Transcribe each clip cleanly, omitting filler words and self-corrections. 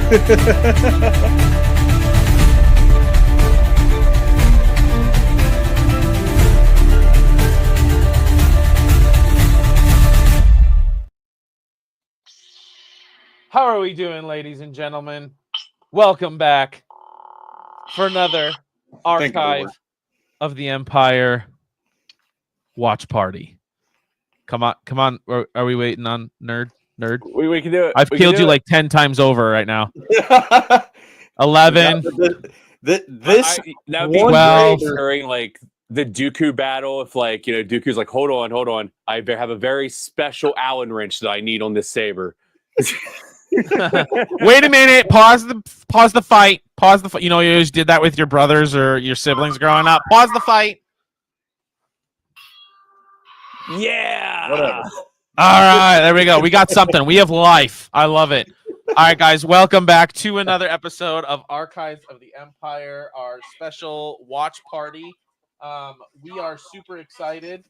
How are we doing, ladies and gentlemen? Welcome back for another Archive of the Empire watch party. Come on. Are we waiting on Nerd? We can do it. I've killed you like 10 times over right now. 11. That would be 12 during like the Dooku battle. If Dooku's like, hold on, I have a very special Allen wrench that I need on this saber. Wait a minute. Pause the fight. Pause the fight. You always did that with your brothers or your siblings growing up. Pause the fight. Yeah. Whatever. All right, there we go. We got something. We have life. I love it. All right, guys, welcome back to another episode of Archives of the Empire, our special watch party. We are super excited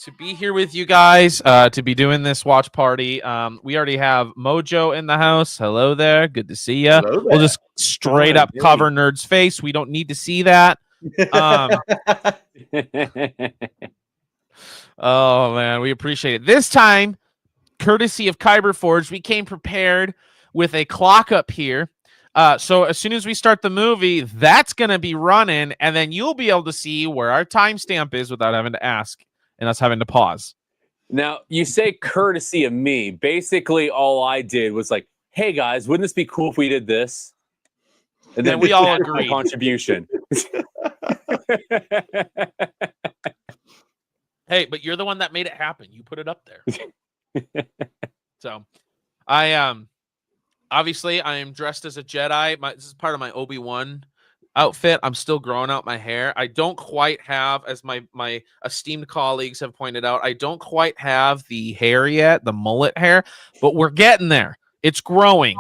to be here with you guys, to be doing this watch party. We already have Mojo in the house. Hello there. Good to see you. We'll just straight up cover Nerd's face. We don't need to see that. Oh, man, we appreciate it. This time, courtesy of Kyber Forge, we came prepared with a clock up here. So as soon as we start the movie, that's going to be running, and then you'll be able to see where our timestamp is without having to ask and us having to pause. Now, you say courtesy of me. Basically, all I did was like, hey, guys, wouldn't this be cool if we did this? And then we all my agreed. Contribution. Hey, but you're the one that made it happen. You put it up there. So, obviously, I am dressed as a Jedi. This is part of my Obi-Wan outfit. I'm still growing out my hair. I don't quite have, as my esteemed colleagues have pointed out, I don't quite have the hair yet, the mullet hair, but we're getting there. It's growing.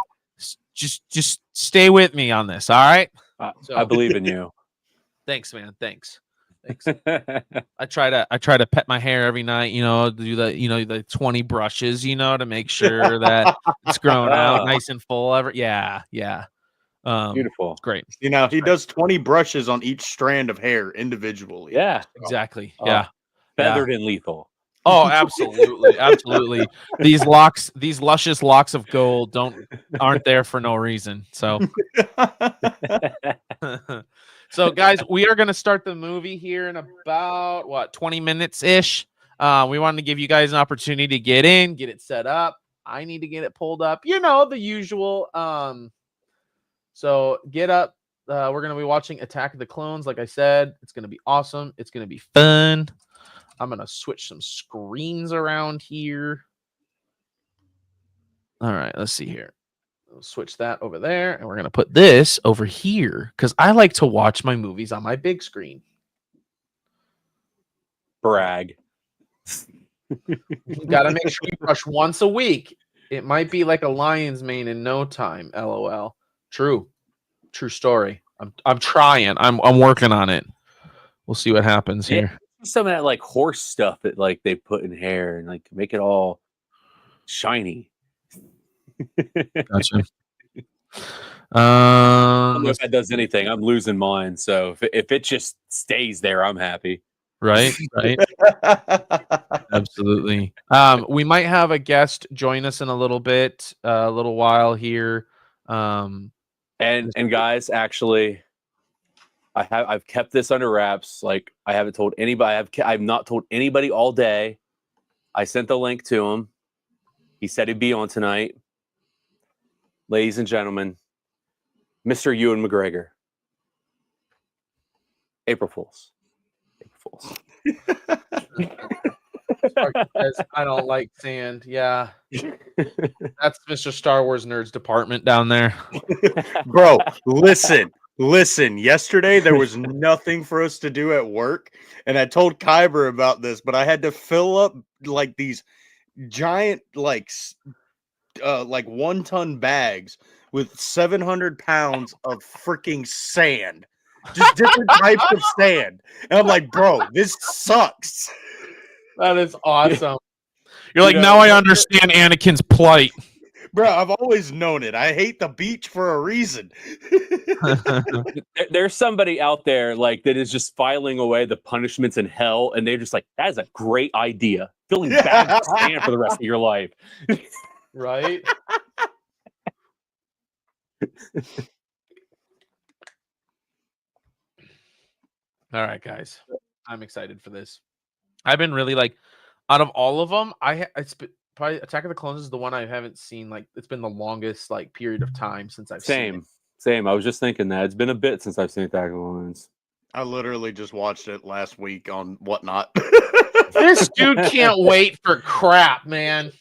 Just stay with me on this, all right? I believe in you. Thanks, man. Thanks. I try to pet my hair every night, do the 20 brushes, to make sure that it's growing out nice and full. Yeah. Beautiful. It's great. He does 20 brushes on each strand of hair individually. Yeah. Exactly. Yeah. Feathered and lethal. Oh, absolutely. Absolutely. These luscious locks of gold aren't there for no reason. So So, guys, we are going to start the movie here in about, 20 minutes-ish. We wanted to give you guys an opportunity to get in, get it set up. I need to get it pulled up. The usual. So, get up. We're going to be watching Attack of the Clones. Like I said, it's going to be awesome. It's going to be fun. I'm going to switch some screens around here. All right, let's see here. Switch that over there, and we're going to put this over here because I like to watch my movies on my big screen. Brag. You got to make sure you brush once a week. It might be like a lion's mane in no time. LOL. True story. I'm trying. I'm working on it. We'll see what happens here. Some of that like horse stuff that like they put in hair and like make it all shiny. Gotcha. I don't know if that does anything. I'm losing mine. So if it just stays there, I'm happy. Right. Absolutely. We might have a guest join us in a little bit, a little while here. And guys, actually, I've kept this under wraps. Like I haven't told anybody. I've not told anybody all day. I sent the link to him. He said he'd be on tonight. Ladies and gentlemen, Mr. Ewan McGregor. April Fools. I don't like sand. Yeah. That's Mr. Star Wars Nerds department down there. Bro, listen. Yesterday, there was nothing for us to do at work. And I told Kyber about this, but I had to fill up like these giant, like 1-ton bags with 700 pounds of freaking sand. Just different types of sand. And I'm like, bro, this sucks. That is awesome. You're like, now I understand Anakin's plight. Bro, I've always known it. I hate the beach for a reason. There's somebody out there like that is just filing away the punishments in hell, and they're just like, that is a great idea. Feeling bad for Stan for the rest of your life. Right? All right, guys. I'm excited for this. I've been really like, out of all of them, it's been, probably Attack of the Clones is the one I haven't seen. Like, it's been the longest like period of time since I've seen it. Same. I was just thinking that it's been a bit since I've seen Attack of the Clones. I literally just watched it last week on Whatnot. This dude can't wait for crap, man.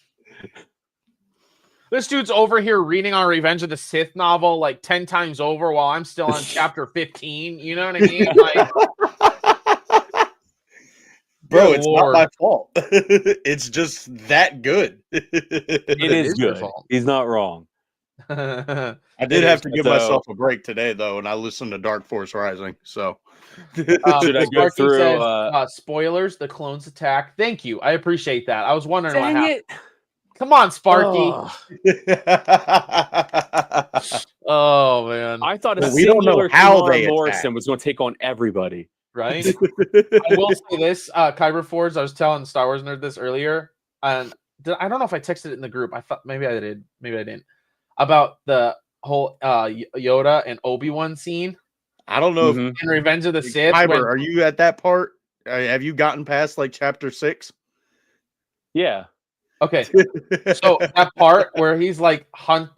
This dude's over here reading our Revenge of the Sith novel like 10 times over while I'm still on chapter 15. You know what I mean? Like, bro, good it's Lord. not my fault. It's just that good. It is your good. fault. He's not wrong. I did have to give So- myself a break today, though, and I listened to Dark Force Rising. So, Should I go Sparky through, says, spoilers, the clones attack. Thank you. I appreciate that. I was wondering what Dang happened. it. Come on, Sparky. Ugh. Oh, man. I thought a Well, we don't know singular how Tamara they Morrison attack. was going to take on everybody. Right? I will say this, Kyber Fords, I was telling Star Wars Nerd this earlier, and I don't know if I texted it in the group. I thought maybe I did, maybe I didn't. About the whole Yoda and Obi-Wan scene I don't know Mhm. in Revenge of the if Sith. Kyber, when- are you at that part? Have you gotten past like chapter 6? Yeah. Okay, so that part where he's like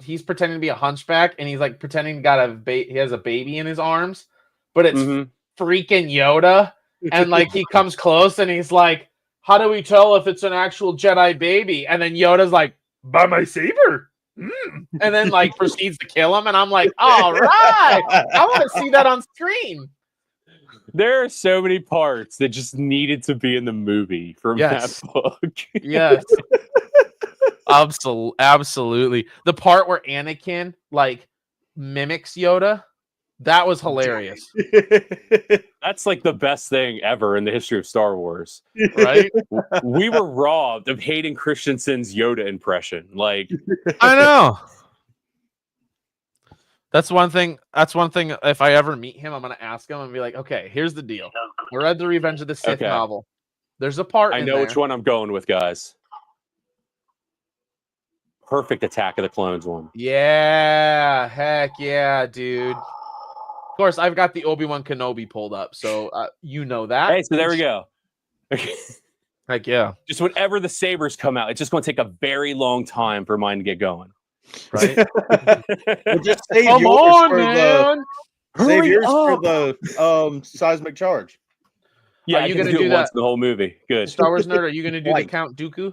he's pretending to be a hunchback and he's like pretending he has a baby in his arms, but it's Mhm. freaking Yoda, and like he comes close and he's like, "How do we tell if it's an actual Jedi baby?" And then Yoda's like, "By my saber," and then like proceeds to kill him, and I'm like, "All right, I want to see that on screen." There are so many parts that just needed to be in the movie from Yes. that book. Yes. Absolutely. The part where Anakin like mimics Yoda, that was hilarious, That's like the best thing ever in the history of Star Wars. right? We were robbed of Hayden Christensen's Yoda impression. Like, I know. That's one thing. If I ever meet him, I'm gonna ask him and be like, "Okay, here's the deal. I read the Revenge of the Sith Okay. novel. There's a part I in know there. which one I'm going with, guys. Perfect Attack of the Clones one. Yeah, heck yeah, dude. Of course, I've got the Obi-Wan Kenobi pulled up, so you know that. Hey, so there we go. Heck yeah, Just whenever the sabers come out, it's just going to take a very long time for mine to get going. right? Well, just save Come yours on, for man. save Hurry yours for up! the seismic charge. Yeah, Are I you can gonna do do it once that? in the whole movie. Good. Star Wars nerd, are you gonna do the Right. Count Dooku?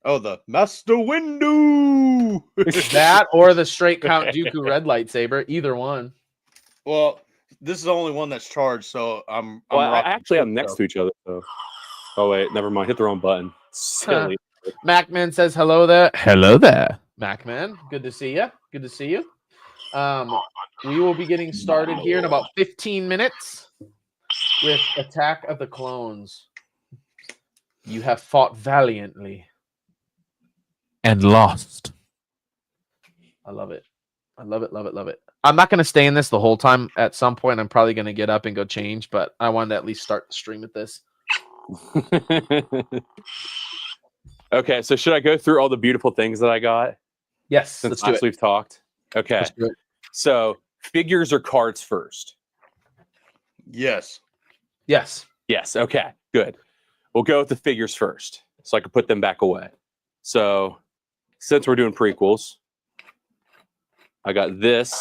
Oh, the Master Windu. That or the straight Count Dooku red lightsaber? Either one. Well, this is the only one that's charged, so I'm Well, I rocking actually both, am next so. to each other. So. Oh wait, never mind. Hit the wrong button. Silly. Macman says hello there. Hello there, Macman. Good to see you. Good to see you. We will be getting started here in about 15 minutes with Attack of the Clones. You have fought valiantly and lost. I love it. I love it, love it, love it. I'm not going to stay in this the whole time. At some point, I'm probably going to get up and go change, but I wanted to at least start the stream with this. Okay, so should I go through all the beautiful things that I got Yes, since let's do last it. we've talked? Okay, Let's do it. so figures or cards first? Yes. Yes. Yes. Okay, good. We'll go with the figures first, so I can put them back away. So since we're doing prequels, I got this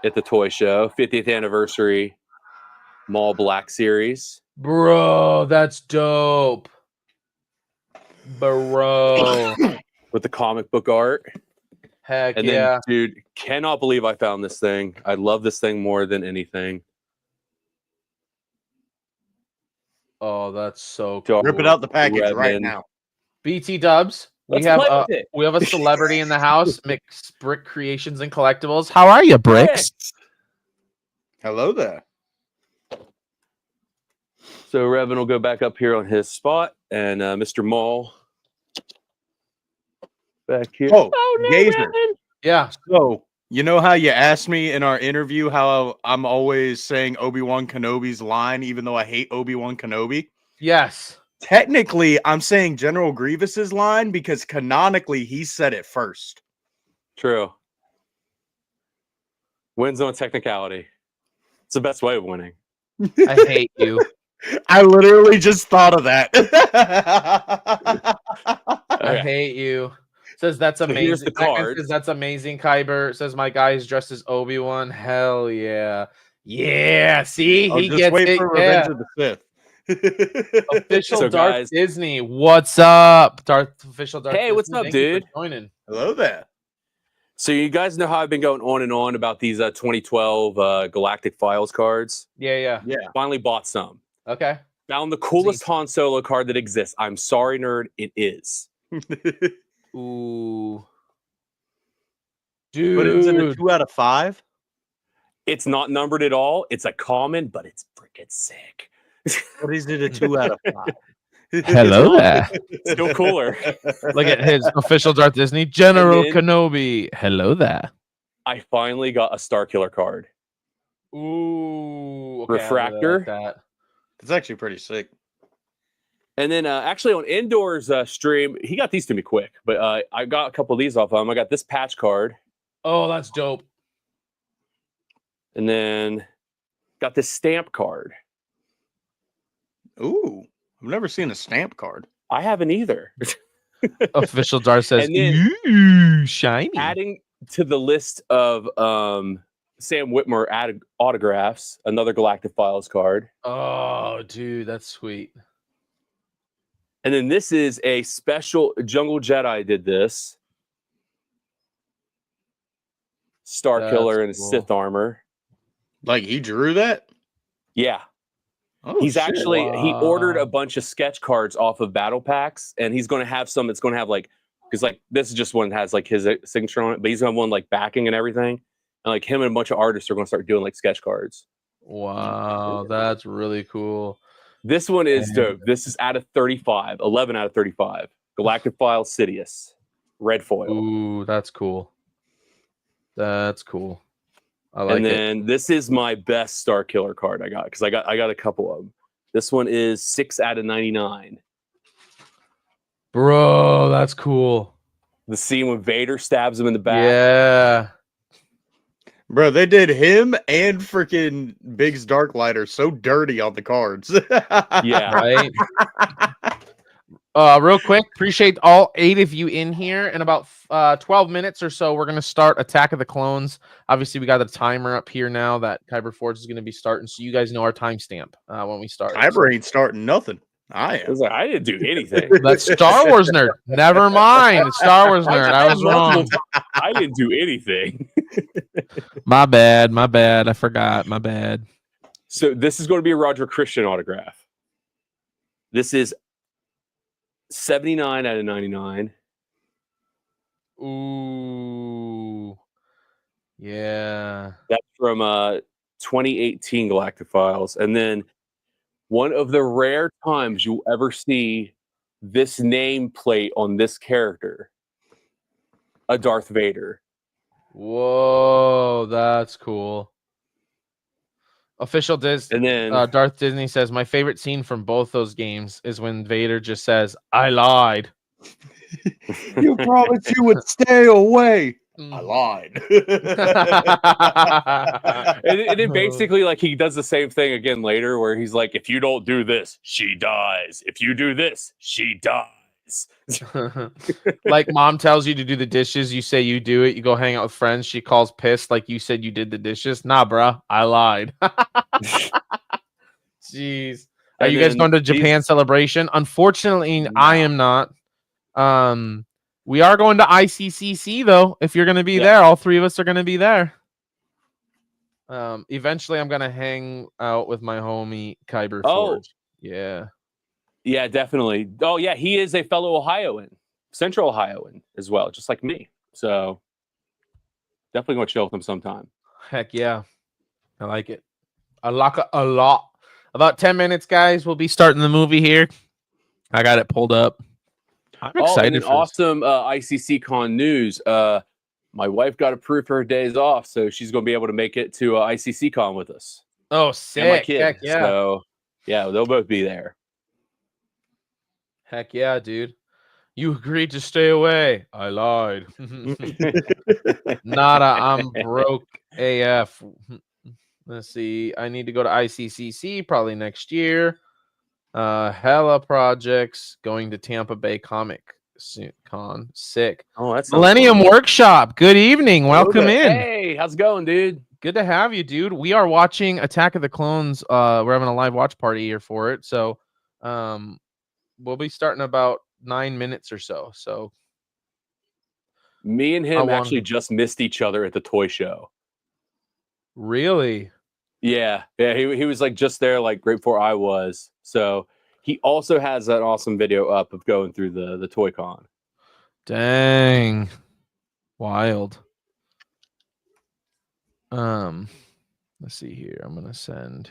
at the toy show, 50th anniversary Mall Black series. Bro, that's dope. Bro. With the comic book art. Heck And yeah. then, dude, cannot believe I found this thing. I love this thing more than anything. Oh, that's so Dark Rip it out the package right Revan. now. BT Dubs. Let's play with it. We have a celebrity in the house, Mix Brick Creations and Collectibles. How are you, Bricks? Hello there. So Revan will go back up here on his spot, and Mr. Maul back here. Oh, no, Gazer. Brandon. Yeah. So, you know how you asked me in our interview how I'm always saying Obi-Wan Kenobi's line, even though I hate Obi-Wan Kenobi? Yes. Technically, I'm saying General Grievous's line because canonically he said it first. True. Wins on technicality. It's the best way of winning. I hate you. I literally just thought of that. I hate you. Says that's So amazing. here's the Beckman cards. says that's amazing, Kyber. Says my guy is dressed as Obi-Wan. Hell yeah. Yeah. See, I'll he just gets wait it. for Yeah. Revenge of the Sith. Official So, Darth guys- Disney. What's up? Official Darth Hey, Disney. what's up, Thank you for dude? joining. Hello there. So you guys know how I've been going on and on about these 2012 Galactic Files cards. Yeah. Finally bought some. Okay. Found the coolest Han Solo card that exists. I'm sorry, nerd. It is. Ooh. But is it a Dude. 2 out of 5? It's not numbered at all. It's a common, but it's freaking sick. What is it a 2 out of 5? Hello there. Still cooler. Look at his official Darth Disney. General then- Kenobi. Hello there. I finally got a Star Killer card. Ooh. Okay, Refractor. I really like that. It's actually pretty sick. And then actually on Indoors stream, he got these to me quick, but I got a couple of these off of him. I got this patch card, Oh, that's dope. and then got this stamp card. Ooh, I've never seen a stamp card. I haven't either. Official Darth says, And then- ooh, shiny. Adding to the list of Sam Whitmer autographs, another Galactic Files card. Oh, dude, that's sweet. And then this is a special Jungle Jedi did this. Star That's Killer in his cool. Sith armor. Like he drew that? Yeah. Oh, He's shit. actually he ordered Wow. a bunch of sketch cards off of battle packs, and he's going to have some. It's going to have like because like this is just one that has like his signature on it, but he's going to have one like backing and everything. And like him and a bunch of artists are going to start doing like sketch cards. Wow, that's really cool. This one is dope. This is out of 35, 11 out of 35. Galactic File Sidious, red foil. Ooh, that's cool. That's cool. I like And it. then this is my best Star Killer card I got because I got a couple of them. This one is 6 out of 99. Bro, that's cool. The scene when Vader stabs him in the back. Yeah. Bro, they did him and freaking Biggs Darklighter so dirty on the cards. Yeah. Right. Real quick, appreciate all 8 of you in here. In about 12 minutes or so, we're gonna start Attack of the Clones. Obviously, we got a timer up here now that Kyber Forge is gonna be starting, so you guys know our timestamp when we start. Kyber ain't starting nothing. I I am. was like, I didn't do anything. That's Star Wars nerd. Never mind, it's Star Wars nerd. I was wrong. I didn't do anything. My bad. My bad. I forgot. My bad. So this is going to be a Roger Christian autograph. This is 79 out of 99. Ooh. Yeah. That's from 2018 Galactic Files. And then one of the rare times you'll ever see this nameplate on this character, a Darth Vader. Whoa, that's cool. Official And then Darth Disney says my favorite scene from both those games is when Vader just says, "I lied." You promised you would stay away. I lied. and then basically like he does the same thing again later where he's like, if you don't do this, she dies. If you do this, she dies. Like mom tells you to do the dishes, you say you do it, you go hang out with friends, she calls pissed like you said you did the dishes. Nah, bruh, I lied. Jeez. Are And you guys then going to these- Japan celebration? Unfortunately, I am not. We are going to ICCC though. If you're going to be Yeah. there, all 3 of us are going to be there. Eventually I'm going to hang out with my homie Kyber Oh. Forge. Yeah. Yeah, definitely. Oh, yeah, he is a fellow Ohioan, Central Ohioan as well, just like me. So definitely going to chill with him sometime. Heck yeah. I like it. I like it a lot. About 10 minutes, guys. We'll be starting the movie here. I got it pulled up. I'm Oh, excited and an for this. awesome ICC Con news. My wife got approved for her days off, so she's going to be able to make it to ICC Con with us. Oh, And my sick. kid. Heck yeah. So, yeah, they'll both be there. Heck yeah, dude. You agreed to stay away. I lied. Nada, I'm broke AF. Let's see. I need to go to ICCC probably next year. Hella projects going to Tampa Bay Comic Con. Sick. Oh, that's Millennium Workshop. Good evening. Welcome in. Hey, how's it going, dude? Good to have you, dude. We are watching Attack of the Clones. We're having a live watch party here for it. So we'll be starting about 9 minutes or so. So Me and him actually just missed each other at the toy show. Really? Yeah. He was like just there, like right before I was. So he also has that awesome video up of going through the Toy Con. Dang. Wild. Let's see here. I'm gonna send.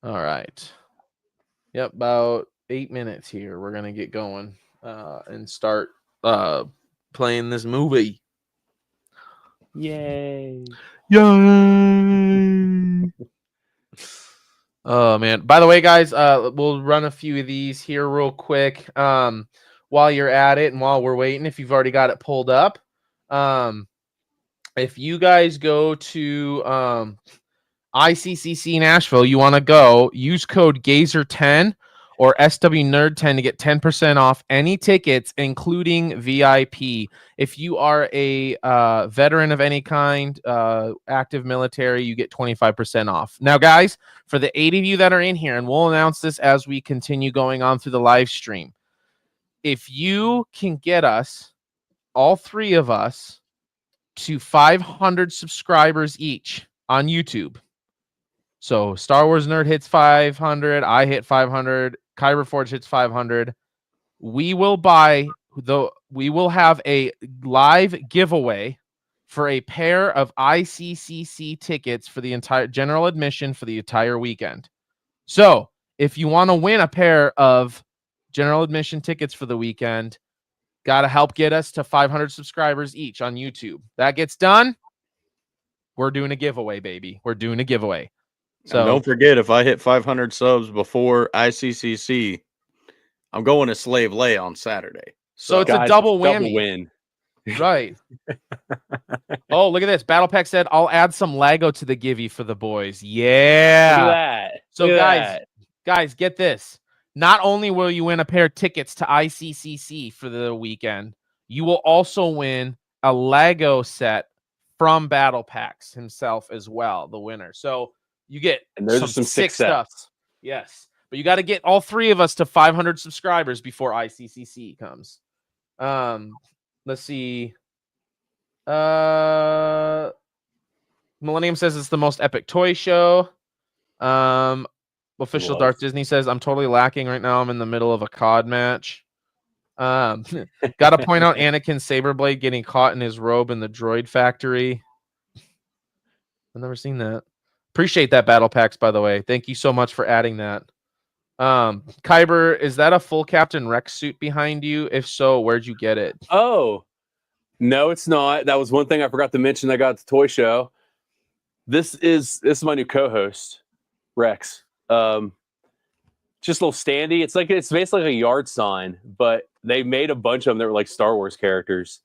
All right. Yep, about 8 minutes here. We're gonna get going and start playing this movie. Yay. Yay! Oh man. By the way, guys, we'll run a few of these here real quick. While you're at it and while we're waiting, if you've already got it pulled up. If you guys go to ICCC Nashville, you want to go, use code Gazer10 or SWNerd10 to get 10% off any tickets, including VIP. If you are a veteran of any kind, active military, you get 25% off. Now, guys, for the 8 of you that are in here, and we'll announce this as we continue going on through the live stream, if you can get us, all 3 of us, to 500 subscribers each on YouTube. So Star Wars Nerd hits 500, I hit 500, Kyber Forge hits 500. We will have a live giveaway for a pair of ICCC tickets for the entire general admission for the entire weekend. So if you want to win a pair of general admission tickets for the weekend, got to help get us to 500 subscribers each on YouTube. That gets done, we're doing a giveaway, baby. We're doing a giveaway. So and don't forget, if I hit 500 subs before ICCC, I'm going to Slave Lay on Saturday. So it's a double whammy. Double win. Right. Oh, look at this. Battle Pack said, I'll add some Lego to the givey for the boys. Yeah. Look at that. So Look at guys, get this. Not only will you win a pair of tickets to ICCC for the weekend, you will also win a Lego set from Battle Packs himself as well, the winner. So you get and those are some sick stuff. Yes. But you got to get all 3 of us to 500 subscribers before ICCC comes. Let's see. Millennium says it's the most epic toy show. Official Darth Disney says I'm totally lacking right now. I'm in the middle of a COD match. Got to point out Anakin Saberblade getting caught in his robe in the droid factory. I've never seen that. Appreciate that, Battle Packs, by the way. Thank you so much for adding that. Kyber, is that a full Captain Rex suit behind you? If so, where'd you get it? Oh, no, it's not. That was one thing I forgot to mention. I got at the toy show. This is my new co-host, Rex. Just a little standee. It's basically like a yard sign, but they made a bunch of them that were like Star Wars characters.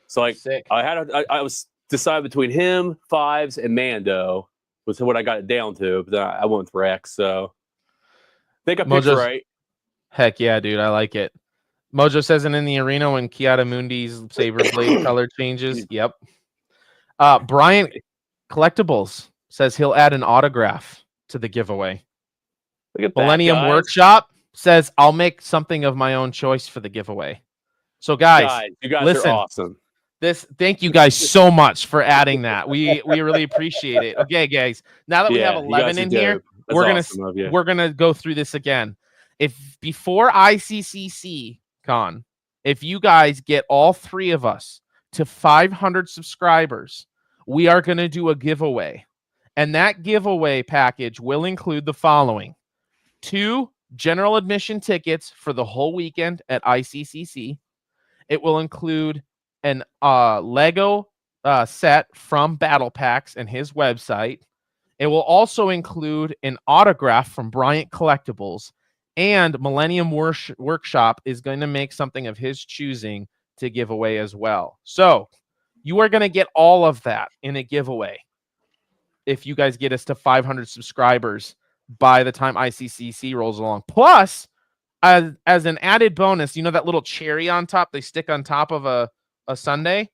So like Sick. I was deciding between him, Fives, and Mando was what I got it down to. But then I went with Rex. So I think I picked right. Heck yeah, dude. I like it. Mojo says, and in the arena when Kiata Mundi's saber blade color changes. Yep. Bryant Collectibles says he'll add an autograph to the giveaway. Look at Millennium that, Workshop says I'll make something of my own choice for the giveaway. So guys, you guys listen, are awesome. Thank you guys so much for adding that. We really appreciate it. Okay, guys. Now that we have 11 in here, we're gonna go through this again. If before ICCC Con, if you guys get all 3 of us to 500 subscribers, we are going to do a giveaway. And that giveaway package will include the following: 2 general admission tickets for the whole weekend at ICCC. It will include an Lego set from Battle Packs and his website. It will also include an autograph from Bryant Collectibles, and Millennium Workshop is going to make something of his choosing to give away as well. So you are going to get all of that in a giveaway if you guys get us to 500 subscribers by the time ICCC rolls along. Plus, as an added bonus, you know that little cherry on top they stick on top of a sundae?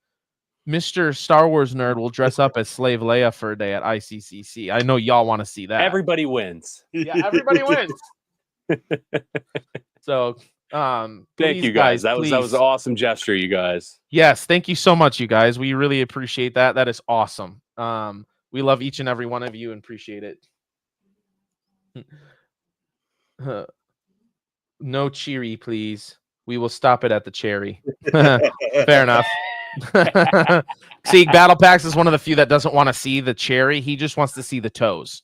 Mr. Star Wars Nerd will dress up as Slave Leia for a day at ICCC. I know y'all want to see that. Everybody wins. Yeah, everybody wins. So, thank you guys. That was an awesome gesture, you guys. Yes, thank you so much, you guys. We really appreciate that. That is awesome. We love each and every one of you and appreciate it. No cheery, please. We will stop it at the cherry. Fair enough. See, Battle Packs is one of the few that doesn't want to see the cherry. He just wants to see the toes.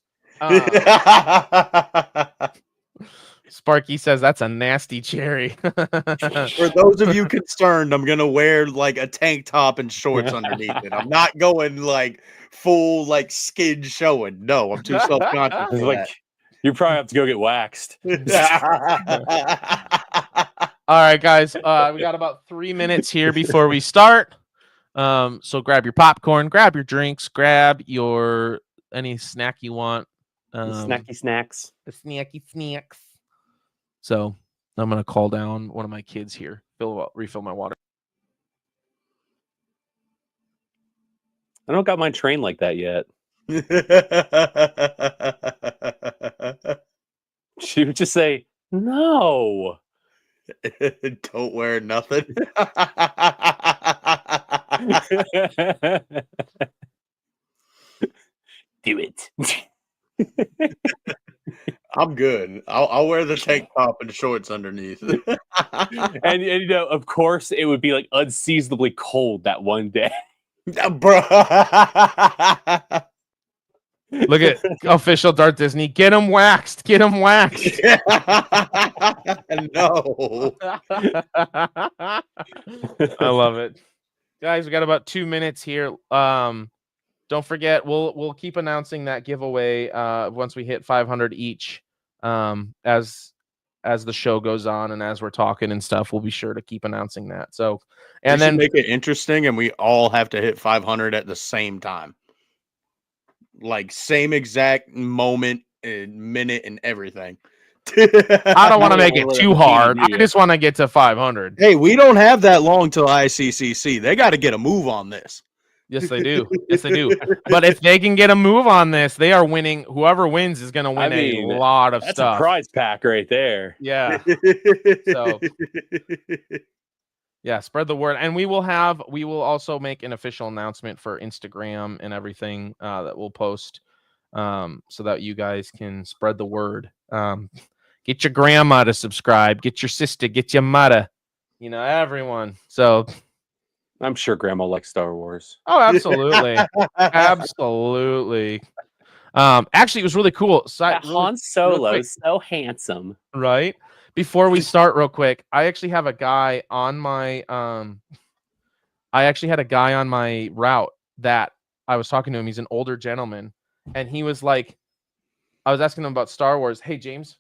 Sparky says that's a nasty cherry. For those of you concerned, I'm gonna wear like a tank top and shorts underneath it. I'm not going like full like skin showing. No, I'm too self-conscious for Like, you probably have to go get waxed. All right, guys. We got about 3 minutes here before we start. So grab your popcorn, grab your drinks, grab your any snack you want. Snacky snacks. The snacky snacks. So I'm gonna call down one of my kids here. Refill my water. I don't got mine trained like that yet. She would just say, no. Don't wear nothing. Do it. I'm good. I'll wear the tank top and shorts underneath. and you know, of course, it would be like unseasonably cold that one day. Bro. Look at official Darth Disney. Get him waxed. Get him waxed. No. I love it. Guys, we got about 2 minutes here. Don't forget, we'll keep announcing that giveaway once we hit 500 each. As the show goes on and as we're talking and stuff, we'll be sure to keep announcing that. So, and then make it interesting, and we all have to hit 500 at the same time, like same exact moment and minute and everything. I don't want to make it too hard. I just want to get to 500. Hey, we don't have that long till ICCC. They got to get a move on this. Yes, they do. Yes, they do. But if they can get a move on this, they are winning. Whoever wins is going to win a lot of that's stuff. A prize pack right there. Yeah. So, yeah, spread the word. And we will also make an official announcement for Instagram and everything that we'll post so that you guys can spread the word. Get your grandma to subscribe. Get your sister. Get your mother. You know, everyone. So I'm sure Grandma likes Star Wars. Oh, absolutely. Absolutely. Actually, it was really cool. Han Solo is so handsome. Right? Before we start real quick, I actually have a guy on my route that I was talking to him. He's an older gentleman, and he was like, I was asking him about Star Wars. Hey, James.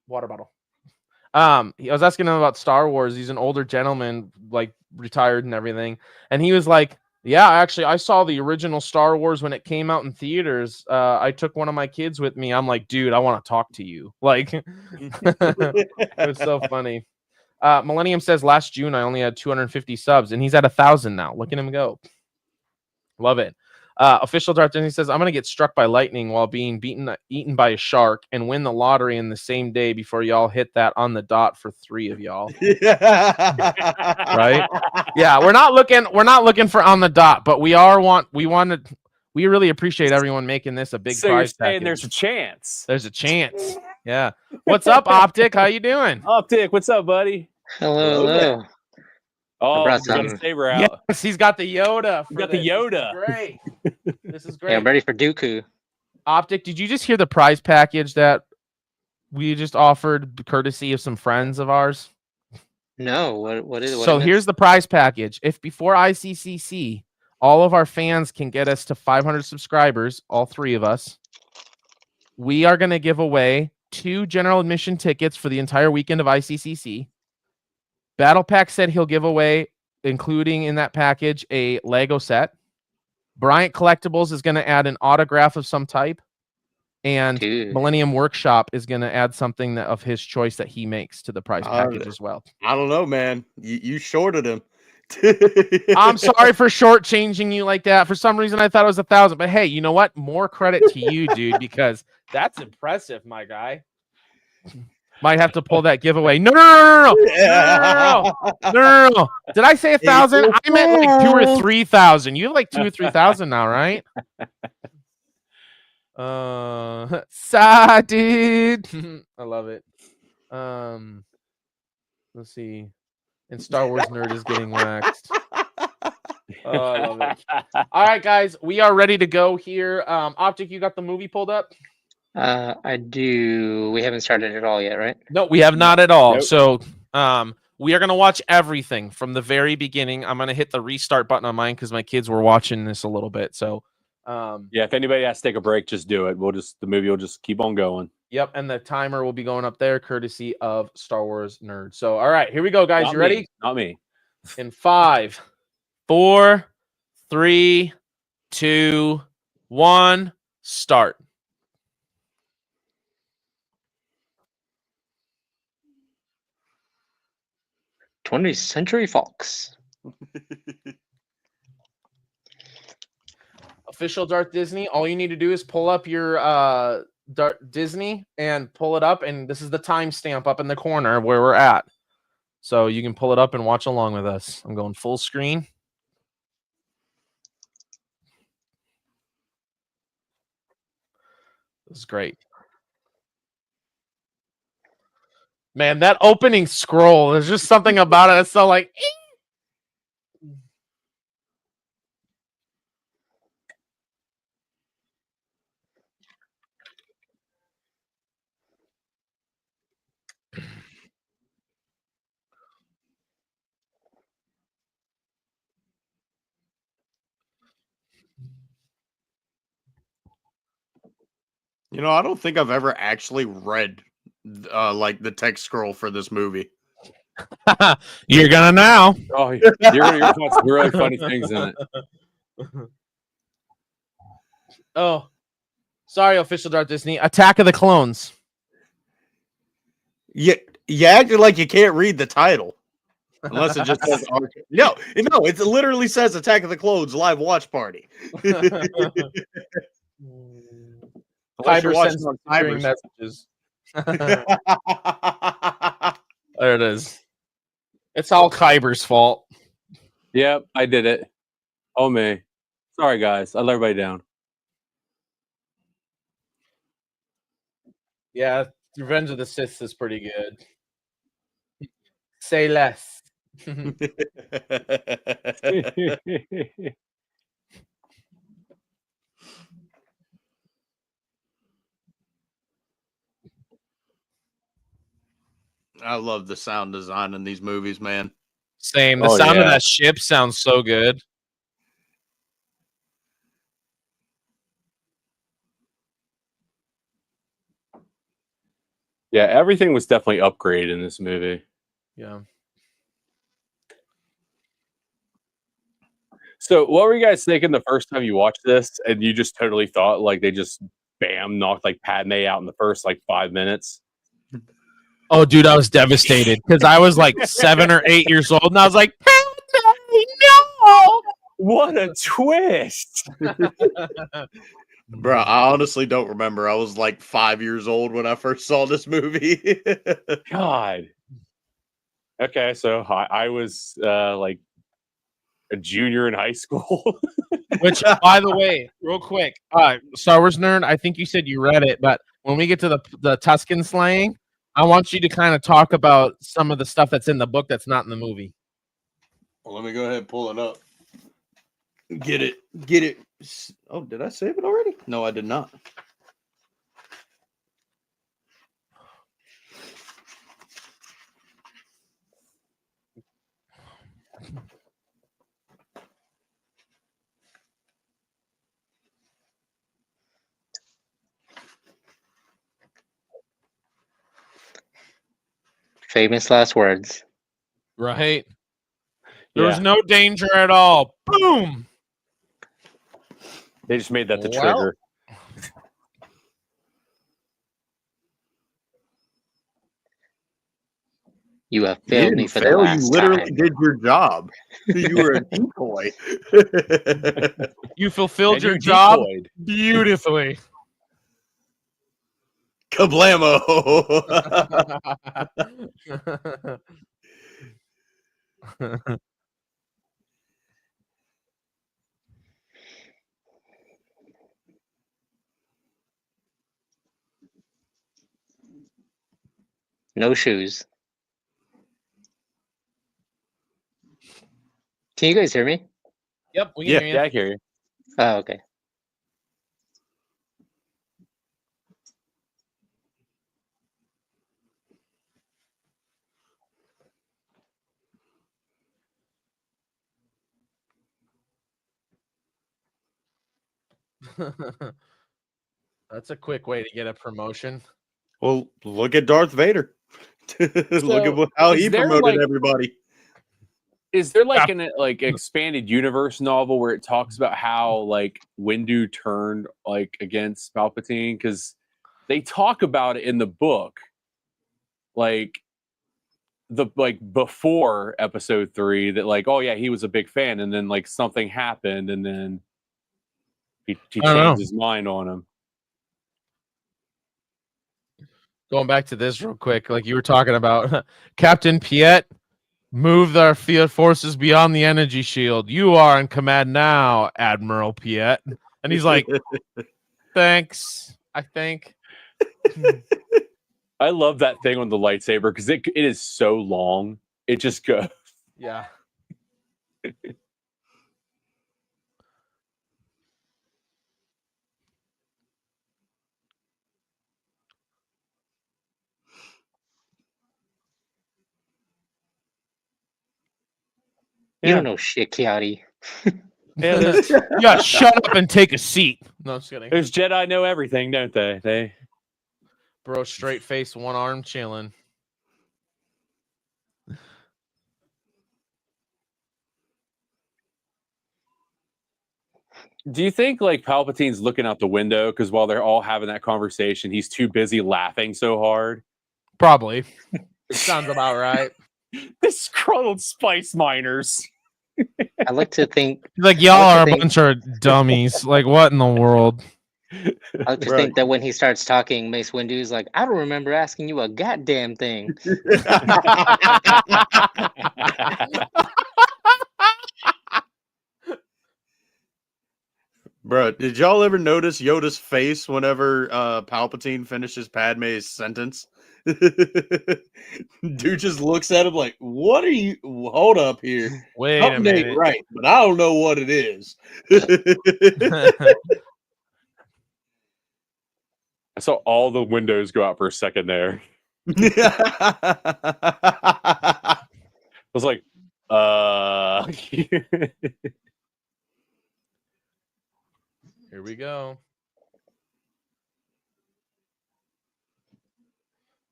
Water bottle. I was asking him about Star Wars. He's an older gentleman, like retired and everything. And he was like, yeah, actually, I saw the original Star Wars when it came out in theaters. I took one of my kids with me. I'm like, dude, I want to talk to you. Like, it was so funny. Millennium says last June, I only had 250 subs and he's at 1,000 now. Look at him go. Love it. Official Darth Disney says, I'm going to get struck by lightning while being eaten by a shark and win the lottery in the same day before y'all hit that on the dot for 3 of y'all. Right? Yeah, we're not looking for on the dot, but we really appreciate everyone making this a big so prize you're saying package. There's a chance. There's a chance. Yeah. What's up, Optic? How you doing? Optic, what's up, buddy? Hello. Oh, brought we got a some- saber out. Yes, he's got the Yoda. We for got the this. Yoda. This is great. This is Yeah, great. I'm ready for Dooku. Optic, did you just hear the prize package that we just offered courtesy of some friends of ours? No, what is it? So here's the prize package. If before ICCC, all of our fans can get us to 500 subscribers, all three of us, we are going to give away 2 general admission tickets for the entire weekend of ICCC. Battle Pack said he'll give away, including in that package, a Lego set. Bryant Collectibles is going to add an autograph of some type. And Dude. Millennium Workshop is going to add something of his choice that he makes to the prize package as well. I don't know, man. You shorted him. I'm sorry for shortchanging you like that. For some reason, I thought it was 1,000. But hey, you know what? More credit to you, dude, because that's impressive, my guy. Might have to pull that giveaway. No. Did I say 1,000? I meant like 2,000 or 3,000. You have like 2,000 or 3,000 now, right? Dude. I love it. Let's see. And Star Wars Nerd is getting waxed. Oh, I love it. All right, guys, we are ready to go here. Optic, you got the movie pulled up? I do. We haven't started at all yet, right? No, we have not at all. Nope. So, we are going to watch everything from the very beginning. I'm going to hit the restart button on mine because my kids were watching this a little bit. So, Yeah, if anybody has to take a break, just do it. The movie will just keep on going. yep. And the timer will be going up there, courtesy of Star Wars Nerd. So, all right, here we go, guys. Not You me. ready? Not me. In 5, 4, 3, 2, 1, start. '20th Century Fox. Official Darth Disney. All you need to do is pull up your Disney and pull it up, and this is the timestamp up in the corner where we're at. So you can pull it up and watch along with us. I'm going full screen. This is great. Man, that opening scroll, there's just something about it that's so like You know, I don't think I've ever actually read like the text scroll for this movie. you're gonna now. Oh, you're gonna find some really funny things in it. Oh, sorry, Official Darth Disney. Attack of the Clones. You acted like you can't read the title. Unless it just says no, it literally says Attack of the Clones live watch party. Unless you're Kyber watching sends on cheering timers. messages. There it is. It's all Kyber's fault. Yep, I did it. Oh me. Sorry guys, I let everybody down. Yeah, Revenge of the Sith is pretty good. Say less. I love the sound design in these movies, man. Same. The Oh, sound of yeah. that ship sounds so good. Yeah, everything was definitely upgraded in this movie. Yeah. So, what were you guys thinking the first time you watched this, and you just totally thought like they just bam knocked like Padme out in the first like 5 minutes? Oh, dude, I was devastated because I was like 7 or 8 years old, and I was like, no. What a twist! Bro, I honestly don't remember. I was like 5 years old when I first saw this movie. God. Okay, so I was like a junior in high school. Which, by the way, real quick, Star Wars Nerd, I think you said you read it, but when we get to the Tusken slaying, I want you to kind of talk about some of the stuff that's in the book that's not in the movie. Well, let me go ahead and pull it up. Get it. Oh, did I save it already? No, I did not. Famous last words. Right. There was Yeah, no danger at all. Boom. they just made that the Well. trigger. You have You failed me didn't for the fail. You last literally time. did your job. You were a decoy. You fulfilled And your you job decoyed. beautifully. Kablamo. No shoes. Can you guys hear me? Yep, we can Yeah, hear you. Yeah, I hear you. Oh, okay. That's a quick way to get a promotion. Well, look at Darth Vader. Look So, at how is he there, promoted like- everybody. Is there like an expanded universe novel where it talks about how like Windu turned like against Palpatine? Because they talk about it in the book, like before Episode 3, that like, oh yeah, he was a big fan, and then like something happened, and then he I don't know. changed his mind on him. Going back to this real quick, like you were talking about, Captain Piet, move our field forces beyond the energy shield. You are in command now, Admiral Piet. And he's like, thanks, I think. I love that thing on the lightsaber because it is so long. It just goes. Yeah. You don't know shit, Kiadi. Yeah, there's, Yeah, shut up and take a seat. No, I'm just kidding. there's Jedi know everything, don't they? They Bro, straight face, one arm chilling. Do you think like Palpatine's looking out the window because while they're all having that conversation, he's too busy laughing so hard? Probably. Sounds about right. The scrolled spice miners. I like to think. Like, y'all I are like a to think- bunch of dummies. Like, what in the world? I like to Right. think that when he starts talking, Mace Windu's like, I don't remember asking you a goddamn thing. Bro, did y'all ever notice Yoda's face whenever Palpatine finishes Padme's sentence? Dude just looks at him like, what are you? Hold up here. Wait a Something ain't minute. right, but I don't know what it is. I saw all the windows go out for a second there. I was like, Here we go.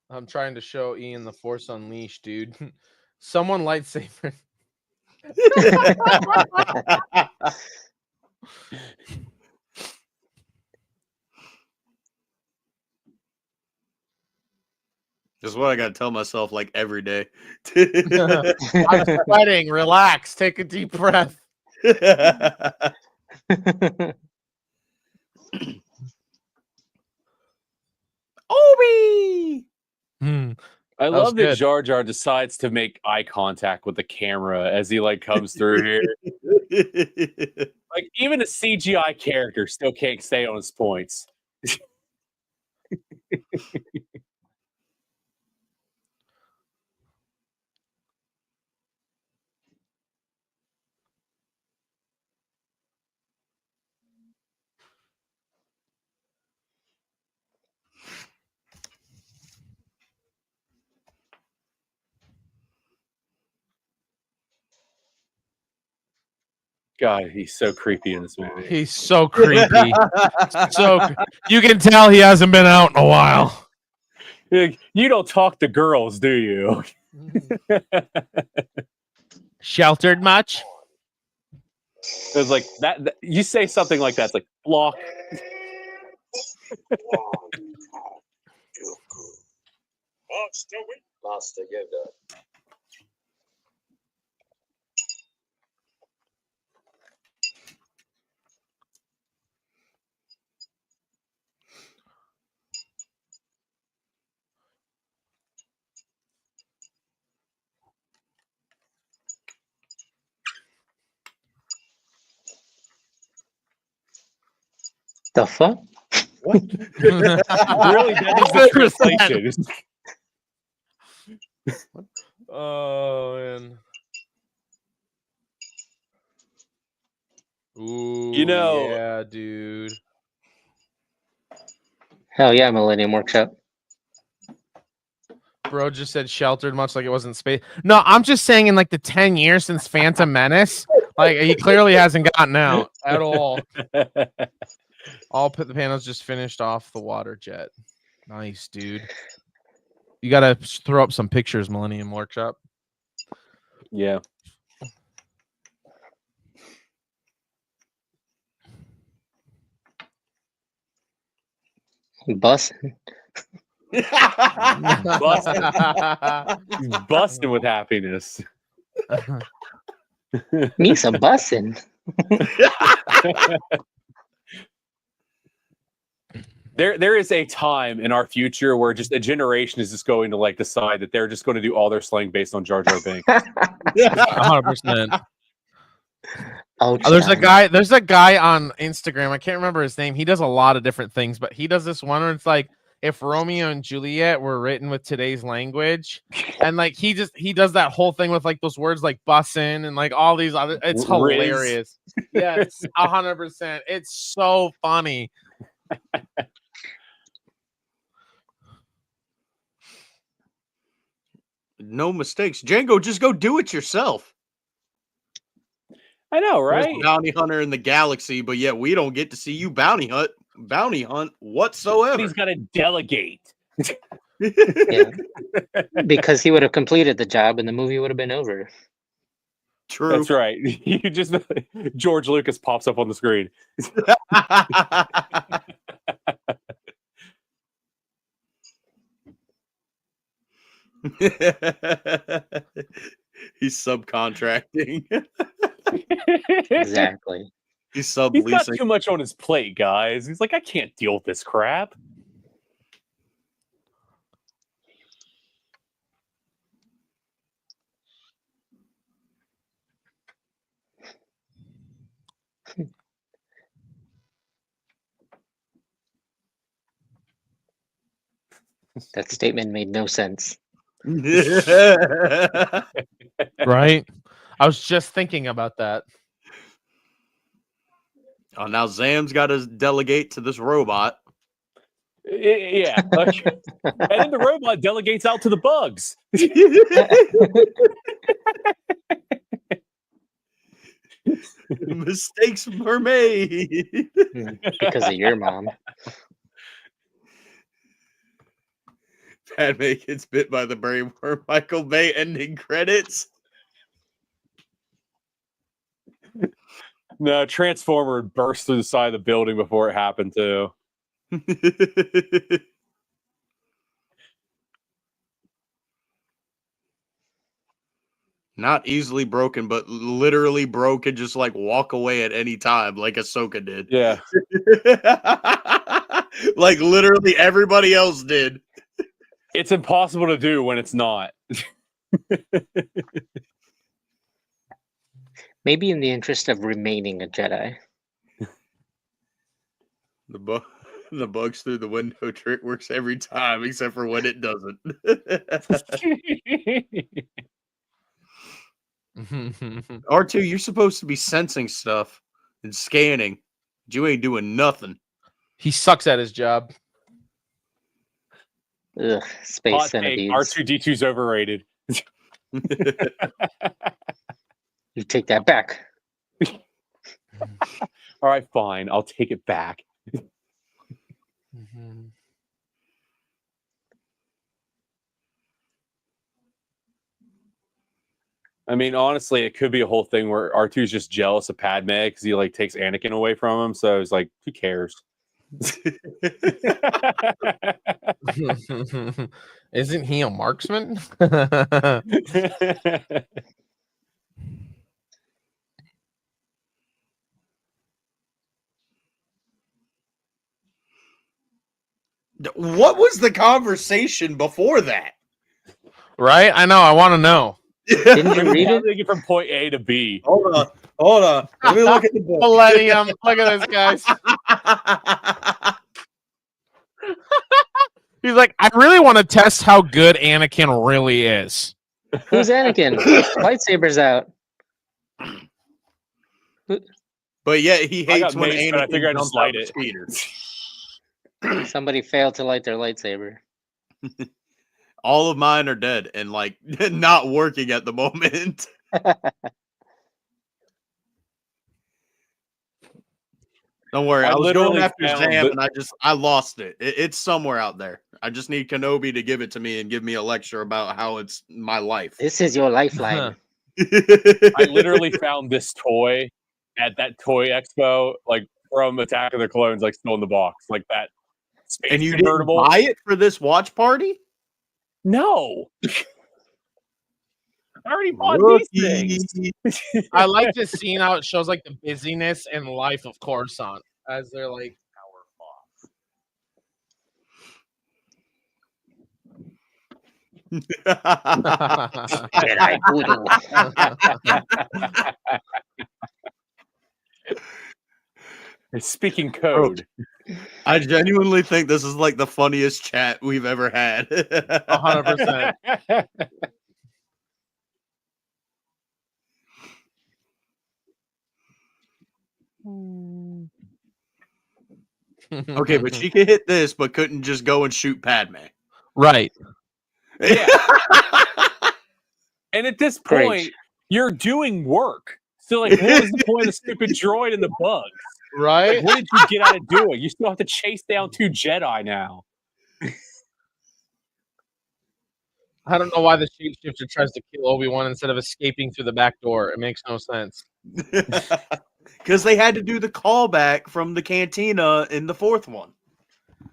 I'm trying to show Ian the Force Unleashed, dude. Someone lightsaber. That's what I gotta tell myself like every day. I'm sweating. Relax. Take a deep breath. Obi! Hmm. I was love that good. Jar Jar decides to make eye contact with the camera as he like comes through here. Like even a CGI character still can't stay on his points. God, he's so creepy in this movie. He's so creepy. You can tell he hasn't been out in a while. You don't talk to girls, do you? Sheltered much? It's like that. You say something like that, it's like block. Basta Yoda. The fuck? Really, that is the 100%. translation. Oh man. Ooh, You know- yeah, dude. Hell yeah, Millennium Workshop. Bro just said sheltered much like it wasn't space. No, I'm just saying in like the 10 years since Phantom Menace, like he clearly hasn't gotten out at all. All the panels just finished off the water jet. Nice, dude. You gotta throw up some pictures, Millennium Workshop. Yeah. Bus. He's busting with happiness. Me some bussin'. There is a time in our future where just a generation is just going to like decide that they're just going to do all their slang based on Jar Jar Binks. 100%. Oh, There's a John. guy on Instagram. I can't remember his name. He does a lot of different things, but he does this one where it's like if Romeo and Juliet were written with today's language, and like he does that whole thing with like those words like bussin' and like all these other. It's Riz. hilarious. Yes, 100%. It's so funny. No mistakes. Django, just go do it yourself. I know, There's right? a bounty hunter in the galaxy, but yet we don't get to see you bounty hunt whatsoever. He's got to delegate. Yeah. Because he would have completed the job and the movie would have been over. True. That's right. You just George Lucas pops up on the screen. He's subcontracting. Exactly. He's He's got subleasing. too much on his plate, guys. He's like, I can't deal with this crap. That statement made no sense. Right? I was just thinking about that. Oh, now Zam's got to delegate to this robot. Yeah. Like, and then the robot delegates out to the bugs. Mistakes were made. Because of your mom. Padme gets bit by the brain worm. Michael Bay ending credits. No, Transformer burst through the side of the building before it happened too. Not easily broken, but literally broken, just like walk away at any time, like Ahsoka did. Yeah. Like literally everybody else did. It's impossible to do when it's not. Maybe in the interest of remaining a Jedi. The bugs through the window trick works every time, except for when it doesn't. R2, you're supposed to be sensing stuff and scanning. But you ain't doing nothing. He sucks at his job. Ugh, space Hot take, centipedes. R2D2's overrated. You take that back. All right, fine. I'll take it back. Mhm. I mean, honestly, it could be a whole thing where R2's just jealous of Padme because he like takes Anakin away from him. So he's like, who cares? Isn't he a marksman? What was the conversation before that? Right? I know. I want to know. Didn't you read How it? do they get from point A to B? Hold on. Let me look at the book. Millennium. Look at this, guys. He's like, I really want to test how good Anakin really is. Who's Anakin? Lightsaber's out. But yet he I hates got when mace, but I Anakin figure I jumps just light out the it. speeder. Somebody failed to light their lightsaber. All of mine are dead and like not working at the moment. Don't worry, I I was going literally after found Zam the- and I lost it. It's somewhere out there. I just need Kenobi to give it to me and give me a lecture about how it's my life. This is your lifeline. I literally found this toy at that toy expo, like from Attack of the Clones, like still in the box, like that space And you didn't convertible. buy it for this watch party? No, I already bought these things. Rookie. I like this scene how it shows like the busyness and life of Coruscant as they're like Jedi voodoo. It's speaking code. I genuinely think this is like the funniest chat we've ever had. 100%. Okay, but she could hit this, but couldn't just go and shoot Padme. right. Yeah. And at this Great. point, you're doing work. So, like, what was the point of the stupid droid and the bugs? Right? Like, what did you get out of doing? You still have to chase down 2 Jedi now. I don't know why the shapeshifter tries to kill Obi-Wan instead of escaping through the back door. It makes no sense. Because they had to do the callback from the cantina in the fourth one.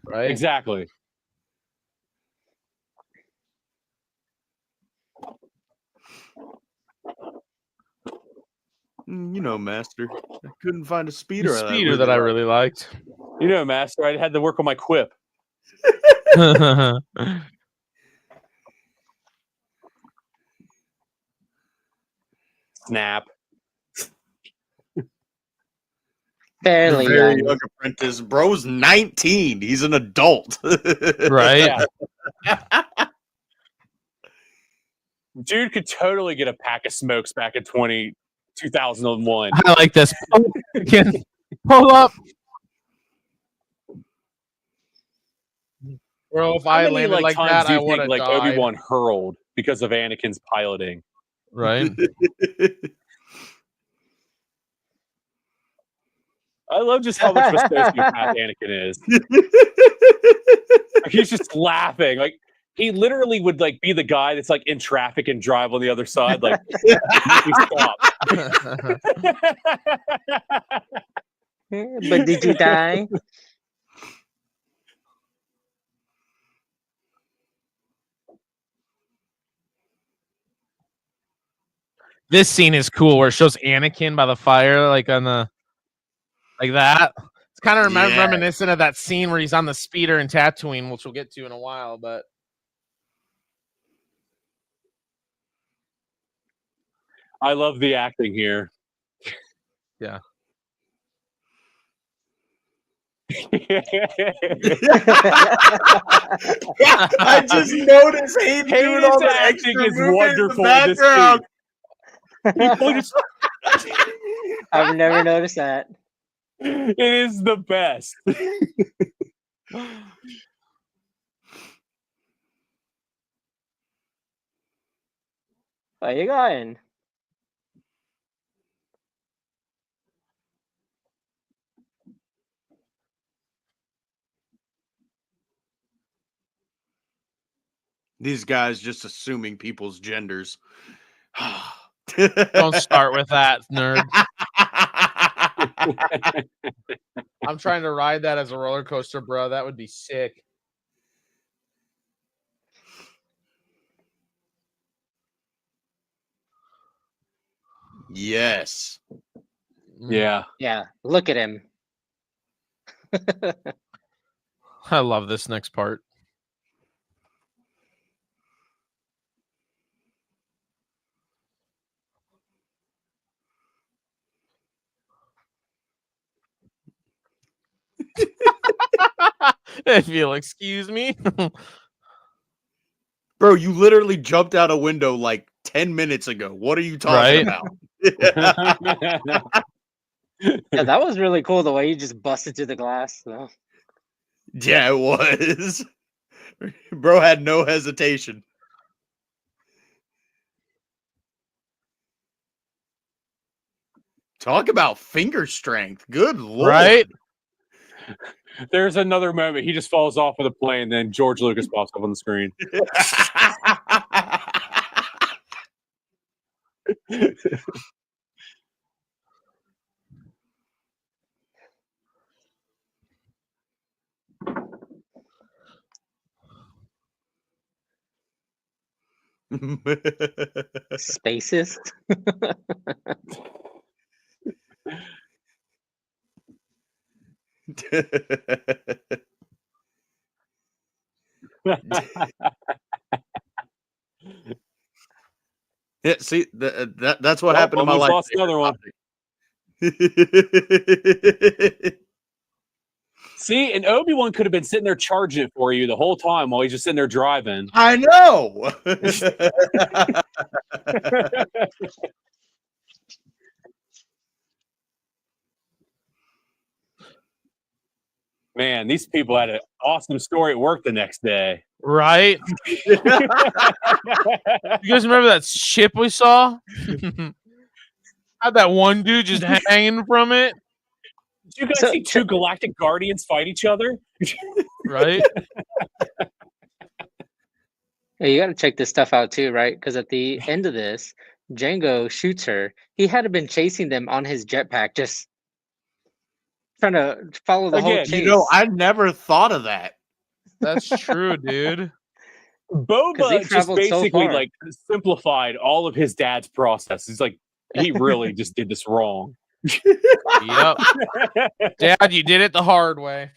Right? Exactly. You know, Master. I couldn't find a The speeder. speeder that I really liked. You know, Master, I had to work on my quip. Snap. Fairly The very young. young apprentice. Bro's 19. He's an adult. Right? Yeah. Dude could totally get a pack of smokes back in 2001. I like this. Pull up. Bro, if How I many landed like times that, do I you would think have like died. Obi-Wan hurled because of Anakin's piloting? Right? I love just how much of a sociopath Anakin is. Like, he's just laughing. Like he literally would like be the guy that's like in traffic and drive on the other side. Like, "Please stop." But did you die? This scene is cool where it shows Anakin by the fire, like on the like that. It's kind of Yeah. reminiscent of that scene where he's on the speeder in Tatooine, which we'll get to in a while. But I love the acting here. Yeah. I just noticed him doing all the acting extra is movement wonderful in in the this background. I've never noticed that. It is the best. Where you going? These guys just assuming people's genders. Don't start with that, nerd. I'm trying to ride that as a roller coaster, bro. That would be sick. Yes. Yeah. Yeah, look at him. I love this next part. If you'll excuse me. Bro, you literally jumped out a window like 10 minutes ago. What are you talking Right? about? Yeah, that was really cool the way he just busted through the glass. So. Yeah, it was. Bro had no hesitation. Talk about finger strength. Good lord. Right? There's another moment. He just falls off of the plane, then George Lucas pops up on the screen. Spaces. Yeah, see, that's what happened to my almost life. lost another one. See, and Obi-Wan could have been sitting there charging it for you the whole time while he's just sitting there driving. I know. Man, these people had an awesome story at work the next day. Right? You guys remember that ship we saw? Had that one dude just hanging from it? Did you guys So- see two galactic guardians fight each other? Right? Yeah, you got to check this stuff out too, right? Because at the end of this, Django shoots her. He had been chasing them on his jetpack, just trying to follow the whole Again, chase. You know, I never thought of that. That's true, dude. 'Cause Boba he just traveled so basically far. like simplified all of his dad's process. He's like, he really just did this wrong. Yep. Dad, you did it the hard way.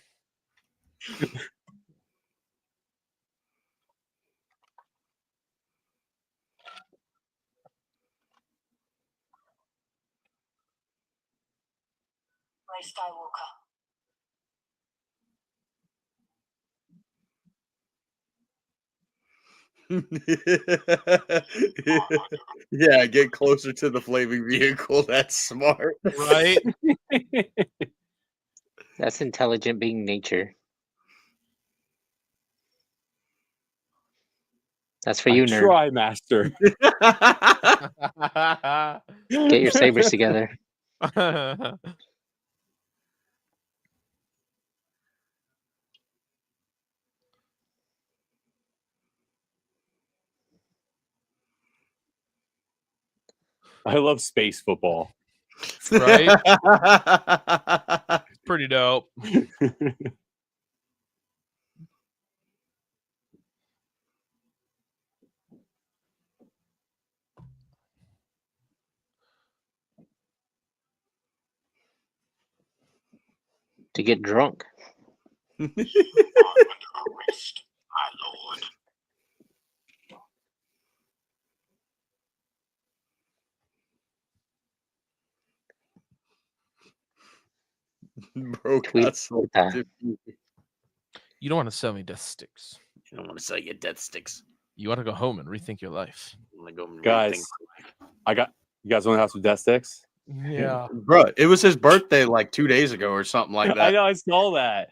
Ray Skywalker. Yeah, get closer to the flaming vehicle. That's smart. Right? That's intelligent being nature. That's for you, nerd. Try, master. Get your sabers together. I love space football. Right? Pretty dope. To get drunk. Arrest, my lord. Bro, Tweet got so that. different. You don't want to sell me death sticks. I don't want to sell you death sticks. You want to go home and rethink your life. I'm gonna go and Guys, rethink. you guys want to have some death sticks? Yeah. Bro, it was his birthday like 2 days ago or something like I that. know, I saw that.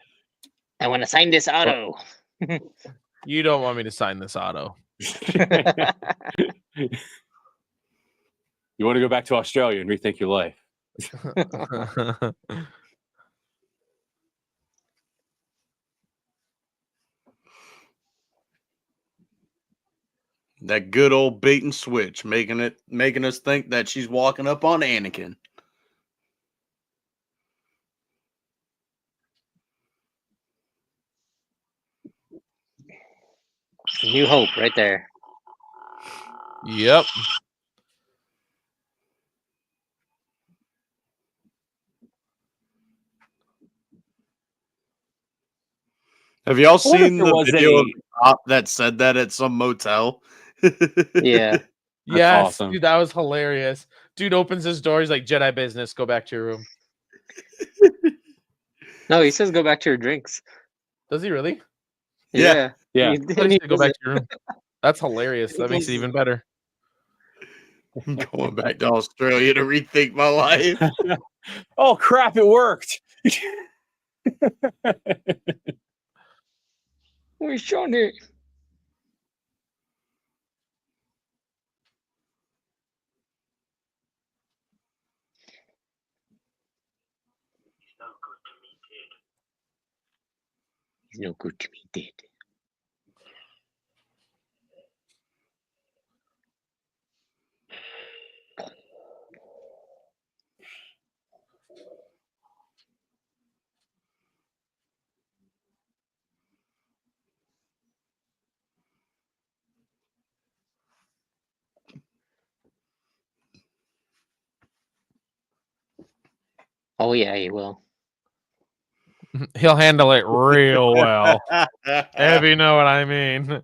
I want to sign this auto. You don't want me to sign this auto. You want to go back to Australia and rethink your life? That good old bait and switch, making us think that she's walking up on Anakin. New Hope right there. Yep. Have y'all I wonder if seen there the was video of any- the cop that said that at some motel? Yeah. Yes, awesome. dude, that was hilarious. Dude opens his door. He's like, Jedi business. Go back to your room. No, he says go back to your drinks. Does he really? Yeah. Yeah. He I did. thought he He said go does back it. to your room. That's hilarious. That makes it even better. Going back to Australia to rethink my life. Oh crap! It worked. Where's Johnny? He's no good to me, dead. Oh yeah, he will. He'll handle it real well. If you know what I mean.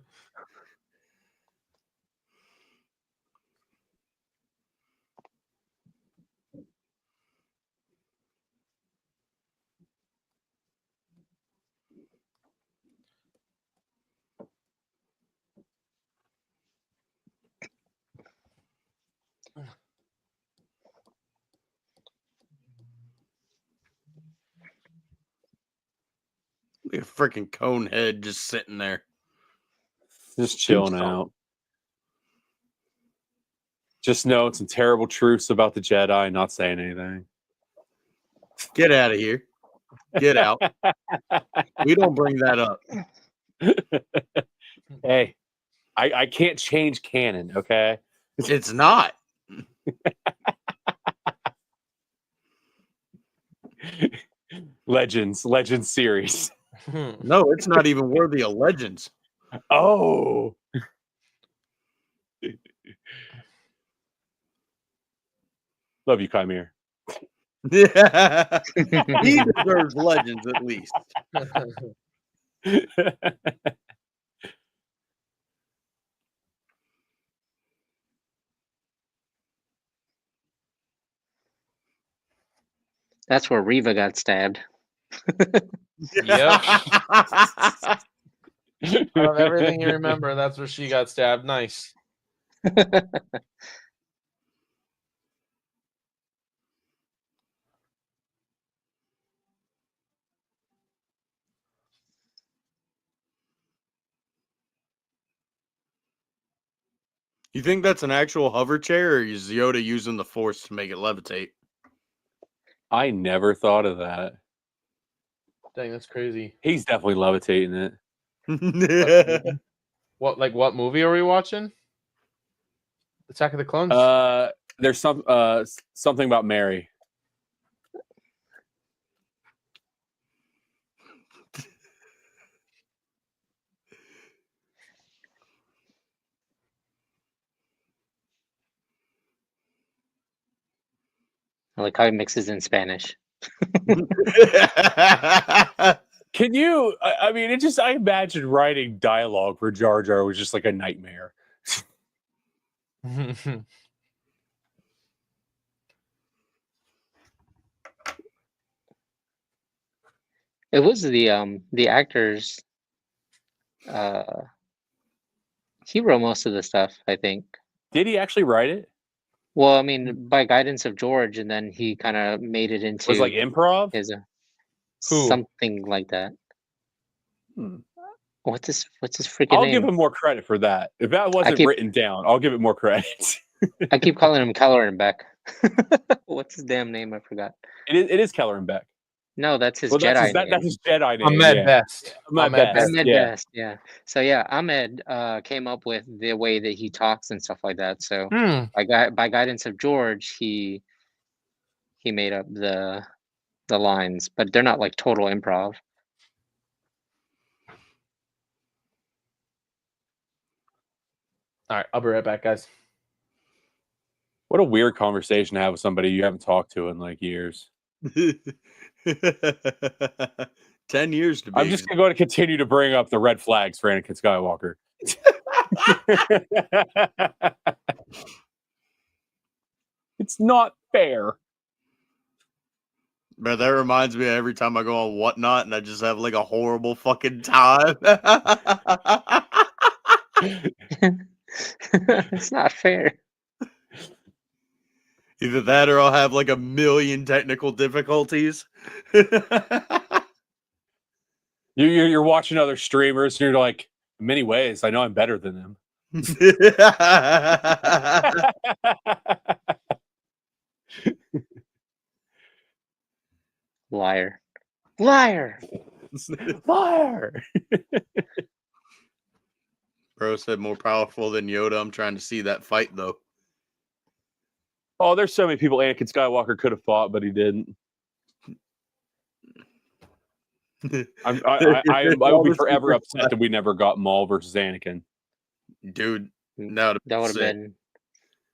Look at freaking Conehead just sitting there. Just chilling out. Just knowing some terrible truths about the Jedi and not saying anything. Get out of here. Get out. We don't bring that up. Hey, I can't change canon, okay? It's not. Legends series. No, it's not even worthy of legends. Oh. Love you, Chimere. Yeah. He deserves legends at least. That's where Reva got stabbed. Yep. Out of everything you remember, that's where she got stabbed. Nice. You think that's an actual hover chair, or is Yoda using the Force to make it levitate? I never thought of that. Dang, that's crazy. He's definitely levitating it. What movie are we watching? Attack of the Clones? There's something about Mary. I like how he mixes in Spanish. Can you? I mean, I imagine writing dialogue for Jar Jar was just like a nightmare. It was the actors. He wrote most of the stuff, I think. Did he actually write it? Well, I mean, by guidance of George, and then he kind of made it into Was it like improv? his Who? something like that. Hmm. What's his freaking I'll name? give him more credit for that. If that wasn't keep- written down, I'll give it more credit. I keep calling him Keller and Beck. What's his damn name? I forgot. It is Keller and Beck. No, that's his Well, that's Jedi that's name. his Jedi name. Ahmed yeah. Best. Ahmed Ahmed Best. Ahmed yeah. Best, yeah. So yeah, Ahmed came up with the way that he talks and stuff like that. So Hmm. by guidance of George, he made up the lines, but they're not like total improv. All right, I'll be right back, guys. What a weird conversation to have with somebody you haven't talked to in like years. 10 years to be. I'm just going to continue to bring up the red flags for Anakin Skywalker. It's not fair. But that reminds me of every time I go on Whatnot and I just have like a horrible fucking time. It's not fair. Either that or I'll have like a million technical difficulties. You're watching other streamers and you're like, in many ways, I know I'm better than them. Liar. Liar. Fire! Bro said more powerful than Yoda. I'm trying to see that fight though. Oh, there's so many people Anakin Skywalker could have fought, but he didn't. I will be forever upset that we never got Maul versus Anakin. Dude, That would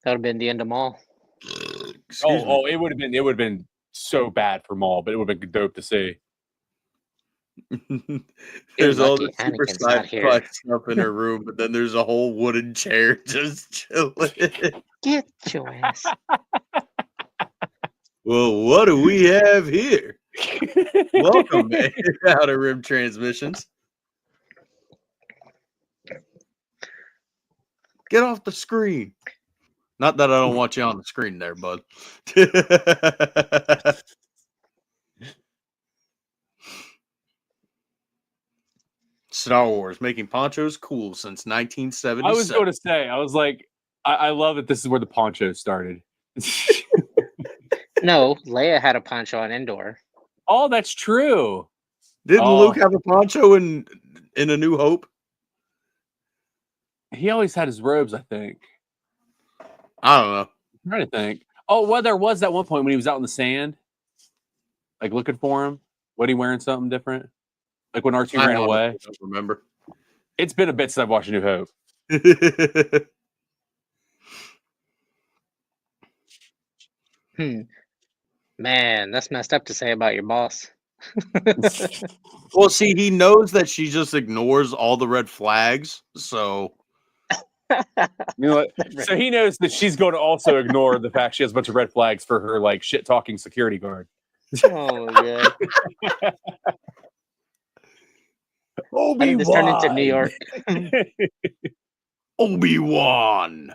have been the end of Maul. It would have been so bad for Maul, but it would have been dope to see. There's all lucky the super Anakin's not here. sci-fi stuff in her room, but then there's a whole wooden chair just chilling. Get your ass. Well, what do we have here? Welcome to Outer Rim Transmissions. Get off the screen. Not that I don't want you on the screen there, bud. Star Wars making ponchos cool since 1977. I was going to say, I was like, I love that this is where the poncho started. No, Leia had a poncho on Endor. Oh, that's true. Didn't Luke have a poncho in A New Hope? He always had his robes, I think. I don't know. I'm trying to think. Oh, well, there was that one point when he was out in the sand, like looking for him. Was he wearing something different? Like when R2 ran away? I don't remember. It's been a bit since I've watched A New Hope. Man, that's messed up to say about your boss. Well, see, he knows that she just ignores all the red flags, so You know what? So he knows that she's going to also ignore the fact she has a bunch of red flags for her like shit talking security guard. Oh yeah. How did this turn into New York? Obi-Wan.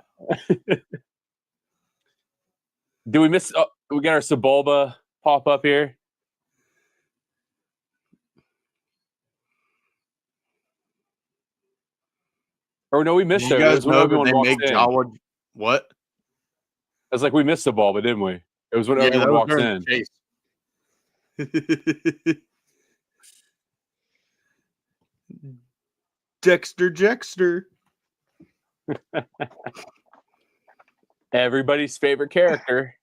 Do we miss? We got our Sebulba pop up here. Or no, we missed You it. guys It was when know that Obi-Wan they walks make in. Jawa. What? I was like, we missed Sebulba, didn't we? It was when Obi-Wan that was walks during in. the chase. Dexter. Everybody's favorite character.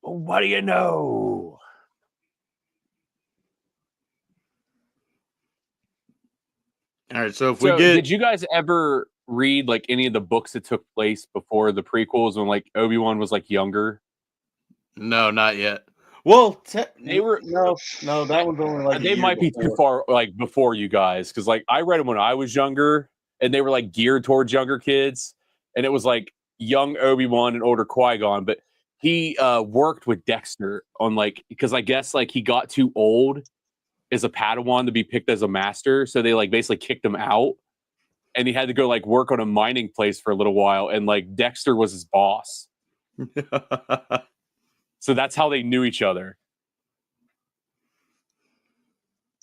What do you know? All right, so Did you guys ever read like any of the books that took place before the prequels when like Obi-Wan was like younger? No, not yet. Well, They were no, that one's only like they might be too far like before you guys because like I read them when I was younger and they were like geared towards younger kids and it was like young Obi-Wan and older Qui-Gon, but he worked with Dexter on like because I guess like he got too old as a Padawan to be picked as a master, so they like basically kicked him out and he had to go like work on a mining place for a little while and like Dexter was his boss. So that's how they knew each other.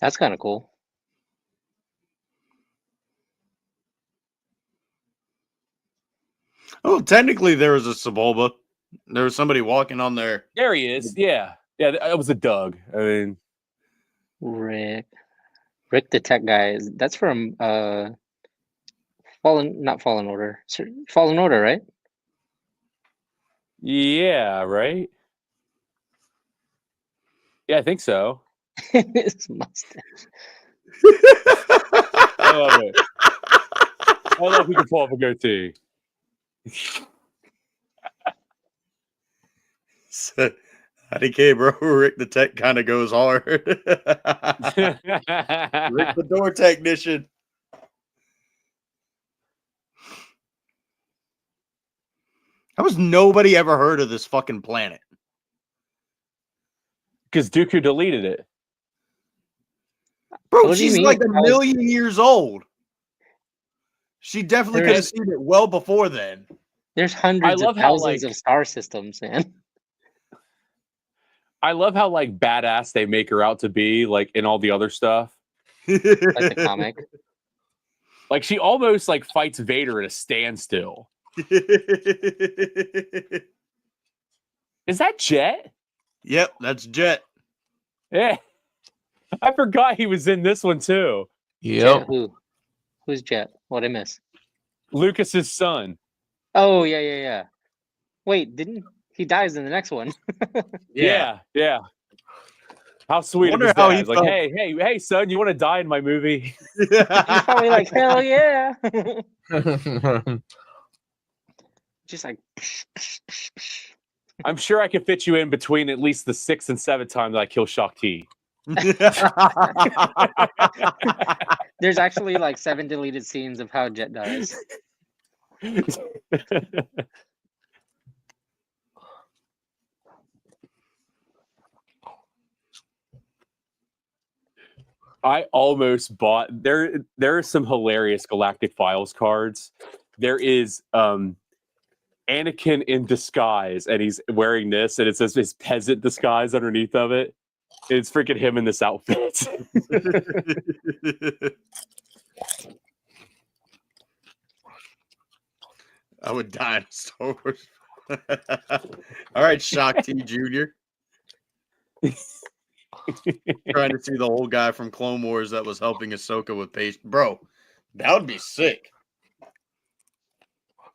That's kind of cool. Oh, technically there was a Sebulba. There was somebody walking on there. There he is. Yeah. Yeah, that was a Doug. I mean, Rick the tech guy. That's from Fallen Order. Fallen Order, right? yeah, right? Yeah, I think so. His mustache. I love it. I love he can pull off a goatee. IDK, bro. Rick the tech kind of goes hard. Rick the door technician. How has nobody ever heard of this fucking planet? Because Dooku deleted it. Bro, What do you she's mean? like a million years old. She definitely There could have is- seen it well before then. There's hundreds love of how, thousands like- of star systems, man. I love how like badass they make her out to be, like in all the other stuff. Like the comic. Like she almost like fights Vader at a standstill. Is that Jet? Yep, that's Jet. Yeah. I forgot he was in this one too. Yep. Jet, who's Jet? What'd I miss? Lucas's son. Oh yeah. Wait, didn't he dies in the next one? Yeah. How sweet of Wonder his how dad. he He's like, felt. hey, son, you want to die in my movie? He's probably like, hell yeah. Just like I'm sure I could fit you in between at least the 6th and 7th time that I kill Shakti. there's actually like 7 deleted scenes of how Jet dies. I almost bought there are some hilarious Galactic Files cards. There is Anakin in disguise and he's wearing this and it says his peasant disguise underneath of it. It's freaking him in this outfit. I would die in Star Wars. All right, Shakti Jr. Trying to see the old guy from Clone Wars that was helping Ahsoka with patience. Bro, that would be sick.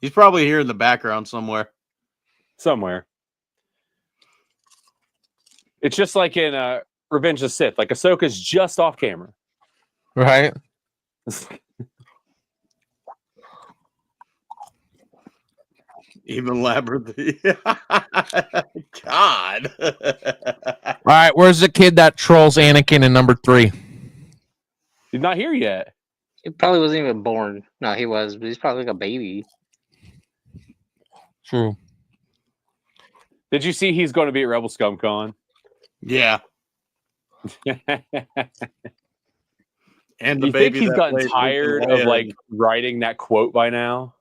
He's probably here in the background somewhere. Somewhere. It's just like in Revenge of the Sith. Like Ahsoka's just off camera. Right. Even Labyrinth. God. All right. Where's the kid that trolls Anakin in number 3? He's not here yet. He probably wasn't even born. No, he was, but he's probably like a baby. True. Did you see he's going to be at Rebel Scum Con? Yeah. And the You think baby he's that gotten plays tired Luke of and like writing that quote by now?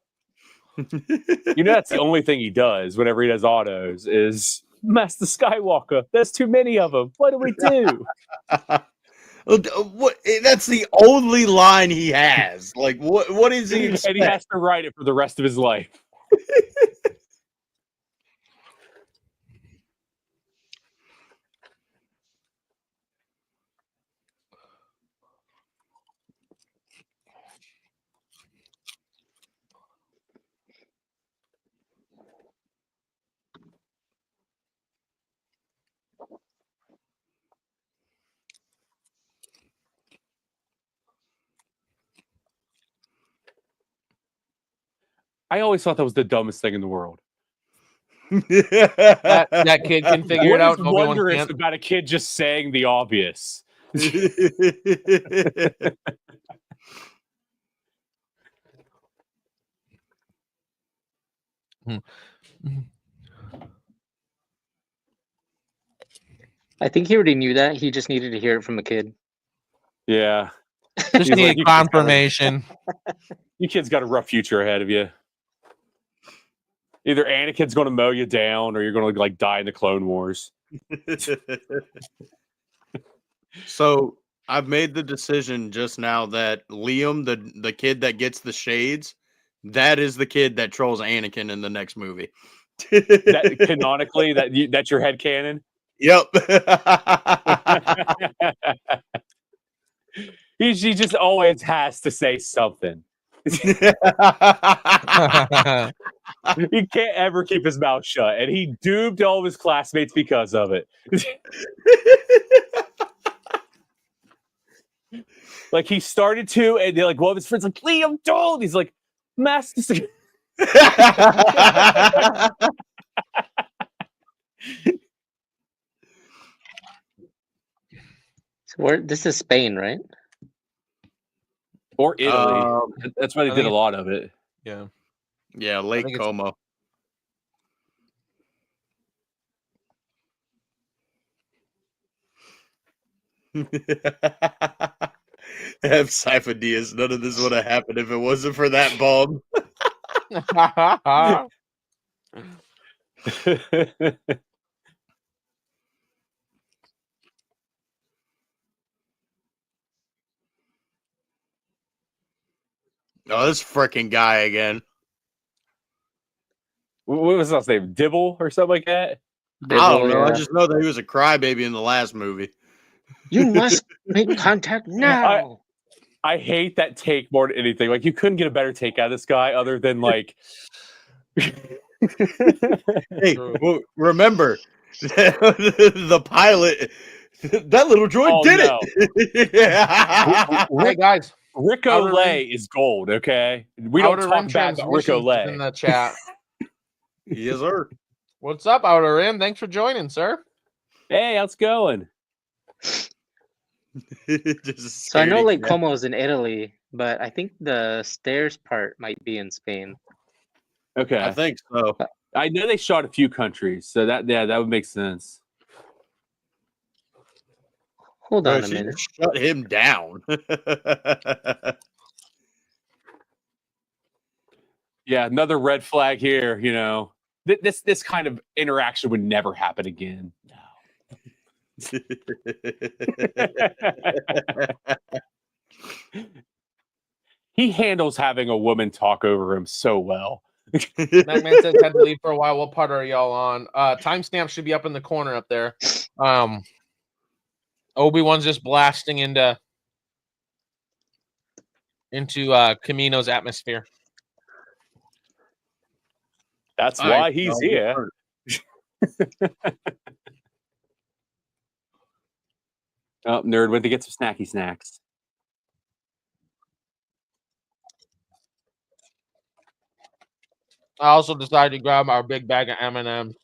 You know, that's the only thing he does whenever he does autos is Master Skywalker. There's too many of them. What do we do? What? That's the only line he has. Like, what is he And expect? he has to write it for the rest of his life. I always thought that was the dumbest thing in the world. That kid can figure it What out. is Obi-Wan wondrous can't. about a kid just saying the obvious? I think he already knew that. He just needed to hear it from a kid. Yeah. Just He's like, need "You kids confirmation. You kids got a rough future ahead of you. Either Anakin's going to mow you down or you're going to like die in the Clone Wars." So I've made the decision just now that Liam, the kid that gets the shades, that is the kid that trolls Anakin in the next movie. That canonically, that's your head canon. Yep. He just always has to say something. He can't ever keep his mouth shut, and he duped all of his classmates because of it. Like he started to, and they're like, one of his friends like, Liam, don't. He's like, Master. So this is Spain, right? Or Italy. That's why they I did a think lot of it. Yeah. Yeah, Lake think it's- Como. Have Sifo-Dyas. None of this would have happened if it wasn't for that bomb. Oh, this freaking guy again. What was his last name? Dibble or something like that? I don't know. I Yeah. just know that he was a crybaby in the last movie. You must make contact now. I hate that take more than anything. Like you couldn't get a better take out of this guy other than like. Hey, True. well, remember the pilot. That little droid Oh, did no. it. Hey guys, Rico Outer Lay is gold. Okay, we don't Outer talk Rim bad about Rico Transmissions is Lay. in the chat. Yes, sir. What's up, Outer Rim? Thanks for joining, sir. Hey, how's it going? Just So I know scaredy Lake cat. Como is in Italy, but I think the stairs part might be in Spain. Okay, I think so. I know they shot a few countries, so that would make sense. Hold Bro, on a she minute. just shut him down. Yeah, another red flag here. You know, this kind of interaction would never happen again. He handles having a woman talk over him so well. Macman says had to leave for a while. What part are y'all on? Timestamp should be up in the corner up there. Obi-Wan's just blasting into Kamino's atmosphere. That's All why right, he's so- here. Oh, nerd went to get some snacky snacks. I also decided to grab our big bag of M&M's.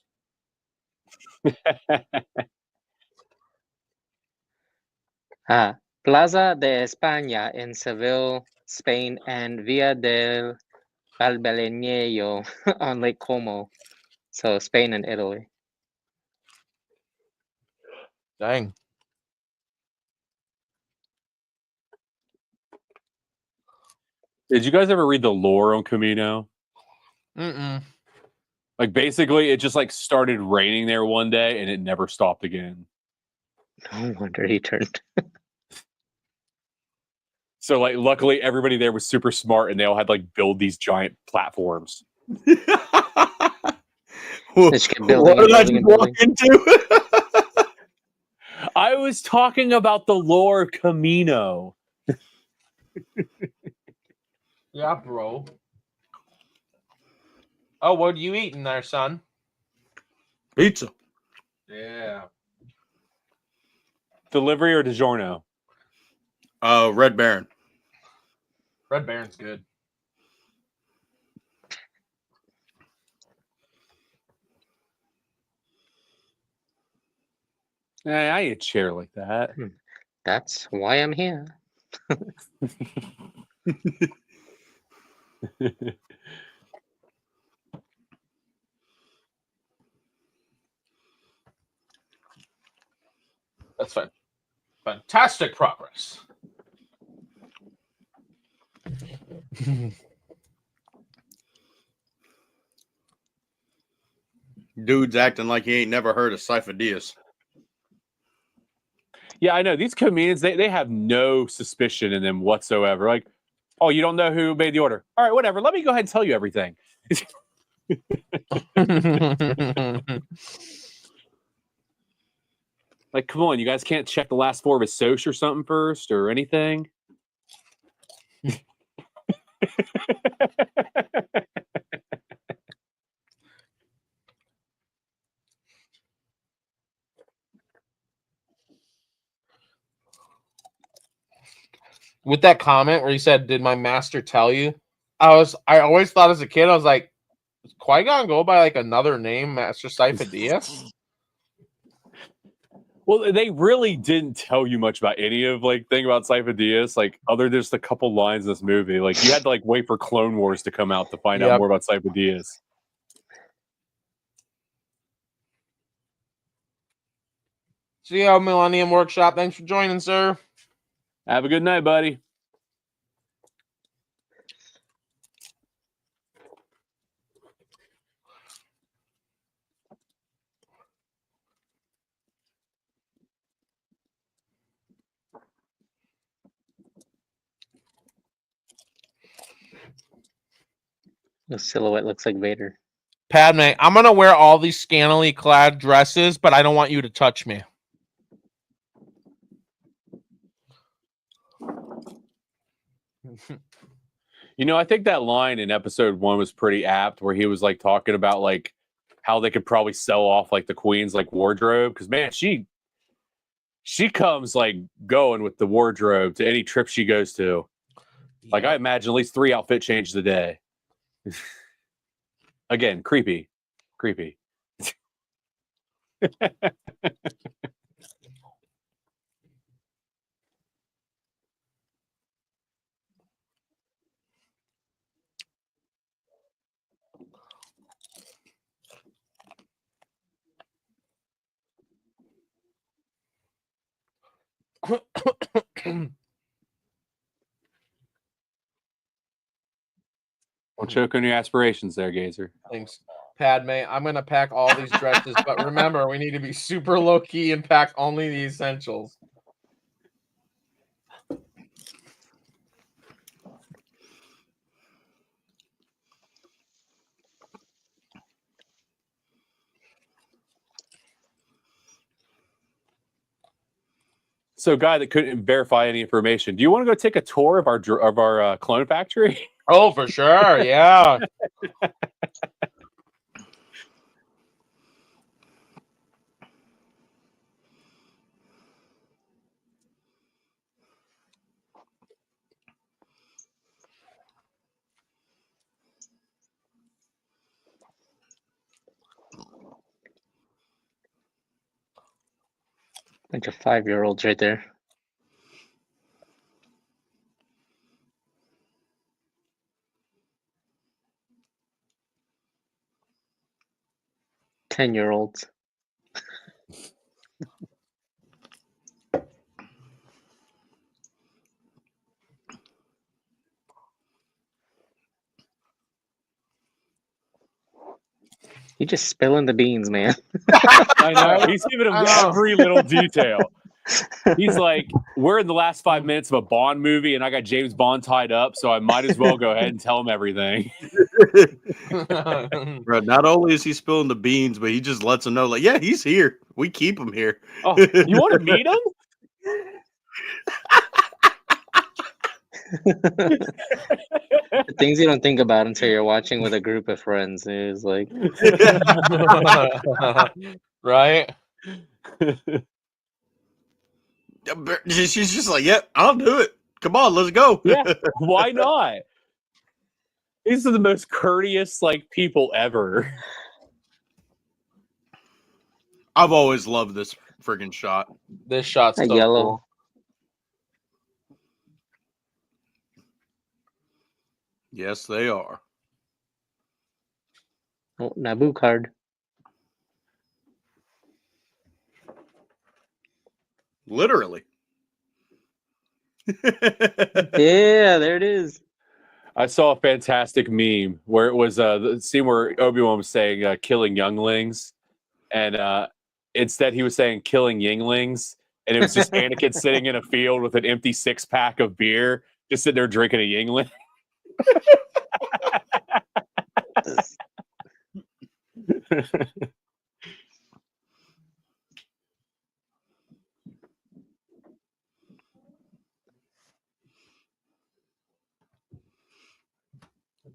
Plaza de España in Seville, Spain, and Via del Albaleño on Lake Como. So Spain and Italy. Dang. Did you guys ever read the lore on Camino? Mm-mm. Like basically, it just like started raining there one day and it never stopped again. No wonder he turned. So like, luckily, everybody there was super smart and they all had like build these giant platforms. Just kept building What and did I building just and walk into? I was talking about the lore of Camino. Yeah, bro. Oh, what are you eating there, son? Pizza. Yeah. Delivery or DiGiorno? Red Baron. Red Baron's good. Hey, I ain't a chair like that. That's why I'm here. That's fine. Fantastic progress. Dude's acting like he ain't never heard of Sifo-Dyas. Yeah, I know. These comedians, they have no suspicion in them whatsoever. Like, oh, you don't know who made the order. All right, whatever. Let me go ahead and tell you everything. Like, come on, you guys can't check the last four of his social or something first or anything. With that comment where he said, "Did my master tell you?" I always thought as a kid, I was like, "Does Qui-Gon go by like another name, Master Sifo-Dyas?" Well, they really didn't tell you much about any of like thing about Sifo-Dyas, like other than just a couple lines in this movie. Like you had to like wait for Clone Wars to come out to find out Yep. more about Sifo-Dyas. See you, Millennium Workshop. Thanks for joining, sir. Have a good night, buddy. The silhouette looks like Vader. Padme, I'm gonna wear all these scantily clad dresses, but I don't want you to touch me. You know, I think that line in episode 1 was pretty apt, where he was like talking about like how they could probably sell off like the queen's like wardrobe, because man, she comes like going with the wardrobe to any trip she goes to. Like I imagine at least 3 outfit changes a day. Again, creepy. Don't choke on your aspirations there, Gazer. Thanks, Padme. I'm gonna pack all these dresses, but remember, we need to be super low key and pack only the essentials. So, guy that couldn't verify any information, do you want to go take a tour of our clone factory? Oh, for sure, yeah. Bunch of 5-year-olds right there. Ten-year-olds. You just spilling the beans, man. I know. He's giving him I know. every little detail. He's like, we're in the last 5 minutes of a Bond movie, and I got James Bond tied up, so I might as well go ahead and tell him everything. Bro, not only is he spilling the beans, but he just lets them know, like, yeah, he's here. We keep him here. Oh, you want to meet him? The things you don't think about until you're watching with a group of friends. It's like, Right? She's just like, yep, I'll do it. Come on, let's go. Yeah, why not? These are the most courteous like people ever. I've always loved this friggin' shot. This shot's a so yellow. cool. Yes, they are. Oh, Naboo card. Literally. Yeah, there it is. I saw a fantastic meme where it was the scene where Obi-Wan was saying killing younglings, and instead he was saying killing yinglings, and it was just Anakin sitting in a field with an empty 6-pack of beer, just sitting there drinking a yingling.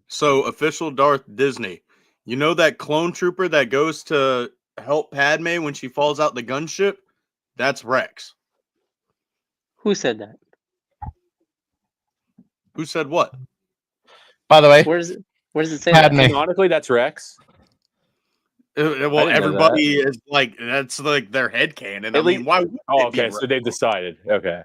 So official Darth Disney. You know that clone trooper that goes to help Padme when she falls out the gunship? That's Rex. Who said that? Who said what? By the way, Where does it say Padme. that? Canonically, that's Rex. Well, didn't know everybody is like that's like their headcanon. I At mean, least- why? Would Oh, it be okay. So Rex? they've decided. Okay,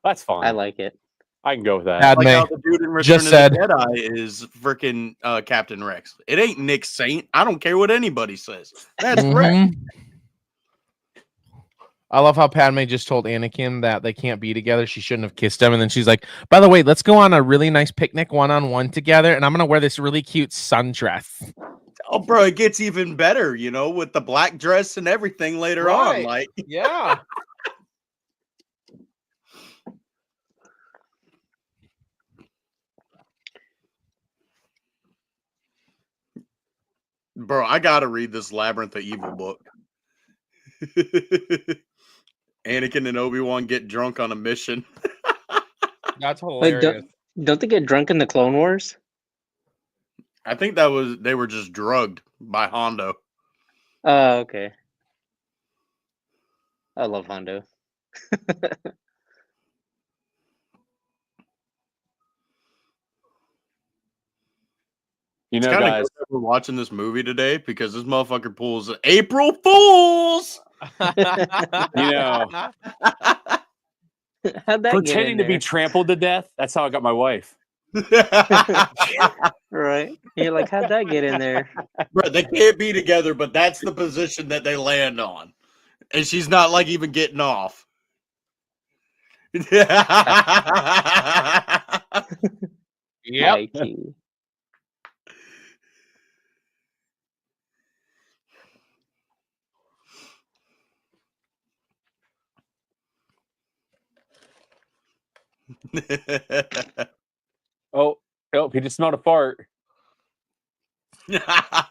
that's fine. I like it. I can go with that. Padme. Like how the dude in Return Just of said- the Jedi is freaking Captain Rex. It ain't Nick Saint. I don't care what anybody says. That's Rex. Mhm. I love how Padme just told Anakin that they can't be together. She shouldn't have kissed him. And then she's like, by the way, let's go on a really nice picnic one-on-one together. And I'm going to wear this really cute sundress. Oh, bro, it gets even better, you know, with the black dress and everything later on. Right. Like, Yeah. bro, I gotta read this Labyrinth of Evil book. Anakin and Obi-Wan get drunk on a mission. That's Wait, hilarious. don't they get drunk in the Clone Wars? I think they were just drugged by Hondo. Oh, okay. I love Hondo. You It's know, kind of guys. good that we're watching this movie today because this motherfucker pulls April Fools. You know, How'd that get pretending in to be there? trampled to death. That's how I got my wife. Right? You're like, how'd that get in there? Bro, they can't be together, but that's the position that they land on. And she's not like even getting off. Yep. Mikey. Oh, he just smelled a fart.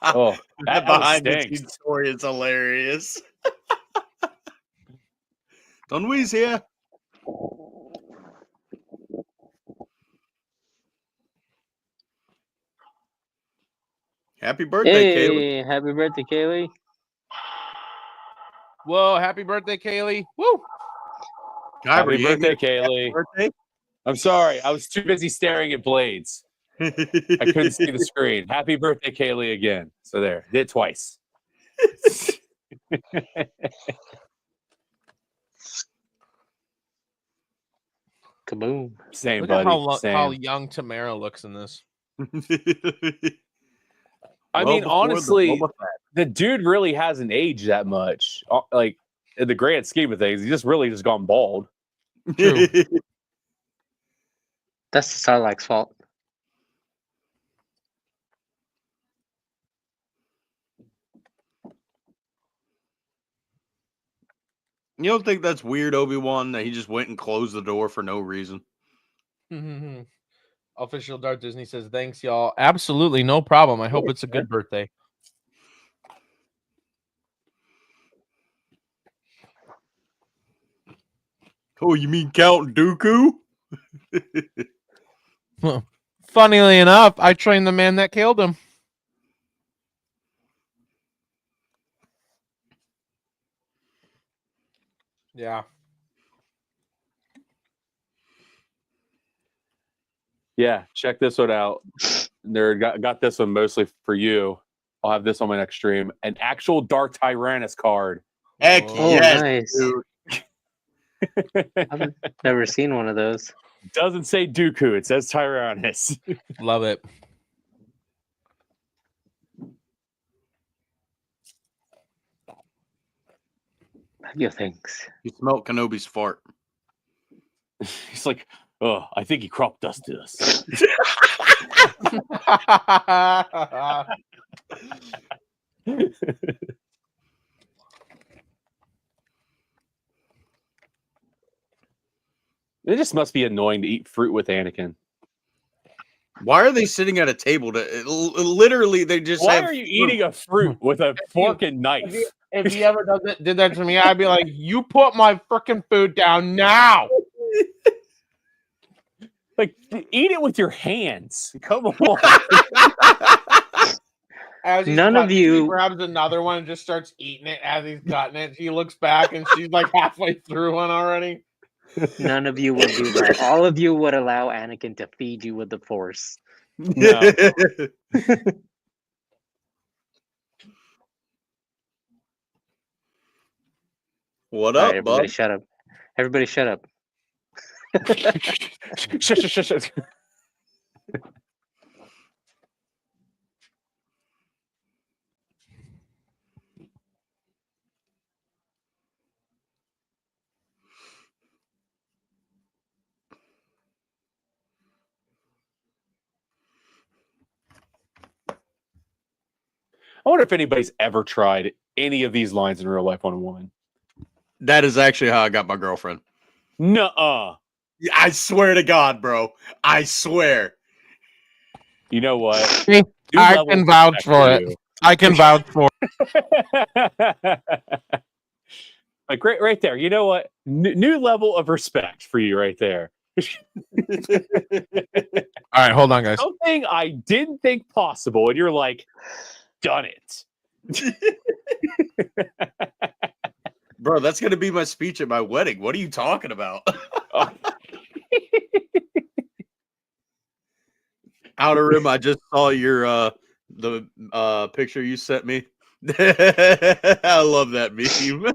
Oh, the that behind the stinks. scenes story is hilarious. Don Wee's here. Happy birthday, Caleb. Hey, happy birthday, Kaylee. Whoa, happy birthday, Kaylee. Woo. Kyber, Happy you ain't birthday, gonna- Kaylee. Birthday? I'm sorry. I was too busy staring at blades. I couldn't see the screen. Happy birthday, Kaylee, again. So there. Did it twice. Kaboom. Same, Look buddy. at how Same. young Tamara looks in this. I Well mean, before the honestly, Boba Fett. the dude really hasn't aged that much. Like, in the grand scheme of things, he's just really just gone bald. True. That's the Sarlacc's fault. You don't think that's weird, Obi-Wan, that he just went and closed the door for no reason? Official Darth Disney says, thanks, y'all. Absolutely, no problem. I hope it's a good birthday. Oh, you mean Count Dooku? Funnily enough, I trained the man that killed him. Yeah. Yeah, check this one out. Nerd got this one mostly for you. I'll have this on my next stream. An actual Dark Tyrannus card. Heck Whoa. Oh, yes, nice. dude. I've never seen one of those. Doesn't say Dooku, it says Tyrannus. Love it. Yo, thanks. You smelt Kenobi's fart. He's like, oh, I think he crop dusted us. It just must be annoying to eat fruit with Anakin. Why are they sitting at a table? Literally, they just Why have are you fruit. eating a fruit with a fork and knife? If he ever did that to me, I'd be like, "You put my freaking food down now." Like, eat it with your hands. Come on. As he's None of cutting, he you- grabs another one and just starts eating it as he's cutting it. He looks back and she's like halfway through one already. None of you would do that. All of you would allow Anakin to feed you with the Force. No. What All up, right, everybody, bud? shut up. Everybody, shut up. Shush. I wonder if anybody's ever tried any of these lines in real life on a woman. That is actually how I got my girlfriend. Nuh-uh. I swear to God, bro. I swear. You know what? Me, New I level can of vouch respect for it. you. I can vouch for Like right there. You know what? New level of respect for you right there. it. All right, hold on, guys. Something I didn't think possible, and you're like, done it. Bro, that's gonna be my speech at my wedding. What are you talking about? Outer Rim, I just saw your the picture you sent me. I love that meme.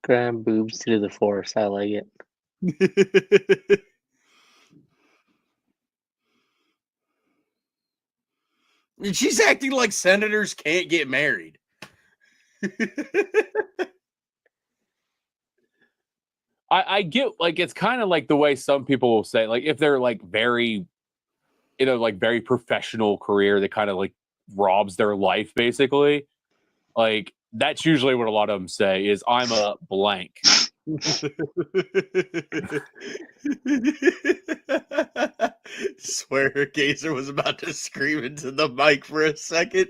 Grab boobs through the Force. I like it. She's acting like senators can't get married. I get, like, it's kind of like the way some people will say, like, if they're like very, like very professional career that kind of like robs their life, basically. Like, that's usually what a lot of them say is, I'm a blank. Swear Gazer was about to scream into the mic for a second.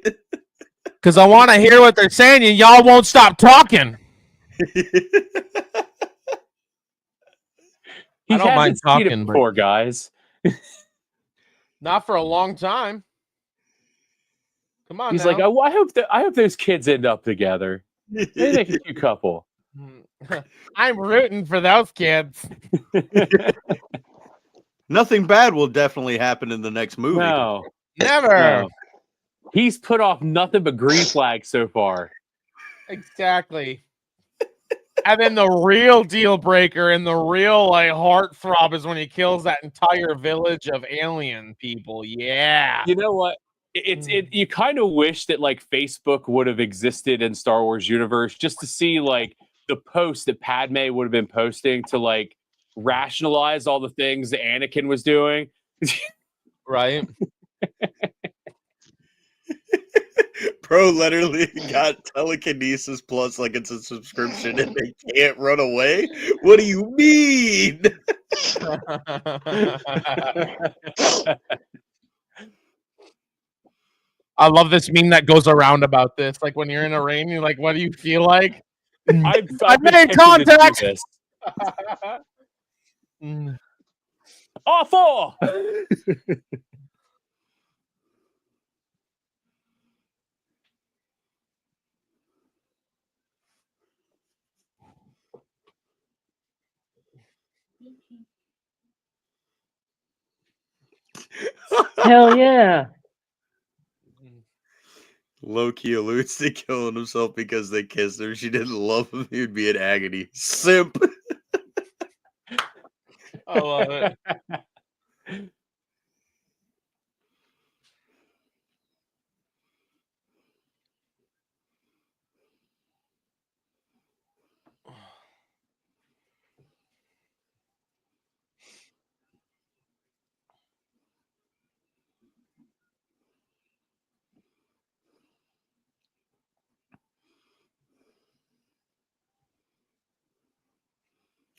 Because I want to hear what they're saying, and y'all won't stop talking. He I don't mind hasn't seen it talking, but- before, guys. Not for a long time. Come on, He's now. like, I hope those kids end up together. They make a cute couple. I'm rooting for those kids. Nothing bad will definitely happen in the next movie. No, Never. no. He's put off nothing but green flags so far. Exactly. And then the real deal breaker and the real like heartthrob is when he kills that entire village of alien people. Yeah. You know what? You kind of wish that like Facebook would have existed in Star Wars universe just to see like the post that Padme would have been posting to like rationalize all the things that Anakin was doing. Right. Bro literally got telekinesis plus like it's a subscription and they can't run away. What do you mean? I love this meme that goes around about this. Like when you're in a rain, you're like, what do you feel like? I've I've been made tempted to do contact! this. Mm. Awful. Hell yeah. Low-key alludes to killing himself because they kissed her. She didn't love him. He would be in agony. Simp. I love it.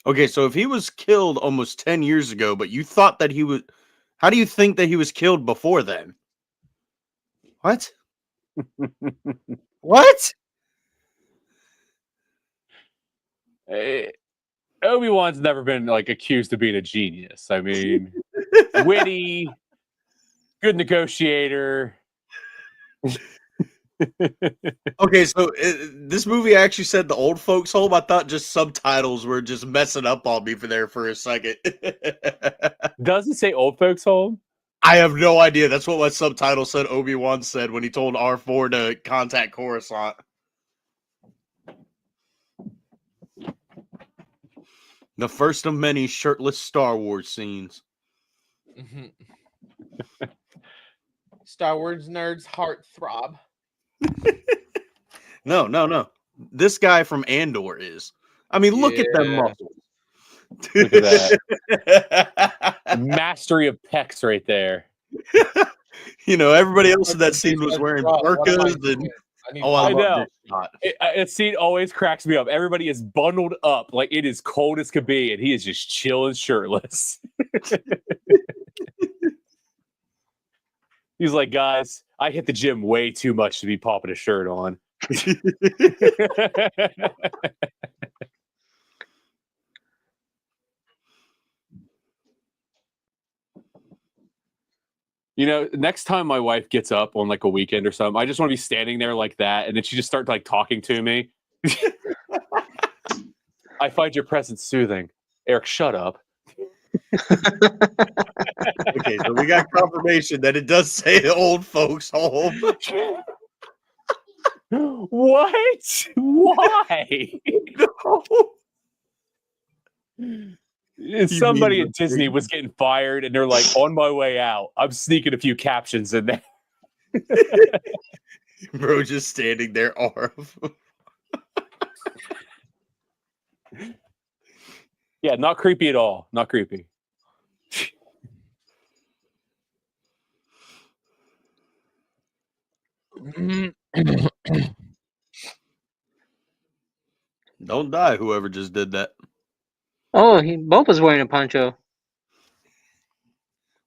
Okay, so if he was killed almost 10 years ago, but you thought that he was, how do you think that he was killed before then? What? What? Obi-Wan's never been like accused of being a genius. I mean, witty, good negotiator. Okay, so this movie actually said the old folks home. I thought just subtitles were just messing up on me for there for a second. Does it say old folks home? I have no idea. That's what my subtitle said. Obi-Wan said when he told R4 to contact Coruscant. The first of many shirtless Star Wars scenes. Mhm. Star Wars nerds heart throb. No. This guy from Andor is. I mean, look at them Yeah. muscles. Look at that. Mastery of pecs right there. You know, everybody else in that scene was wearing burkas and. Oh, I I love know. this shot. It scene always cracks me up. Everybody is bundled up like it is cold as could be, and he is just chilling shirtless. He's like, guys, I hit the gym way too much to be popping a shirt on. You know, next time my wife gets up on like a weekend or something, I just want to be standing there like that, and then she just starts like talking to me. I find your presence soothing. Eric, shut up. Okay, so we got confirmation that it does say the old folks home. What? Why? Somebody mean at Disney was getting fired, and they're like, on my way out, I'm sneaking a few captions in there. Bro, just standing there, arm. Yeah, not creepy at all. Not creepy. Don't die, whoever just did that. Oh, Boba's wearing a poncho.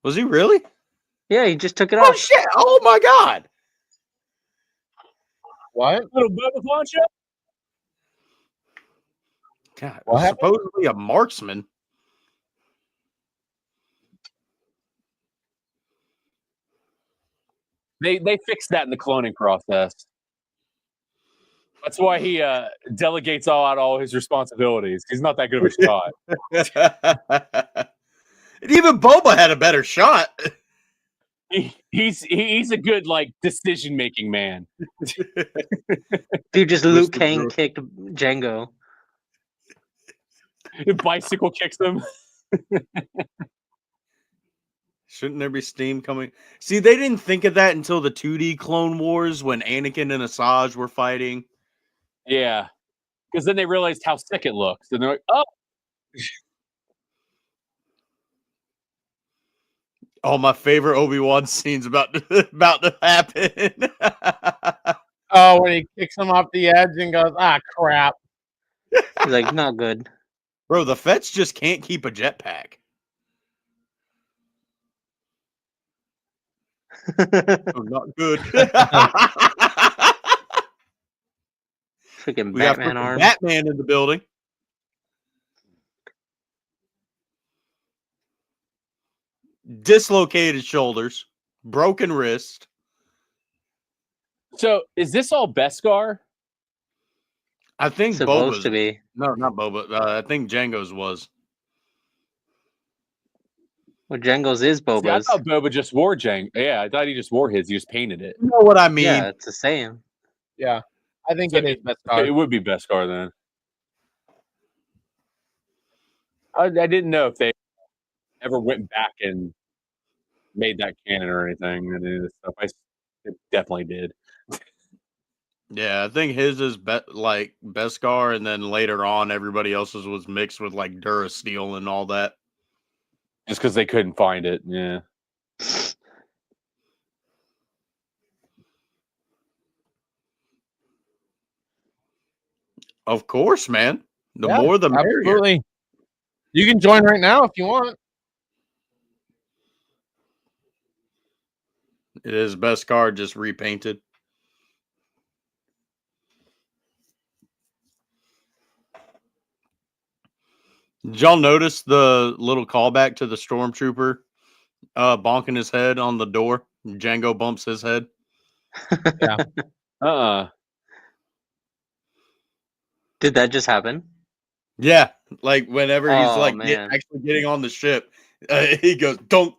Was he really? Yeah, he just took it Oh off. shit! Oh my god! What? Little Boba poncho? God, What happened? supposedly a marksman. They fixed that in the cloning process. That's why he delegates all his responsibilities. He's not that good of a shot. And even Boba had a better shot. He's a good like decision making man. Dude, just Luke Mr. Kang Brooke. kicked Django. Bicycle kicks him. Shouldn't there be steam coming? See, they didn't think of that until the 2D Clone Wars when Anakin and Asajj were fighting. Yeah, because then they realized how sick it looks, and they're like, "Oh, Oh, my favorite Obi-Wan scenes about to happen. Oh, when he kicks him off the edge and goes, ah, crap. He's like, not good. Bro, the Fets just can't keep a jetpack. Oh, not good. Freaking We got Batman freaking arm. Batman in the building. Dislocated shoulders, broken wrist. so is this all Beskar?" I think Supposed Boba's. to be. No, not Boba. I think Django's was. Well, Django's is See, I Boba's. thought Boba just wore Jango. Yeah, I thought he just wore his. He just painted it. You know what I mean? Yeah, it's the same. Yeah. I think So it is It Beskar. would be Beskar then. I didn't know if they ever went back and made that canon or anything. And any of this stuff. It definitely did. Yeah, I think his is like Beskar, and then later on, everybody else's was mixed with like Durasteel and all that. Just because they couldn't find it. Yeah. Of course, man. The Yeah, more the merrier. Absolutely. You can join right now if you want. It is best card, just repainted. Did y'all notice the little callback to the Stormtrooper bonking his head on the door? Django bumps his head. Did that just happen? Yeah, like whenever he's Oh, like man. actually getting on the ship, he goes, "Don't."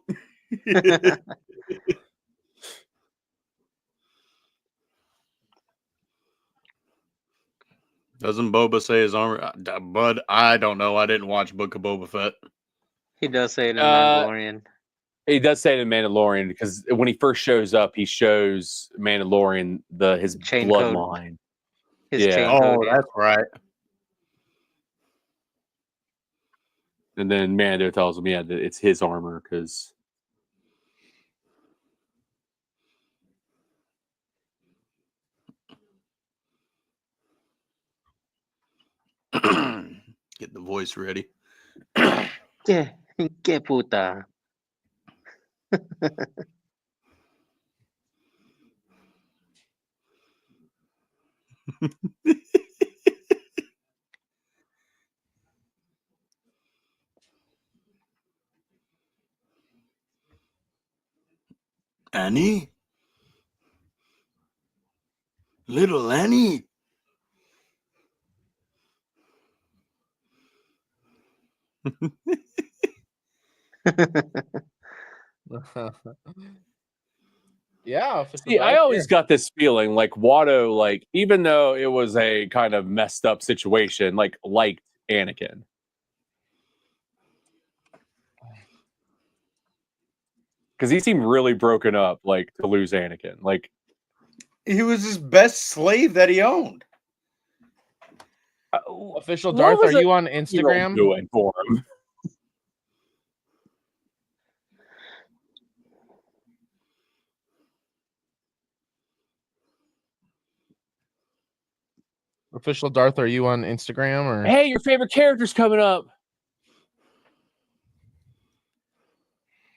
Doesn't Boba say his armor? Bud, I don't know. I didn't watch Book of Boba Fett. He does say it in Uh, Mandalorian. He does say it in Mandalorian because when he first shows up, he shows Mandalorian his Chain code. bloodline. His yeah. chain Oh, code. Yeah. that's right. And then Mando tells him, yeah, that it's his armor because Get the voice ready. Que puta. Annie? Little Annie? Yeah. see, I always got this feeling like Watto, like even though it was a kind of messed up situation, like liked Anakin. Because he seemed really broken up, like to lose Anakin. Like He was his best slave that he owned. Official what Darth, was are you on he Instagram? doing for him? Official Darth, are you on Instagram or? Hey, your favorite character's coming up.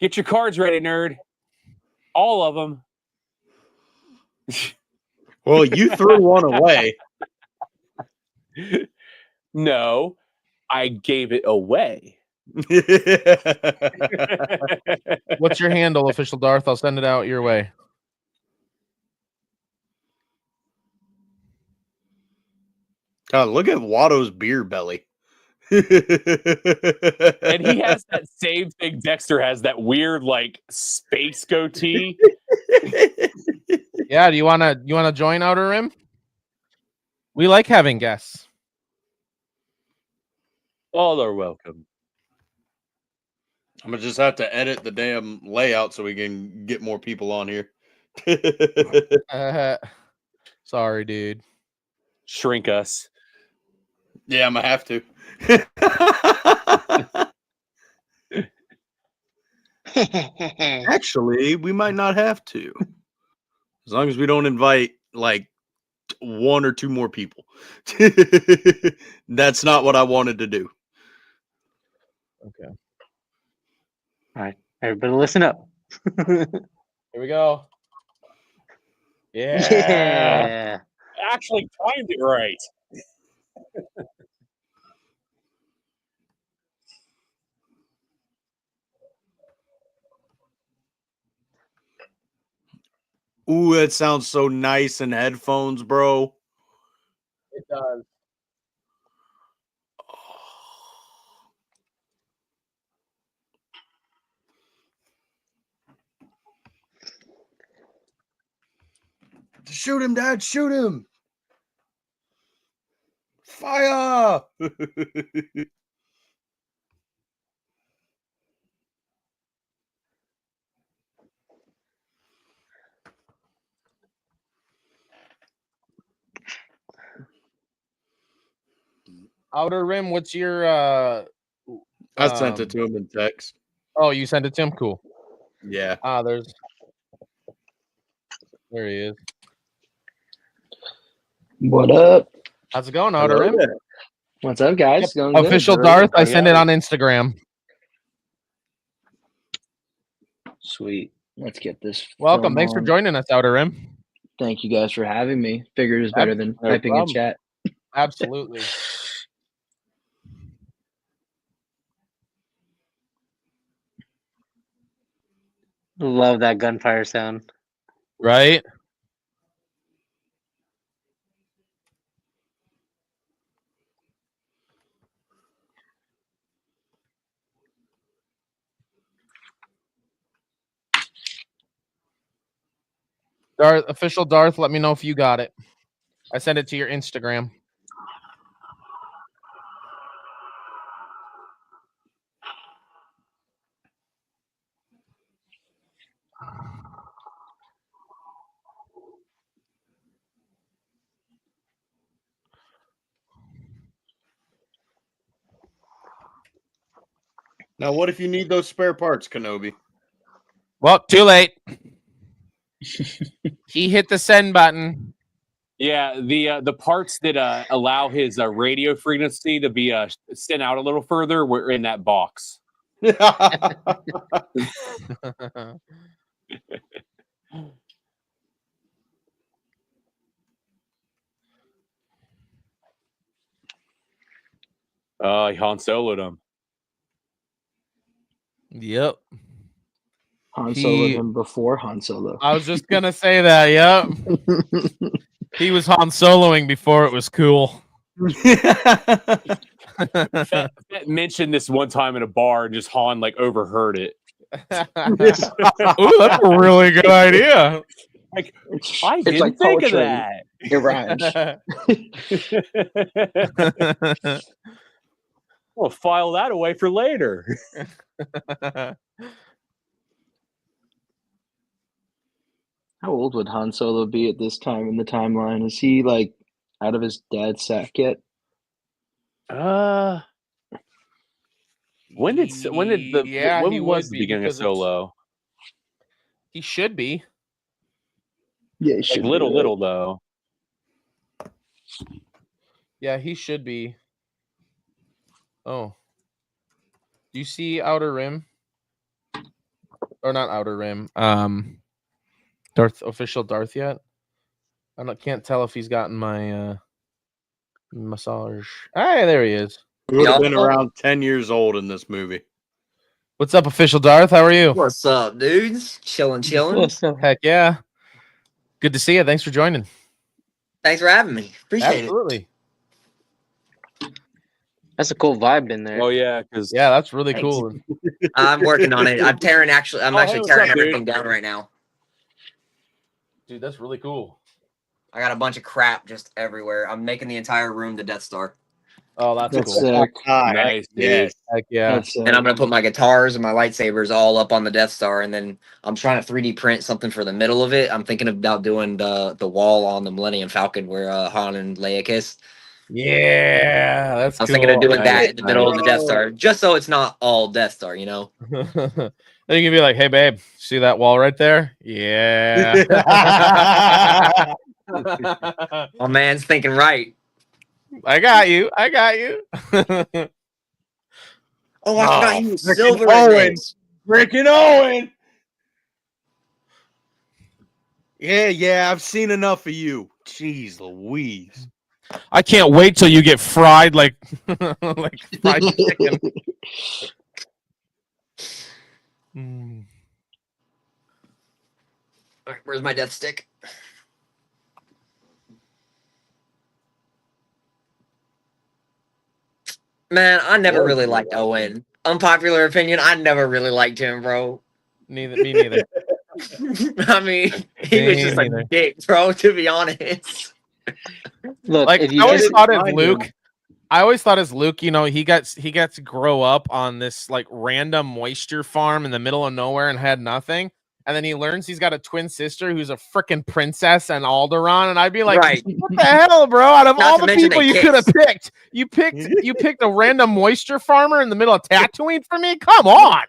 Get your cards ready, nerd. All of them. Well, you threw one away. No, I gave it away. What's your handle, Official Darth? I'll send it out your way. God, look at Watto's beer belly. And he has that same thing Dexter has, that weird like space goatee. Yeah, do you wanna join Outer Rim? We like having guests. All are welcome. I'm gonna just have to edit the damn layout so we can get more people on here. Sorry, dude. Shrink us. Yeah, I'm gonna have to. Actually, we might not have to. As long as we don't invite like one or two more people. That's not what I wanted to do. Okay. All right, everybody, listen up. Here we go. Yeah. Yeah. Actually timed it right. Ooh, that sounds so nice in headphones, bro. It does. Shoot him, Dad! Shoot him! Fire! Outer Rim, what's your I sent it to him in text. Oh, you sent it to him? Cool. Yeah. There he is. What up? How's it going, Outer Rim? What's up, guys? Yep. Going good. Official Very Darth. good. I send it on Instagram. Sweet. Let's get this. Welcome. film Thanks for on. joining us, Outer Rim. Thank you guys for having me. Figured it was better than No typing in problem. chat. Absolutely. Love that gunfire sound. Right? Darth, official Darth, let me know if you got it. I sent it to your Instagram. Now, what if you need those spare parts, Kenobi? Well, too late. He hit the send button. Yeah, the parts that allow his radio frequency to be sent out a little further were in that box. Han Solo'd him. Yep. Han He- Solo him before Han Solo. I was just gonna say that. Yep. He was Han Soloing before it was cool. Fett mentioned this one time in a bar, and just Han like overheard it. Ooh, that's a really good idea. It's, I it's didn't like think of poetry. that. It rhymes. We'll file that away for later. How old would Han Solo be at this time in the timeline? Is he like out of his dad's sack yet? When did he when would was the be beginning of because it's- Solo? He should be. Yeah, he Like should be, little right? though. Yeah, he should be. Oh. Do you see Outer Rim? Or not Outer Rim. Darth official Darth yet? Can't tell if he's gotten my massage. Hey, there he is. He would have Y'all- been around 10 years old in this movie. What's up, official Darth? How are you? What's up, dudes? Chilling. Heck yeah. Good to see you. Thanks for joining. Thanks for having me. Appreciate Absolutely. That's a cool vibe in there. Oh yeah, because Yeah, that's really Thanks. cool. it. I'm working on it. I'm Oh, actually hey, what's tearing up, dude? everything down right now. Dude, that's really cool. I got a bunch of crap just everywhere. I'm making the entire room the Death Star, Oh, that's That's cool. sick. nice, dude. Yes. Heck yeah. That's sick. and I'm gonna put my guitars and my lightsabers all up on the Death Star, and then I'm trying to 3D print something for the middle of it. I'm thinking about doing the wall on the Millennium Falcon where Han and Leia kiss. Yeah, that's I was cool. thinking of doing Nice, that in the middle of the Death nice. Star, just so it's not all Death Star, you know. Then you can be like, hey, babe, see that wall right there? Yeah. My man's thinking right. I got you. I got you. Oh, I forgot he was frickin' silver. Owen. Freaking Owen. Yeah, I've seen enough of you. Jeez Louise. I can't wait till you get fried like like fried chicken. Mm. All right, where's my death stick? Man, I never really liked Owen. Unpopular opinion, I never really liked him, bro. Me neither. I mean, he was Me just neither. a dick, bro, to be honest. Look, Like if I you always just, thought as mind Luke. him. I always thought as Luke, you know, he got to grow up on this like random moisture farm in the middle of nowhere and had nothing. And then he learns he's got a twin sister who's a freaking princess and Alderaan. And I'd be like, Right. what the hell, bro? Out of Not all to the mention people they you could have kiss. picked, you picked a random moisture farmer in the middle of Tatooine for me? Come on.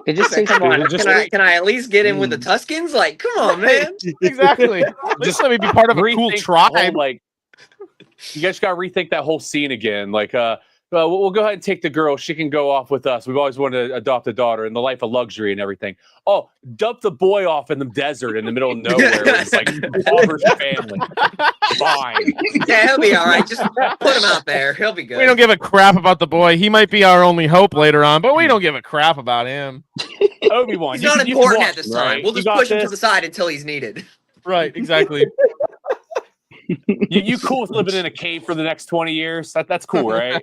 it just takes Come on, Dude, just can I at least get in with the Tuskens? Like, come on, man. Exactly. Just let me be part of a cool Rethink the whole, tribe. like You guys got to rethink that whole scene again. Like, we'll go ahead and take the girl. She can go off with us. We've always wanted to adopt a daughter and the life of luxury and everything. Oh, dump the boy off in the desert in the middle of nowhere. It's like impoverished family. Fine. Yeah, he'll be all right. Just put him out there. He'll be good. We don't give a crap about the boy. He might be our only hope later on, but we don't give a crap about him. Obi-Wan. He's not important at this time. Right? We'll just push him to the side until he's needed. Right, exactly. You cool with living in a cave for the next 20 years? That's cool, right?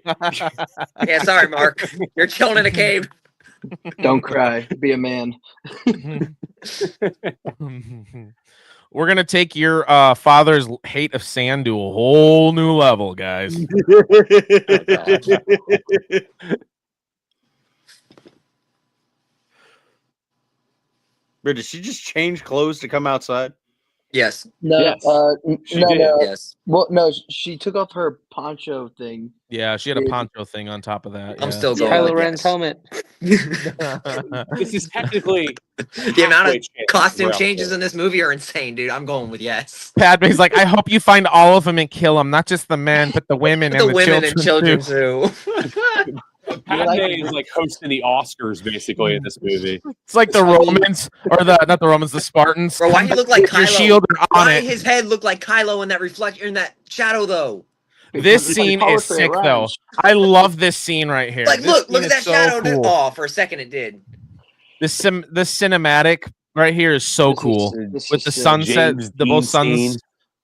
Yeah, sorry, Mark. You're chilling in a cave. Don't cry. Be a man. We're gonna take your father's hate of sand to a whole new level, guys. Bro, did she just change clothes to come outside? Yes. No, Yes, she no, did. no. Yes. Well, no, she took off her poncho thing. Yeah, she had a poncho thing on top of that. I'm yeah. still going. Kylo with Ren's yes. helmet. This is technically The amount of halfway chance costume we're out changes there. in this movie are insane, dude. I'm going with yes. Padme's like, I hope you find all of them and kill them, not just the men, but the women The and the women children. and children too. too. Padme is like hosting the Oscars basically in this movie. It's like the Romans, or not the Romans, the Spartans. Bro, why do you look like Your Kylo? shield are on Why it. his head look like Kylo in that reflection in that shadow though? This It's like scene is poetry sick, rhymes. though. I love this scene right here. Like, This look scene at that is so shadow. Cool. Oh, for a second it did. This cinematic right here is so cool. This With is the sick. sunset, James the both Dean suns. scene.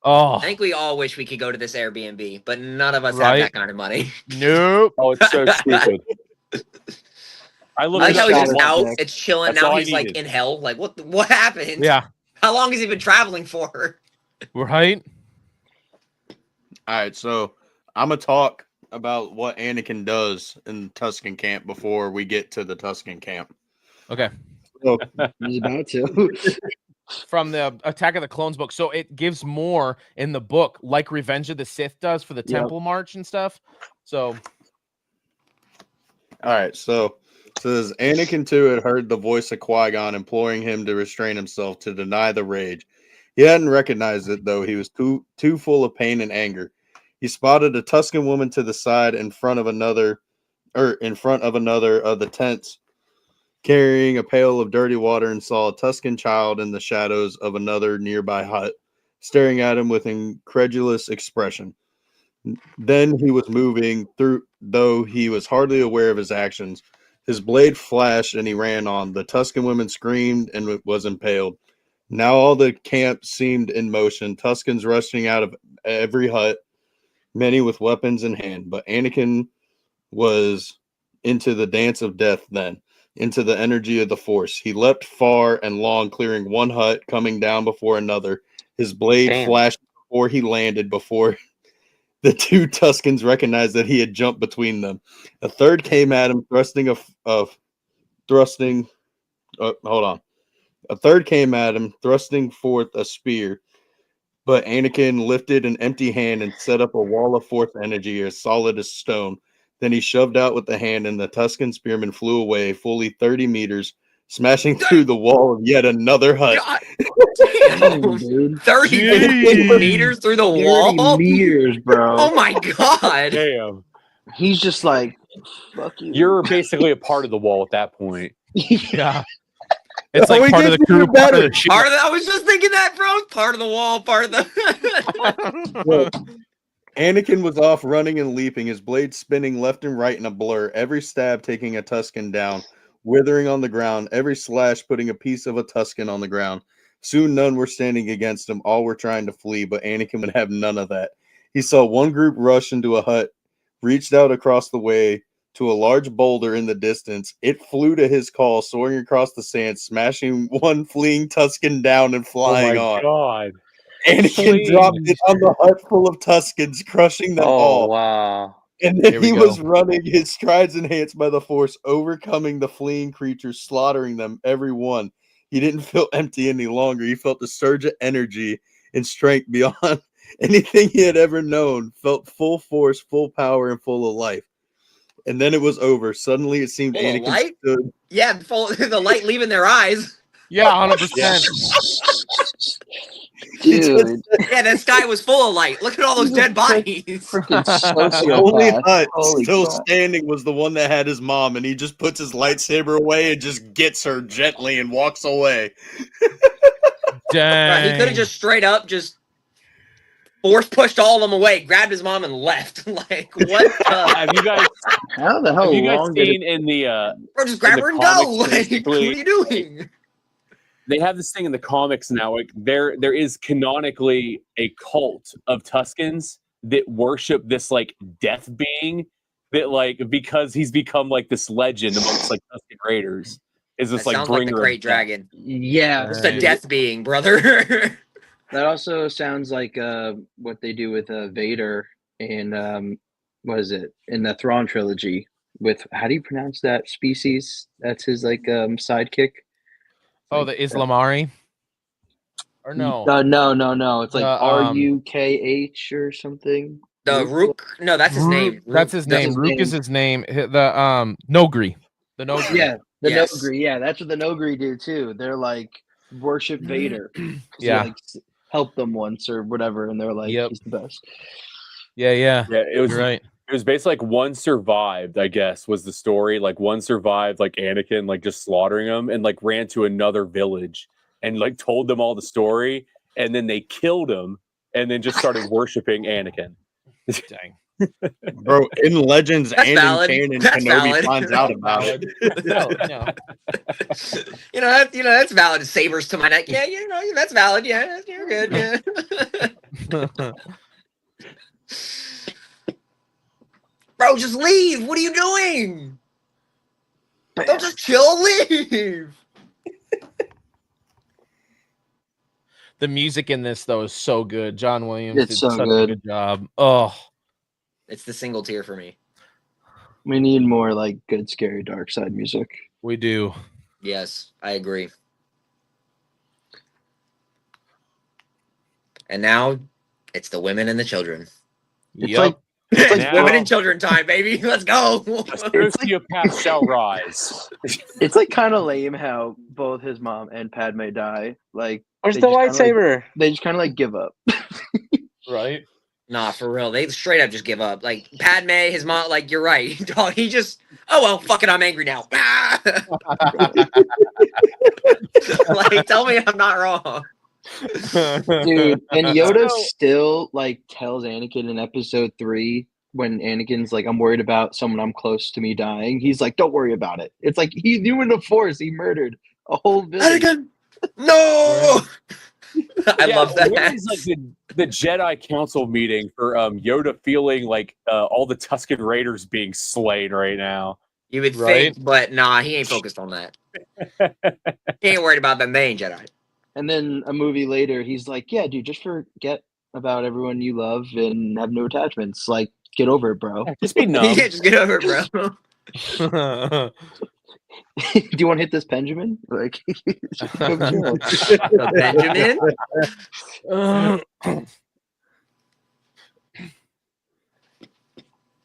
Oh, I think we all wish we could go to this Airbnb, but none of us Right. have that kind of money. nope. Oh, it's so stupid. I I look like at how he's that just one. out. Nick. It's chilling. That's Now all I he's like needed. in hell. Like what happened? Yeah, How long has he been traveling for? right? All right, so I'm gonna talk about what Anakin does in Tuscan camp before we get to the Tuscan camp. Okay. So, He's about to. From the Attack of the Clones book. So it gives more in the book, like Revenge of the Sith does for the Yep. Temple March and stuff. So all right, so it says Anakin too had heard the voice of Qui-Gon imploring him to restrain himself to deny the rage. He hadn't recognized it though; he was too full of pain and anger. He spotted a Tuscan woman to the side in front of another of the tents, carrying a pail of dirty water, and saw a Tuscan child in the shadows of another nearby hut, staring at him with incredulous expression. Then he was moving through, though he was hardly aware of his actions. His blade flashed and he ran on. The Tuscan woman screamed and was impaled. Now all the camp seemed in motion, Tuscans rushing out of every hut, many with weapons in hand. But Anakin was into the dance of death then, into the energy of the Force. He leapt far and long, clearing one hut, coming down before another. His blade Damn. flashed before he landed, before the two Tuscans recognized that he had jumped between them. A third came at him, A third came at him, thrusting forth a spear. But Anakin lifted an empty hand and set up a wall of force energy as solid as stone. Then he shoved out with the hand, and the Tuscan spearman flew away fully 30 meters, smashing through the wall of yet another hut. God Damn, damn. dude. 30 Jeez. meters through the 30 wall. meters, bro. Oh my god. Damn. He's just like, fuck you. You're basically a part of the wall at that point. yeah. It's Oh, like he part of the gets crew, even part of better. the ship. Part of the, I was just thinking that, bro. Part of the wall, part of the Well, Anakin was off running and leaping, his blade spinning left and right in a blur, every stab taking a Tuscan down, withering on the ground, every slash putting a piece of a Tuscan on the ground. Soon none were standing against him, all were trying to flee, but Anakin would have none of that. He saw one group rush into a hut, reached out across the way to a large boulder in the distance. It flew to his call, soaring across the sand, smashing one fleeing Tuscan down and flying on. God. Anakin Please. dropped it on the hut full of Tuscans, crushing them Oh all. wow. And then Here we he go. was running, his strides enhanced by the Force, overcoming the fleeing creatures, slaughtering them, every one. He didn't feel empty any longer. He felt a surge of energy and strength beyond anything he had ever known, felt full force, full power, and full of life. And then it was over. Suddenly it seemed Full of Anakin light? stood. yeah, the light leaving their eyes. Yeah, 100%. Dude, Yeah, that sky was full of light. Look at all those He's a dead bodies. freaking The only sociopath. hut Holy still crap. standing was the one that had his mom, and he just puts his lightsaber away and just gets her gently and walks away. Dang. Right, he could have just straight up just force pushed all of them away, grabbed his mom, and left. Like, what the? Have you guys How the hell have you guys long did seen it? in the Bro, just grab the her and comics, go. Like, basically- what are you doing? they have this thing in the comics now, like there is canonically a cult of Tuskens that worship this like death being that like because he's become like this legend amongst like Tusken Raiders is this That like sounds like the bringer of Great death. Dragon. Yeah, It's a Dang. death being, brother. that also sounds like what they do with Vader and what is it in the Thrawn trilogy with how do you pronounce that species? That's his like sidekick. Oh, the Islamari? Or no? No. It's like The, RUKH or something. The Rook? No, that's his name. That's his That's name. his Rook name. is his name. The Nogri. The Nogri. Yeah, the Yes. Nogri. Yeah, that's what the Nogri do too. They're like worship Vader. 'cause he, Yeah. like, helped them once or whatever, and they're like, Yep. he's the best. Yeah. Yeah, it was You're right. it was basically like one survived, I guess, was the story. Like one survived, like Anakin, like just slaughtering them, and like ran to another village and like told them all the story, and then they killed him, and then just started worshiping Anakin. Dang. Bro, in Legends That's and valid. in canon, That's Kenobi valid. finds out about it. No, no. That's valid. Sabers to my neck. Yeah, that's valid. Yeah, you're good. Yeah. Bro, just leave. What are you doing? Don't just chill. Leave. The music in this though is so good. John Williams It's did so such a good. good job. Oh, It's the single tier for me. We need more like good, scary, dark side music. we do. Yes, I agree. And now it's the women and the children. It's Yep. like It's Now- women and children time, baby. Let's go. Sociopath shall rise. it's like kind of lame how both his mom and Padme die. Like Where's they the just kinda, like- lightsaber? they just kind of like give up. right. Nah, for real. They straight up just give up. Like Padme, his mom, like you're right. Dog, he just well, fuck it, I'm angry now. Like, tell me I'm not wrong. Dude, and Yoda So- still like tells Anakin in episode 3 when Anakin's like, I'm worried about someone I'm close to me dying. He's like, don't worry about it. It's like he knew in the Force he murdered a whole village. Anakin, no. I Yeah, love that. Where is like the Jedi Council meeting for Yoda feeling like all the Tusken Raiders being slain right now? You would Right? think, but nah, he ain't focused on that. He ain't worried about them. They ain't Jedi. And then a movie later, he's like, yeah, dude, just forget about everyone you love and have no attachments. Like, get over it, bro. Just be numb. Yeah, just get over it, bro. Do you want to hit this Benjamin? Like, go chill. The Benjamin.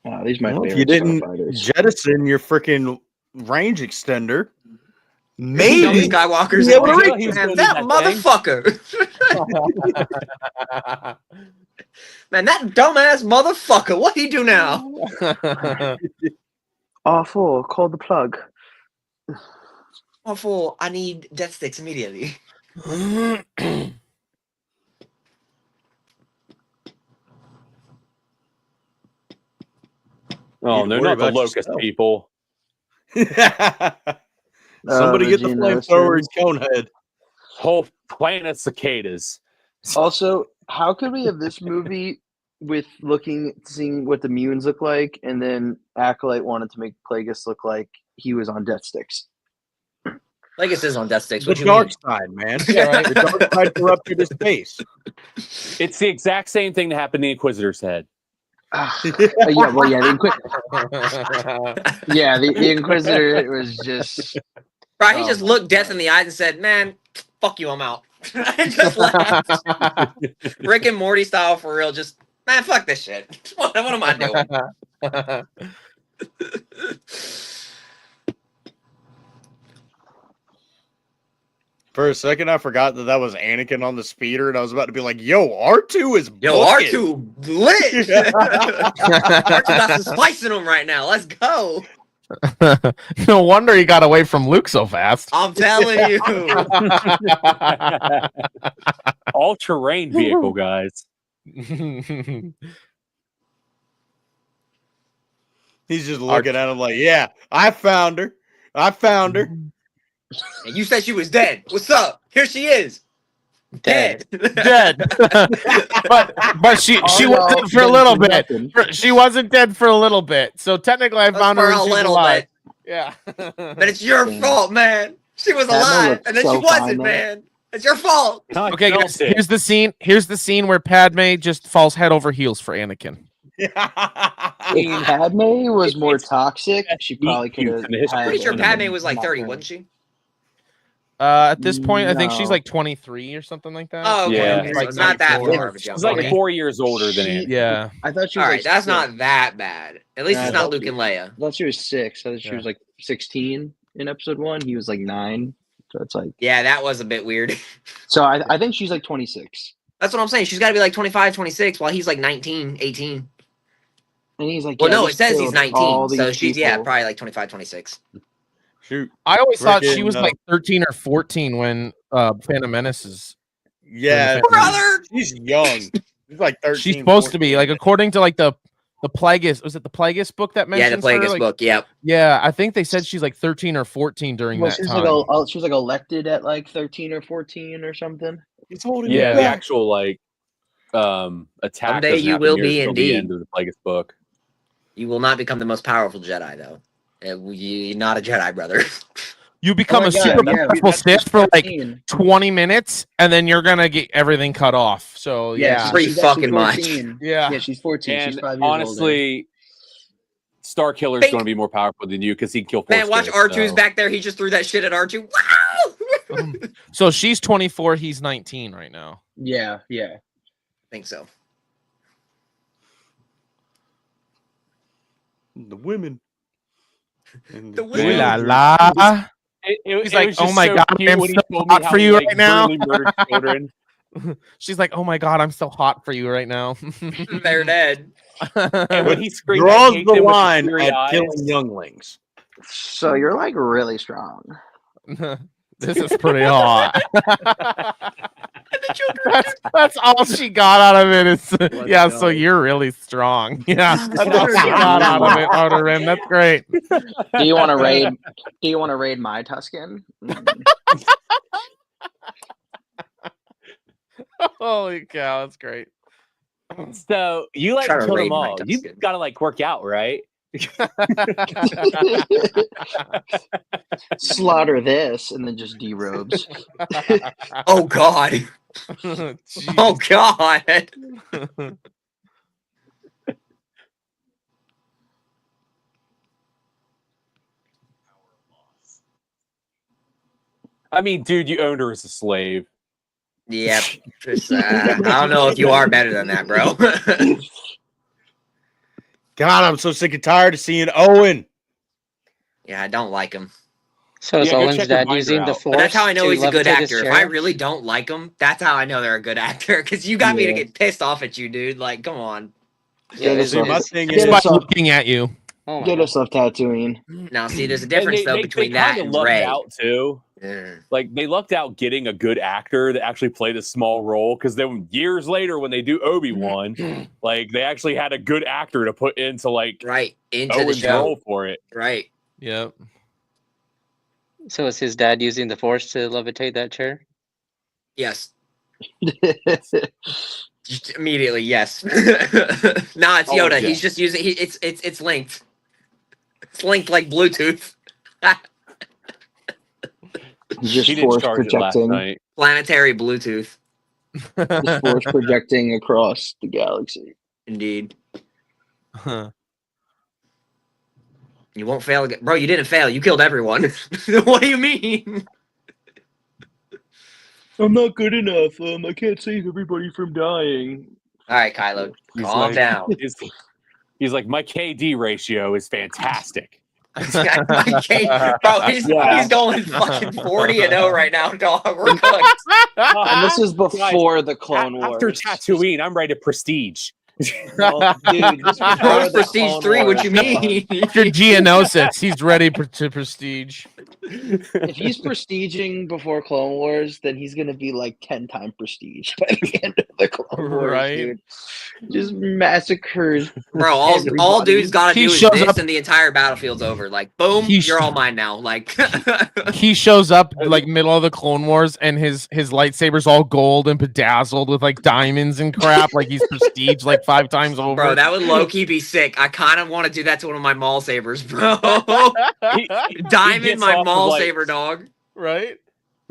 Oh, these are my Well, favorite if you didn't starfighters. jettison your freaking range extender, Young maybe Skywalker's Yeah, we're right. He's man, gonna that do that motherfucker. Man, that dumbass motherfucker. What he do now? Awful. Call the plug. Oh, fool, I need death sticks immediately. Oh, Need to they're worry not the about locust yourself. people. Somebody get the Vegino flamethrower says- and Conehead. Whole planet cicadas. Also, how could we have this movie with seeing what the Mutants look like, and then Acolyte wanted to make Plagueis look like he was on death sticks? Plagueis is on death sticks. The What you dark mean? side, man. Yeah, right. The dark side corrupted his face. It's the exact same thing that happened in the Inquisitor's head. Yeah, well, yeah, the Inquisitor was just Right, he Oh just my looked death God. in the eyes and said, "Man, fuck you, I'm out." I just laughed. Rick and Morty style for real. Just man, fuck this shit. What am I doing? For a second, I forgot that was Anakin on the speeder, and I was about to be like, "Yo, R2 is Yo, booking." R2 lit. R2 got some spice in him right now. Let's go. No wonder he got away from Luke so fast. I'm telling you. All terrain vehicle, guys. He's just looking at him like, "Yeah, I found her. I found her." And you said she was dead. What's up? Here she is. Dead. Dead. but she wasn't for a little bit. She wasn't dead for a little bit. So technically, I found her. For a when she was little alive. bit. Yeah. But it's your fault, man. She was That alive, looked and then so she wasn't, fine, though. man. It's your fault. Okay, guys. Here's the scene. Here's the scene where Padme just falls head over heels for Anakin. If Padme was more toxic, she probably could have. I'm pretty sure Padme was like 30, wasn't she? At this point, I think she's No. like 23 or something like that. Oh, okay. Yeah. Okay, so Like it's not that 94. far of a jump. She's like Okay. 4 years older than She- Anakin. Yeah. I thought she All was. right, like that's 6. not that bad. At least Yeah, it's I not thought Luke she- and Leia. I thought she was 6. I thought she Yeah. was like 16 in episode 1. He was like 9. So it's like. Yeah, that was a bit weird. So I think she's like 26, That's what I'm saying. She's got to be like 25, 26 while he's like 19, 18. and he's like. Well, yeah, no, I it says he's just killed all 19. So these she's, yeah, people. probably like 25, 26. Shoot. I always thought she Frickin', was like 13 or 14 when Phantom Menace is. Yeah, Brother! she's young. She's like 13. She's supposed to be 14. like according to like the Plagueis. Was it the Plagueis book that Yeah, mentions the Plagueis her? Like, book. Yep. Yeah, I think they said she's like 13 or 14 during Well, that she was time. like she was like elected at like 13 or 14 or something. He's holding Yeah, it the back. actual like attack. Someday doesn't you happen will here be until the indeed. end of the Plagueis book. You will not become the most powerful Jedi, though. You're not a Jedi, brother. You become Oh my a God, super yeah, powerful that's Sith for like 14. 20 minutes, and then you're gonna get everything cut off. So yeah, she's pretty she's actually fucking much. 14. yeah. Yeah, she's 14. she's And 5 years older. honestly, Star Killer's Fake. going to be more powerful than you because he can kill. Force Man, watch ghosts, R2's so- back there. He just threw that shit at R2. Wow! So she's 24, he's 19 right now. Yeah, yeah. think so. The women. And The Ooh women. la la. He's He's like, "Oh my God, I'm so hot for you right now." She's like, "Oh my god, I'm so hot for you right now." They're dead. And when he screamed, "I draws hate the them," with line fury at eyes, killing younglings. So you're like really strong. This is pretty hot. That's all she got out of it. Is yeah. So you're really strong. Yeah, that's all she got out of it, Outer Rim. That's great. Do you want to raid? Do you want to raid my Tuscan? Holy cow, that's great. So you like Try to kill raid them my all. You Tusken. gotta like work out, right? Slaughter this and then just derobes. Oh God. Jeez. Oh God. I mean, dude, you owned her as a slave. Yep. I don't know if you are better than that, bro. God, I'm so sick and tired of seeing Owen. Yeah, I don't like him. So is Yeah, go Owen's check your dad binder using the out. force? But that's how I know to he's a good levitate his actor. If I chair? really don't like him, that's how I know they're a good actor. Because you got me to Yeah. get pissed off at you, dude. Like, come on. Yeah, Get See, my us thing get is, us By up. looking at you. Oh my Get God. us off Tatooine. Now, see, there's a And difference though between that kinda and lucked Ray. out too. Yeah. Like they lucked out getting a good actor that actually played a small role because then years later when they do Obi-Wan, like they actually had a good actor to put into like Right into the Owen's show. role for it. Right. Yep. So is his dad using the force to levitate that chair? Yes. Just immediately, yes. Nah, it's Oh, Yoda. yeah. He's just using. It's linked. It's linked like Bluetooth. Just He didn't force charge it last projecting. night. Planetary Bluetooth. Just force projecting across the galaxy. Indeed. You won't fail again, bro. You didn't fail. You killed everyone. What do you mean? I'm not good enough. I can't save everybody from dying. All right, Kylo, He's calm like- down. He's like, my KD ratio is fantastic. Bro, he's going fucking 40-0 right now, dog. We're cooked. And this is before the Clone After Wars. Tatooine, I'm ready to prestige. Well, dude, this was before the Prestige Clone 3, what Wars. you mean? After Geonosis, he's ready to prestige. If he's prestiging before Clone Wars, then he's gonna be like 10-time prestige by the end of the Clone Wars, Right. dude. Just massacres. Bro, all everybody. dude's gotta He do is shows this up- and the entire battlefield's over. Like, boom, He you're sh- all mine now. Like, He shows up like middle of the Clone Wars, and his lightsaber's all gold and bedazzled with like diamonds and crap. Like he's prestige like 5 times over. bro, that would low-key be sick. I kind of want to do that to one of my Maul sabers, bro. Diamond gets my off of, Maul like- saber, dog. right.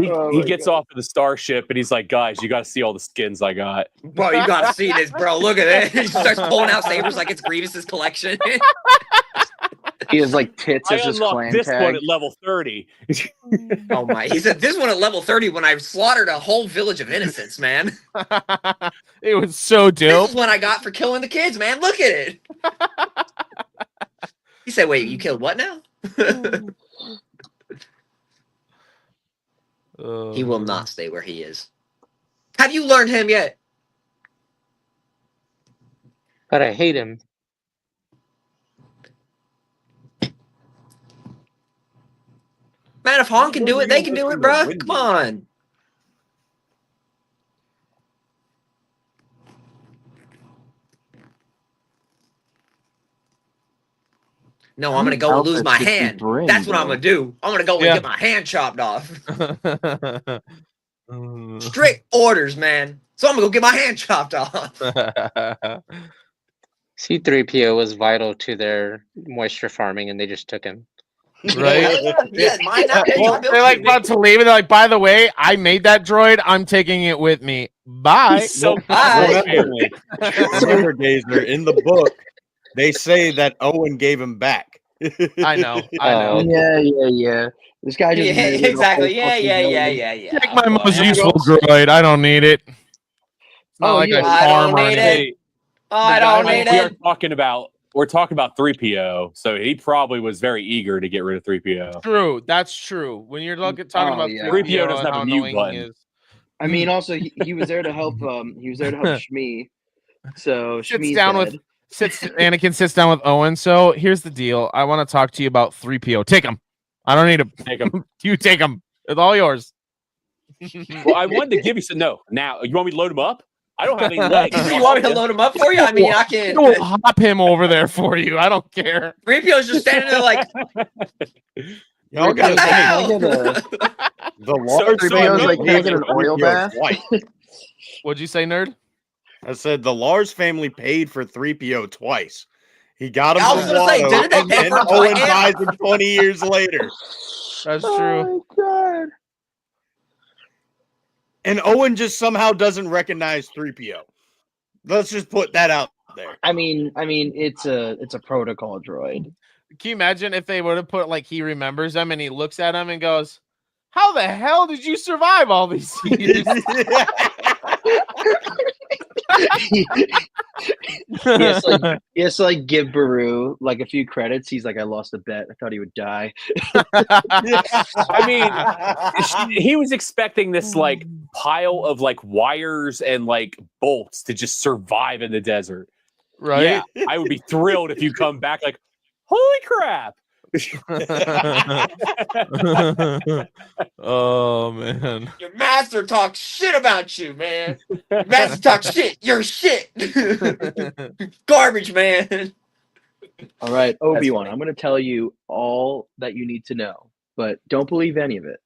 Oh He my gets God. off of the starship and he's like, guys, you got to see all the skins I got. Bro, you gotta see this, bro. Look at it. He starts pulling out sabers like it's Grievous's collection. He has like tits I as his unlocked clan this tag. one at level 30. Oh my! He said this one at level 30 when I slaughtered a whole village of innocents, man. It was so This dope. is what I got for killing the kids, man. Look at it. He said, "Wait, you killed what now?" He will not stay where he is. Have you learned him yet? But I hate him. Man, if Han can do it, they can do it, bro. Come on. No, I'm gonna go and lose my Outfits that you hand. bring, That's what I'm bro. gonna do. I'm gonna go and Yeah. get my hand chopped off. Strict orders, man. So I'm gonna go get my hand chopped off. C3PO was vital to their moisture farming, and they just took him. Right? Yeah, mine not paying Well, my bills, they're like dude. about to leave, and they're like, "By the way, I made that droid. I'm taking it with me. Bye." He's so Bye. family. Remember, Gazer, in the book, they say that Owen gave him back. I know. I Oh. know. Yeah. This guy just Yeah, made it a exactly. whole Yeah, fucking yeah, villain. yeah. Take my most boy. useful droid. I don't need it. It's not Oh, like yeah, I I farm don't or need anything. it. Oh, I don't Guys, need we are it. we're talking about 3PO, so he probably was very eager to get rid of 3PO. True. That's true. When you're talking Oh, about yeah. 3PO, 3PO doesn't have how a mute annoying button. he is. I mean, also he was there to help. He was there to help Shmi. So Sits Shmi's down dead. with Anakin sits down with Owen. So here's the deal. I want to talk to you about 3PO. Take him. I don't need him. Take him. You take him. It's all yours. Well, I wanted to give you some. No, now you want me to load him up? I don't have any legs. You want me to load him up for you? I mean, I can. We'll hop him over there for you. I don't care. 3PO's just standing there like, Y'all what gotta the say, hell? the large 3PO's family like, can I paid get an for oil 3PO bath? twice. What'd you say, nerd? I said the Lars family paid for 3PO twice. He got him I was from gonna say, Watto, didn't they and pay then for him Owen twice? buys him 20 years later. That's true. Oh my god. And Owen just somehow doesn't recognize 3PO. Let's just put that out there. I mean, it's a protocol droid. Can you imagine if they would have put like he remembers them and he looks at him and goes, "How the hell did you survive all these years?" he has to like give Baru like a few credits. He's like, I lost a bet. I thought he would die. I mean, he was expecting this like pile of like wires and like bolts to just survive in the desert. Right? Yeah, I would be thrilled if you come back like, holy crap. Oh man. Your master talks shit about you, man. Your master talks shit. You're shit. Garbage, man. All right, Obi-Wan, I'm going to tell you all that you need to know, but don't believe any of it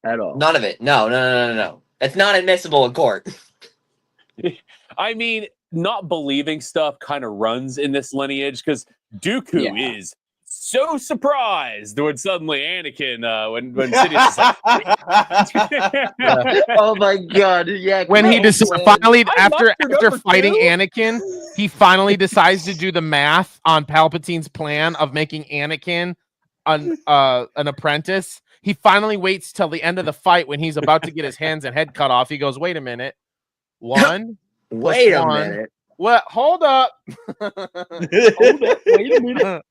at all. None of it. No. It's not admissible in court. I mean, not believing stuff kind of runs in this lineage because Dooku Yeah. is so surprised when suddenly Anakin, when Sidious is like, Oh my god, yeah. When he just finally I after lost your after number fighting two. Anakin, he finally decides to do the math on Palpatine's plan of making Anakin an apprentice. He finally waits till the end of the fight when he's about to get his hands and head cut off. He goes, "Wait a minute. One. Wait a one. minute. What? Hold up. wait a minute.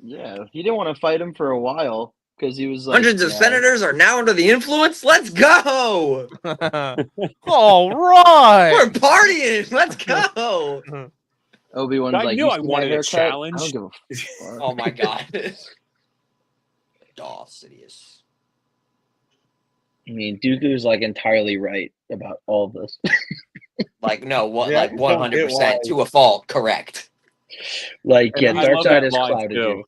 Yeah, he didn't want to fight him for a while because he was like, Hundreds of yeah, senators are now under the influence. Let's go. All right. We're partying. Let's go. Obi-Wan's I like, knew you I see my wanted a haircut? challenge. I don't give a fuck. Oh my god. Darth Sidious. I mean, Dooku's like entirely right about all of this. Like no, what? Yeah, Like I don't get 100% why. to a fault. Correct. Like, And yeah, I I Dark love Side that has line clouded too. you.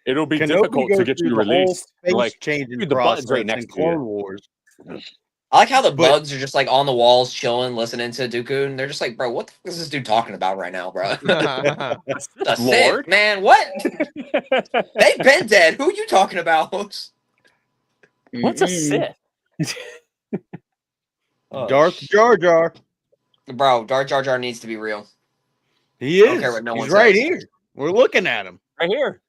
It'll be Kenobi difficult goes to get through you the whole released. face Like, changing dude, the button's right process next in to you. Clone Wars. I like how the But- bugs are just like on the walls, chilling, listening to Dooku, and they're just like, "Bro, what the fuck is this dude talking about right now, bro?" The Lord? Sith, man, what? They've been dead. Who you talking about? What's a Mm-mm. Sith? Oh, Darth Jar Jar. Bro, Darth Jar Jar needs to be real. He don't is. care what no He's one right says. here. We're looking at him. Right here.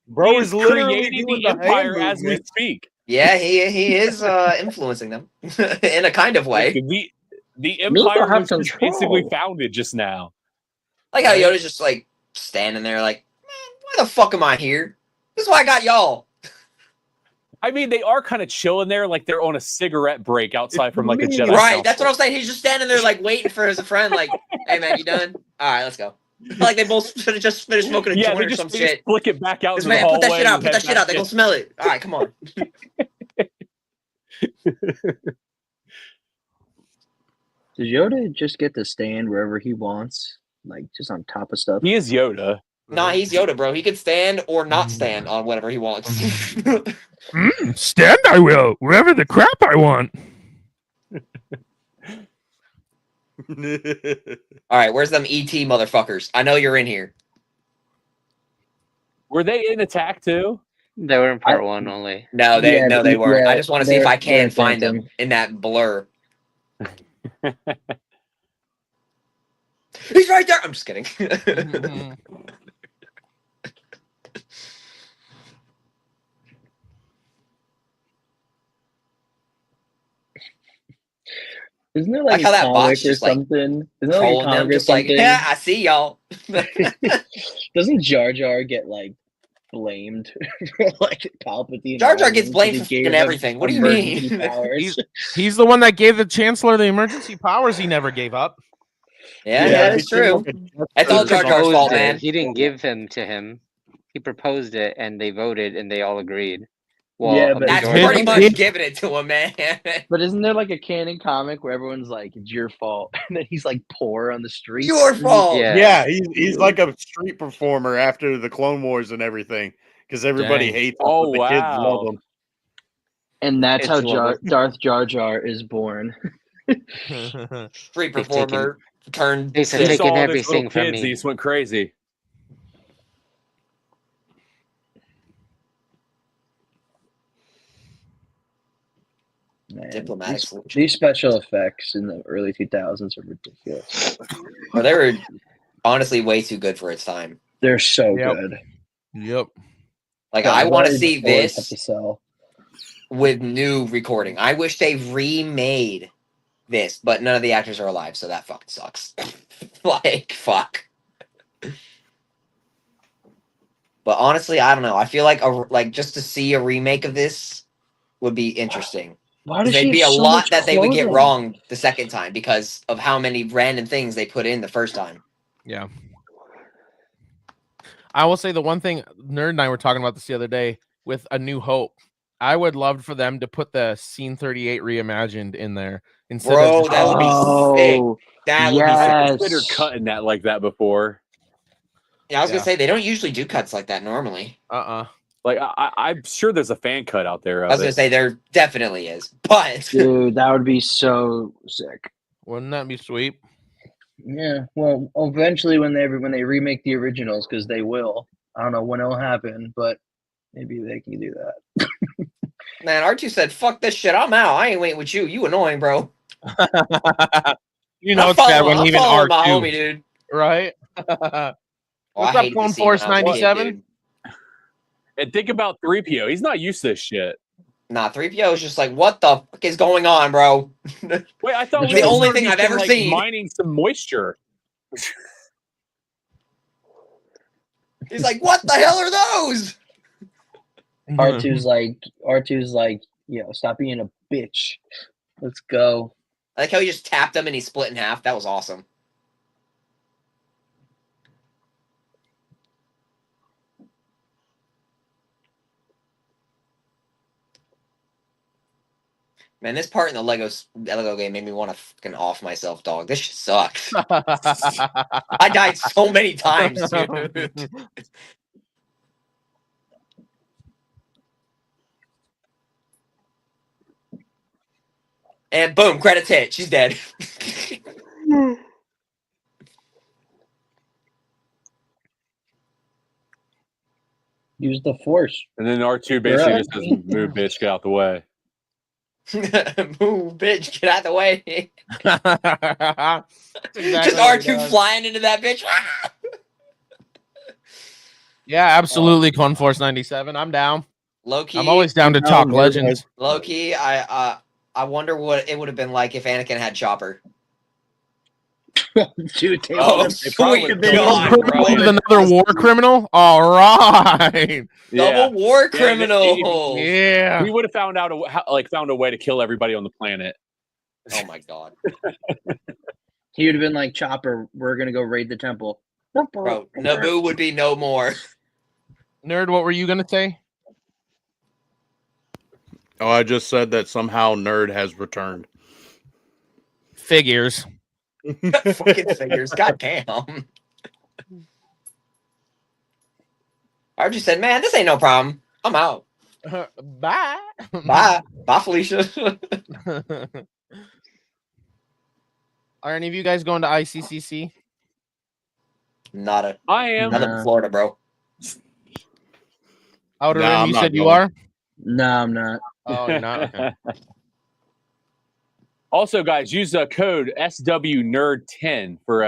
Bro He's is literally creating doing the the empire hand as we movement. speak. Yeah, he is influencing them in a kind of way. The Miko empire have was just basically control. founded just now. Like how Yoda's just like standing there, like, man, why the fuck am I here? This is why I got y'all. I mean, they are kind of chilling there, like they're on a cigarette break outside from like a me. Jedi. Right, that's council. what I'm saying. He's just standing there, like waiting for his friend. Like, hey man, you done? All right, let's go. Like they both just finished smoking a Yeah, joint they or just, some they just shit. flick it back out This into the man, put hallway. that shit out. and Put that head shit out. back They in. gonna smell it. All right, come on. Does Yoda just get to stand wherever he wants? Like, just on top of stuff? He is Yoda. Nah, he's Yoda, bro. He can stand or not stand on whatever he wants. Stand I will, wherever the crap I want. All right, where's them ET motherfuckers? I know you're in here. Were they in Attack too? They were in part one only. No, they Yeah, they weren't. yeah, I just want to see if they're- I can they're find them Phantom. in that blur. He's right there. I'm just kidding. Isn't there Like like how a that bot's comic or just, like, something? Isn't there like a Trolling them, comic or just like, something? yeah, I see y'all. Doesn't Jar Jar get like blamed for like Palpatine? Jar Jar gets lying blamed 'cause for he fucking gave him everything. What do you emergency mean? powers? He's the one that gave the Chancellor the emergency powers he never gave up. Yeah, Yeah, that's he seemed true. like a Jester That's all or Jar Jar's something. fault, Proposed it. man. He didn't give him to him. He proposed it, and they voted, and they all agreed. Well, Yeah, a but- That's majority pretty of much them. giving it to him, man. But isn't there like a canon comic where everyone's like, "It's your fault," and then he's like poor on the streets? Your fault. Yeah. Yeah, he's like a street performer after the Clone Wars and everything because everybody Dang. hates him, Oh, but the kids love wow. him. And that's It's how love Darth Jar Jar is born. Street They've performer turned. They said He Sith. taking saw all those everything little from kids, me. He just went crazy. Man, Diplomatic these, fortune. these special effects in the early 2000s are ridiculous. Well, they were honestly way too good for its time. They're so Yep. good. Yep. Like God, I want to why see did they always have this to sell? with new recording. I wish they remade this, but none of the actors are alive, so that fucking sucks. Like fuck. But honestly, I don't know. I feel like just to see a remake of this would be interesting. Why does she There'd be a have so lot much that they would get clothing? wrong the second time because of how many random things they put in the first time. Yeah. I will say the one thing, Nerd and I were talking about this the other day with A New Hope. I would love for them to put the Scene 38 reimagined in there instead Bro, of that would be sick. Oh, That would be yes. sick. Considered cutting that like that before. Yeah, I was Yeah. gonna say they don't usually do cuts like that normally. Like I'm sure there's a fan cut out there I of was gonna it. say there definitely is, but dude, that would be so sick. Wouldn't that be sweet? Yeah, well, eventually when they remake the originals, because they will. I don't know when it'll happen, but maybe they can do that. man, R2 said, "Fuck this shit, I'm out. I ain't waiting with you. You annoying, bro." You know I'm it's bad following- when I'm even following my R2, homie, dude. right? Oh, What's I up, hated Clone this scene Force when I was a kid, 97? dude. And think about 3PO. He's not used to this shit. Nah, 3PO is just like, what the fuck is going on, bro? Wait, I thought It's we the were only starting thing I've to, ever like, seen. mining some moisture. He's like, what the hell are those? R2's like, yo, stop being a bitch. Let's go. I like how he just tapped him and he split in half. That was awesome. Man, this part in the Lego game made me want to fucking off myself, dog. This shit sucks. I died so many times, dude. And boom, credits hit. She's dead. Use the force. And then R2 basically just says, "Move, bitch, get out the way." Move, bitch, get out the way. That's exactly Just what he R2 does. flying into that bitch. Yeah, absolutely. Conforce 97. I'm down. Low key, I'm always down to down, talk nerd legends. low key. I wonder what it would have been like if Anakin had Chopper. Dude, they Oh, would've- sweet been God, over. bro. With another war criminal. All right. Yeah. Double war Yeah, criminal. Yeah. We would have found out found a way to kill everybody on the planet. Oh my God, He would have been like, Chopper, we're gonna go raid the temple. bro. Naboo would be no more. Nerd, what were you gonna say? Oh, I just said that somehow Nerd has returned. Figures. Fucking figures. God damn. I just said, man, this ain't no problem. I'm out. Bye. Bye. Bye, Felicia. Are any of you guys going to ICCC? Nada. I am. Nothing but Florida, bro. Outer Nah, Rim, I'm you not said you going. are? No, I'm not. Oh, you're not? Okay. Also, guys, use the code SWNerd10 for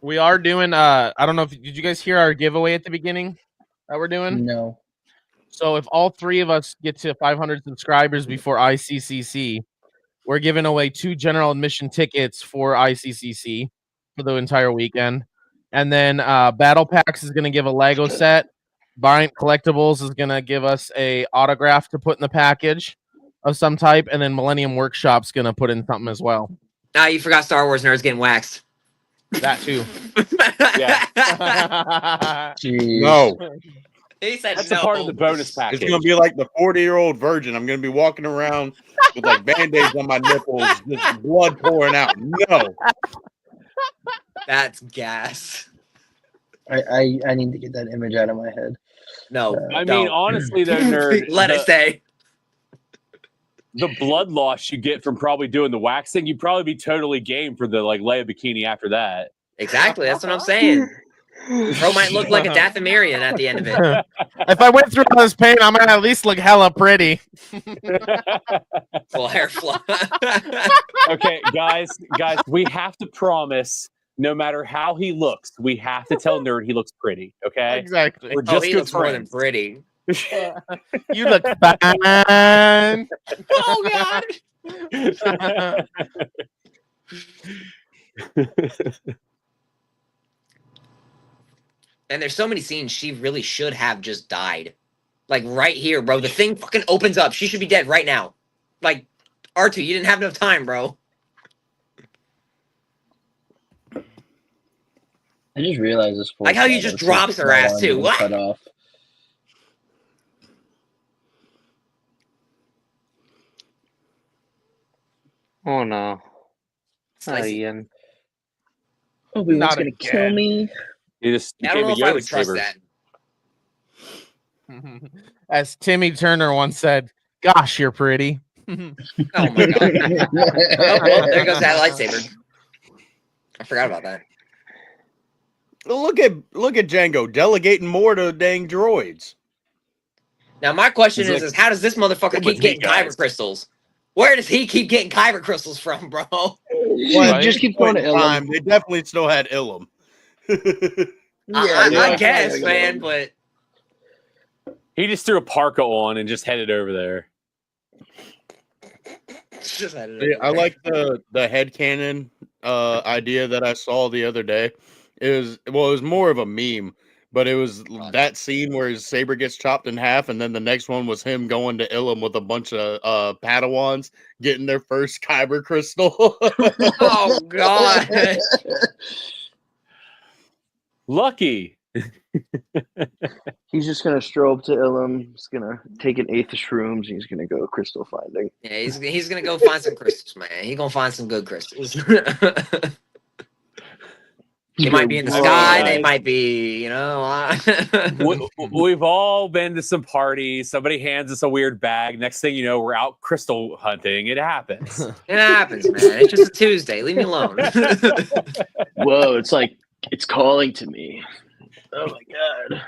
We are doing I don't know if did you guys hear our giveaway at the beginning that we're doing? No. So if all three of us get to 500 subscribers before ICCC, we're giving away 2 general admission tickets for ICCC for the entire weekend. And then Battle Packs is going to give a Lego set. Bryant Collectibles is going to give us a autograph to put in the package of some type. And then Millennium Workshop's going to put in something as well. Ah, you forgot Star Wars nerds getting waxed. That too. Yeah. Jeez. No, He said That's no. a part of the bonus package. it's gonna be like the 40-year-old virgin. I'm gonna be walking around with like band-aids on my nipples, just blood pouring out. No, That's gas. I need to get that image out of my head. No. I mean, don't. honestly, though, nerd, Let it stay. the blood loss you get from probably doing the waxing, you'd probably be totally game for the like Leia bikini after that. Exactly. That's what I'm saying. Bro might look like a Dathomirian at the end of it. If I went through all this pain, I'm going to at least look hella pretty. Full hair fly. Okay, guys, we have to promise. No matter how he looks, we have to tell Nerd he looks pretty. Okay, Exactly. we're Oh, just he good looks more than friends. pretty. You look fine. Oh God. And there's so many scenes she really should have just died. Like right here, bro. The thing fucking opens up. She should be dead right now. Like, R2, you didn't have enough time, bro. I just realized this. Like how you just drops her ass, too. What? Cut off. Oh no. It's Oh, nice. Ian. Obi-Wan's Not gonna again. kill me. You just I don't know became if a I would Yoda trust saber. that. As Timmy Turner once said, "Gosh, you're pretty." Oh my God. Oh, well, there goes that lightsaber. I forgot about that. look at Django delegating more to dang droids. Now my question He's is, like, how does this motherfucker "Come keep with me, getting kyber guys." crystals? Where does he keep getting kyber crystals from, bro? Well, Just keep going to Point in Ilum. time, they definitely still had Ilum. I yeah. guess, man, but He just threw a parka on and just headed over there. Just had it Yeah, I everywhere. like the headcanon idea that I saw the other day. It was more of a meme, but it was that scene where his saber gets chopped in half, and then the next one was him going to Ilum with a bunch of Padawans getting their first Kyber crystal. Oh God. Lucky. He's just gonna stroll up to Ilum. He's gonna take an eighth of shrooms. And he's gonna go crystal finding. Yeah, he's gonna go find some crystals, man. He's gonna find some good crystals. They might be in the Whoa. sky. They might be, We've all been to some parties. Somebody hands us a weird bag. Next thing you know, we're out crystal hunting. It happens. It happens, man. It's just a Tuesday. Leave me alone. Whoa! It's like it's calling to me. Oh my god!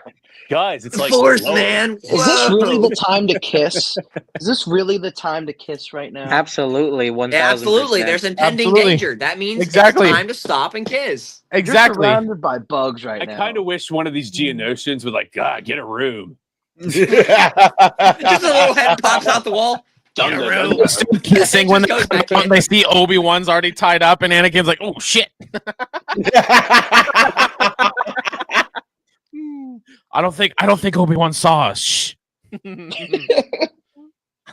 Guys, it's like Force, Lord. man. Is this really Whoa. the time to kiss? Is this really the time to kiss right now? Absolutely, 1000%. Yeah, absolutely. There's impending Absolutely. danger. That means Exactly. it's time to stop and kiss. You're Exactly. surrounded by bugs right I now. kind of wish one of these Geonosians would like, God, get a room. Just a little head pops out the wall. Get a room. Still kissing when Just goes back in. they see Obi-Wan's already tied up, and Anakin's like, "Oh shit." I don't think Obi-Wan saw us. Shh.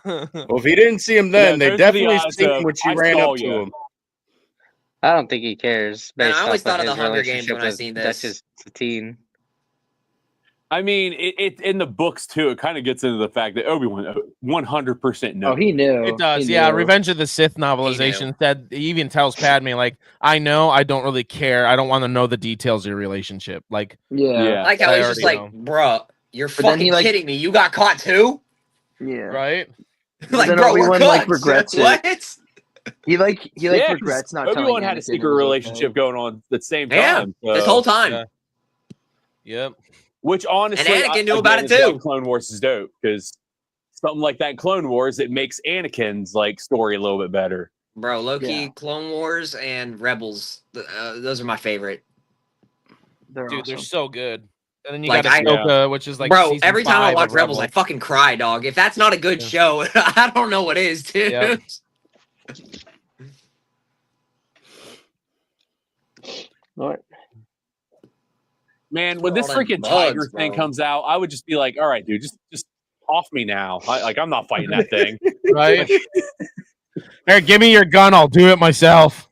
Well, if he didn't see him then, Yeah, they those are the definitely odds seen of, when she "I ran saw up to ya." him. I don't think he cares. Man, I Based always off thought of his the Hunger Games relationship when I with seen this. Duchess Satine. I mean, it in the books too. It kind of gets into the fact that Obi-Wan 100% knows. Oh, he knew. It does, He yeah. knew. Revenge of the Sith novelization said he even tells Padme like, "I know, I don't really care. I don't want to know the details of your relationship." Like, Yeah. Yeah. Like how I he's just already like, bruh, you're But then he, fucking like- kidding me. You got caught too? Yeah. right? Like, then bro, we're Obi-Wan, like, cut. regrets it. What? He Yeah, 'cause regrets not telling Obi-Wan had a Anakin secret it was relationship okay. going on at the same Yeah, time. this so- whole time. Yeah. Yep. Which honestly, And Anakin knew again, about it is why too. Clone Wars is dope because something like that in Clone Wars, it makes Anakin's like story a little bit better. Bro, Loki, Yeah. Clone Wars, and Rebels. Those are my favorite. They're Dude, they're awesome. so good. And then you Like, got I- Ahsoka, which is like Bro, season every time I 5 watch of Rebels, I fucking cry, dog. If that's not a good Yeah. show, I don't know what is, dude. Yeah. All right. Man, when They're this all in freaking bugs, tiger thing bro. comes out, I would just be like, all right, dude, just off me now. I'm not fighting that thing. right? Here, give me your gun. I'll do it myself.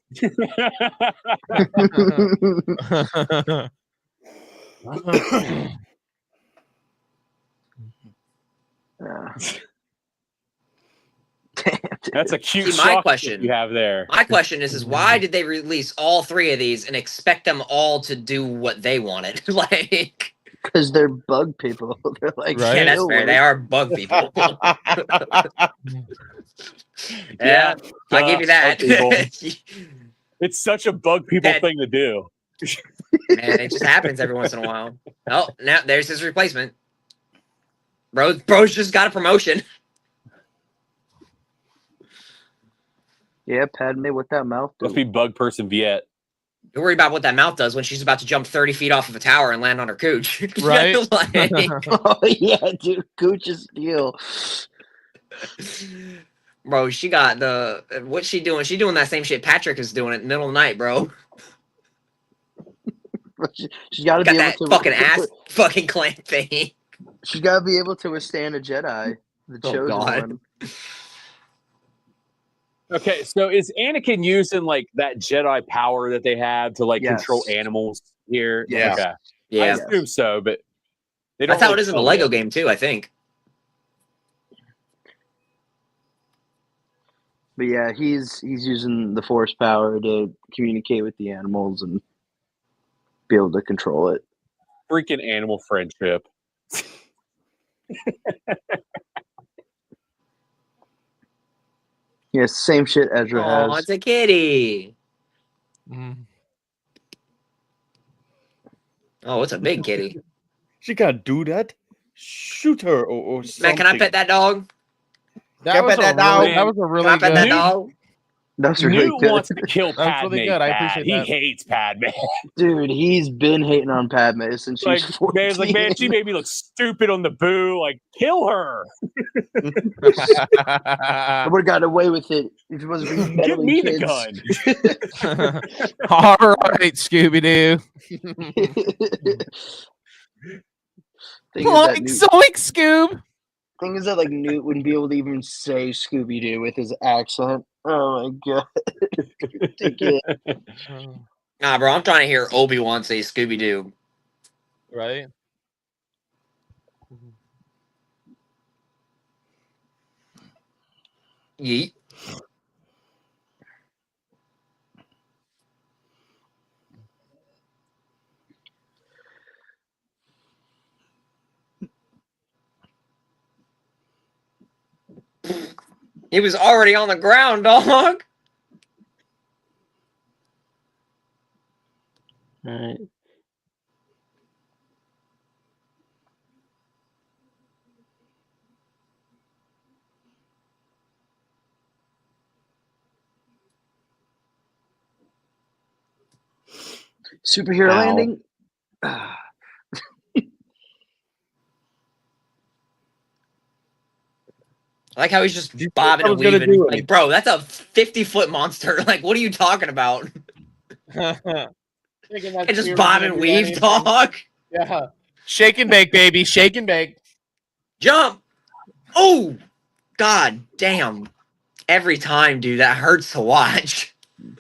Yeah. That's a cute See, my shock question- you have there. My question is why did they release all three of these and expect them all to do what they wanted? Like, Because they're bug people. They're like, Right. yeah, that's "No fair. way." They are bug people. Yeah, I'll give you that. bug It's such a bug people That- thing to do. Man, it just happens every once in a while. Oh, now there's his replacement. Bro's just got a promotion. Yeah, Padme with that mouth. Must be bug person Viet. Don't worry about what that mouth does when she's about to jump 30 feet off of a tower and land on her cooch. Right? Like, Oh yeah, dude, Gooch is steel. bro, she got the what's she doing? She doing that same shit Patrick is doing at the middle of the night, bro. She's got to Got be able that to fucking ass fucking clamp thing. She's got to be able to withstand a Jedi, the Oh, chosen God. one. Okay, so is Anakin using like that Jedi power that they have to like Yes. control animals here? Yeah. Okay. I Yeah, assume so, but they don't that's how it really is in the tell Lego you. game too. I think. But yeah, he's using the Force power to communicate with the animals and be able to control it. Freaking animal friendship. Yeah, same shit Ezra Oh, has. it's a kitty. Mhm. Oh, it's a big kitty. She can't do that. Shoot her or Man, something. can I pet that dog? That Can't was, bet a that really, dog. that was a Can really I pet that good. dog? That's really Newt good. wants to kill That's Padme. really good. I bad. appreciate He that. hates Padme. Dude, he's been hating on Padme since Like, she's 14. man's like, man, she made me look stupid on the boo. Like, kill her. I would have gotten away with it if it wasn't for you Give meddling me the kids. gun. All right, Scooby Doo. Thing is that Like Newt, Zoink Scoob. thing is that like Newt wouldn't be able to even say Scooby Doo with his accent. Oh my god. Ridiculous. Nah, bro, I'm trying to hear Obi-Wan say Scooby Doo. Right? Yeet. He was already on the ground, dog. Alright. Superhero Ow. landing. I like how he's just you think bobbing I and was gonna weaving. do Like, bro, that's a 50-foot monster. Like, what are you talking about? And just bob and weave, dog. Yeah. Shake and bake, baby. Shake and bake. Jump. Oh, god damn. Every time, dude, that hurts to watch.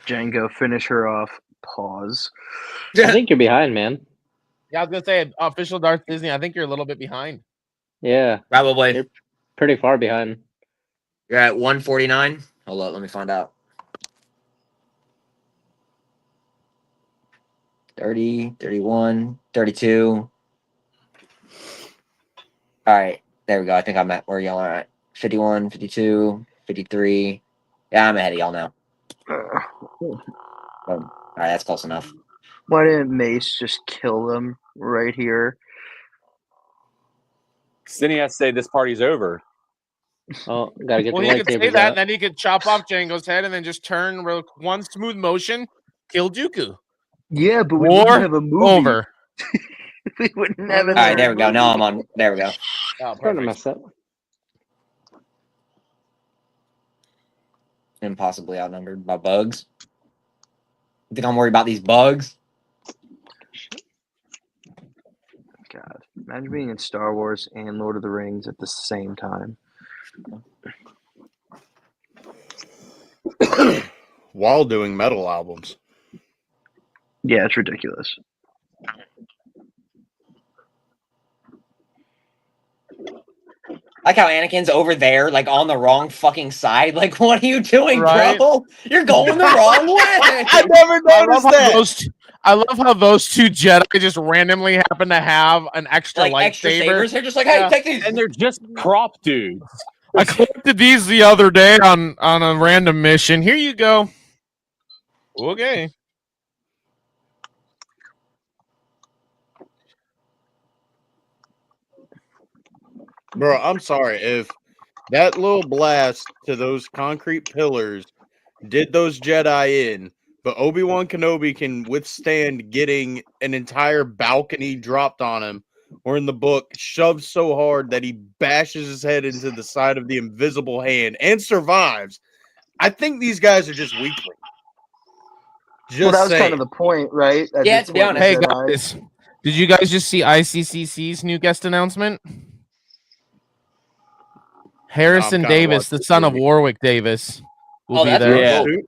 Django, finish her off. Pause. I think you're behind, man. Yeah, I was gonna say official Darth Disney. I think you're a little bit behind. Yeah, Probably. Yep. pretty far behind. You're at 149. Hold up, let me find out. 30, 31, 32. All right, there we go. I think I'm at where y'all are at. 51, 52, 53. Yeah, I'm ahead of y'all now. All right, that's close enough. Why didn't Mace just kill them right here? Then he has to say this party's over. Oh, gotta get Well, the he could say lightsabers that, out. and then he could chop off Django's head, and then just turn one smooth motion, kill Dooku. Yeah, but we War wouldn't have a movie. Over. We wouldn't have All right, there we go. Now I'm on. There we go. Oh, Starting to perfect. mess up. Impossibly outnumbered by bugs. You think I'm worried about these bugs? God, imagine being in Star Wars and Lord of the Rings at the same time. While doing metal albums. Yeah, it's ridiculous. Like how Anakin's over there, like on the wrong fucking side. Like, what are you doing, Right. bro? You're going the wrong way. I never I love, noticed how that. I love how those two Jedi just randomly happen to have an extra Like extra lightsaber. sabers. They're just like, hey, Yeah. take these. And they're just prop dudes. I collected these the other day on a random mission. Here you go. Okay. Bro, I'm sorry. If that little blast to those concrete pillars did those Jedi in, but Obi-Wan Kenobi can withstand getting an entire balcony dropped on him, or in the book, shoved so hard that he bashes his head into the side of the invisible hand and survives. I think these guys are just weaklings. Just Well, that was saying. kind of the point, right? At Yeah, this to be point in honest. Hey Jedi. guys, did you guys just see ICCC's new guest announcement? Harrison kinda Davis, watched the it, son of maybe. Warwick Davis, will Oh, be that's there. pretty Yeah. cool.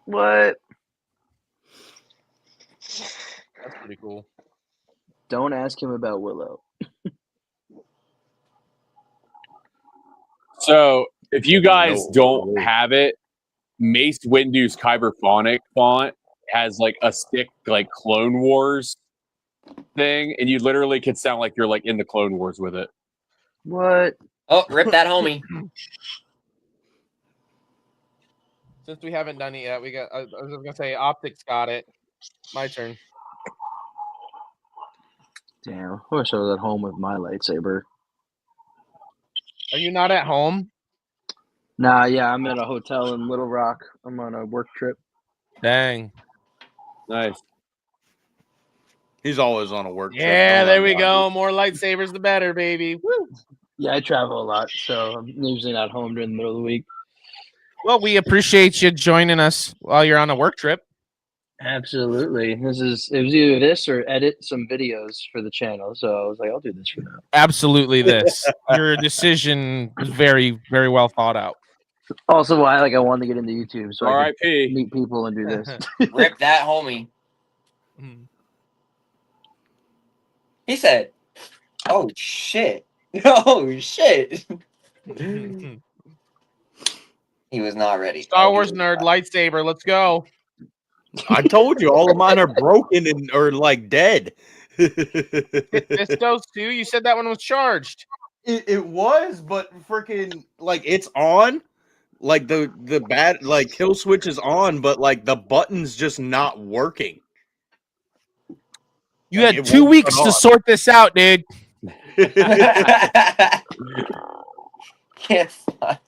What? That's pretty cool. Don't ask him about Willow. So if you guys No. don't have it, Mace Windu's Kyberphonic font has like a stick like Clone Wars thing, and you literally could sound like you're like in the Clone Wars with it. What? Oh, rip that homie. Since we haven't done it yet, we got. I was gonna say Optics got it. My turn. Damn. I wish I was at home with my lightsaber. Are you not at home? Nah, yeah, I'm in a hotel in Little Rock. I'm on a work trip. Dang. Nice. He's always on a work trip. Yeah, Don't there let we him go. More lightsabers, the better, baby. Woo. Yeah, I travel a lot, so I'm usually not home during the middle of the week. Well, we appreciate you joining us while you're on a work trip. Absolutely. It was either this or edit some videos for the channel. So I was like, I'll do this for now. Absolutely, this. Your decision was very, very well thought out. Also, why I wanted to get into YouTube so I could R.I.P. meet people and do this. Rip that homie. Mhm. He said, "Oh shit! Oh shit!" He was not ready. Star Oh, he Wars was nerd not. lightsaber. Let's go. I told you all of mine are broken and or like dead. This goes too. You said that one was charged. It was, but freaking like it's on. Like the bad like kill switch is on, but like the button's just not working. You Like, had it 2 won't weeks turn to on. sort this out, dude. Can't stop.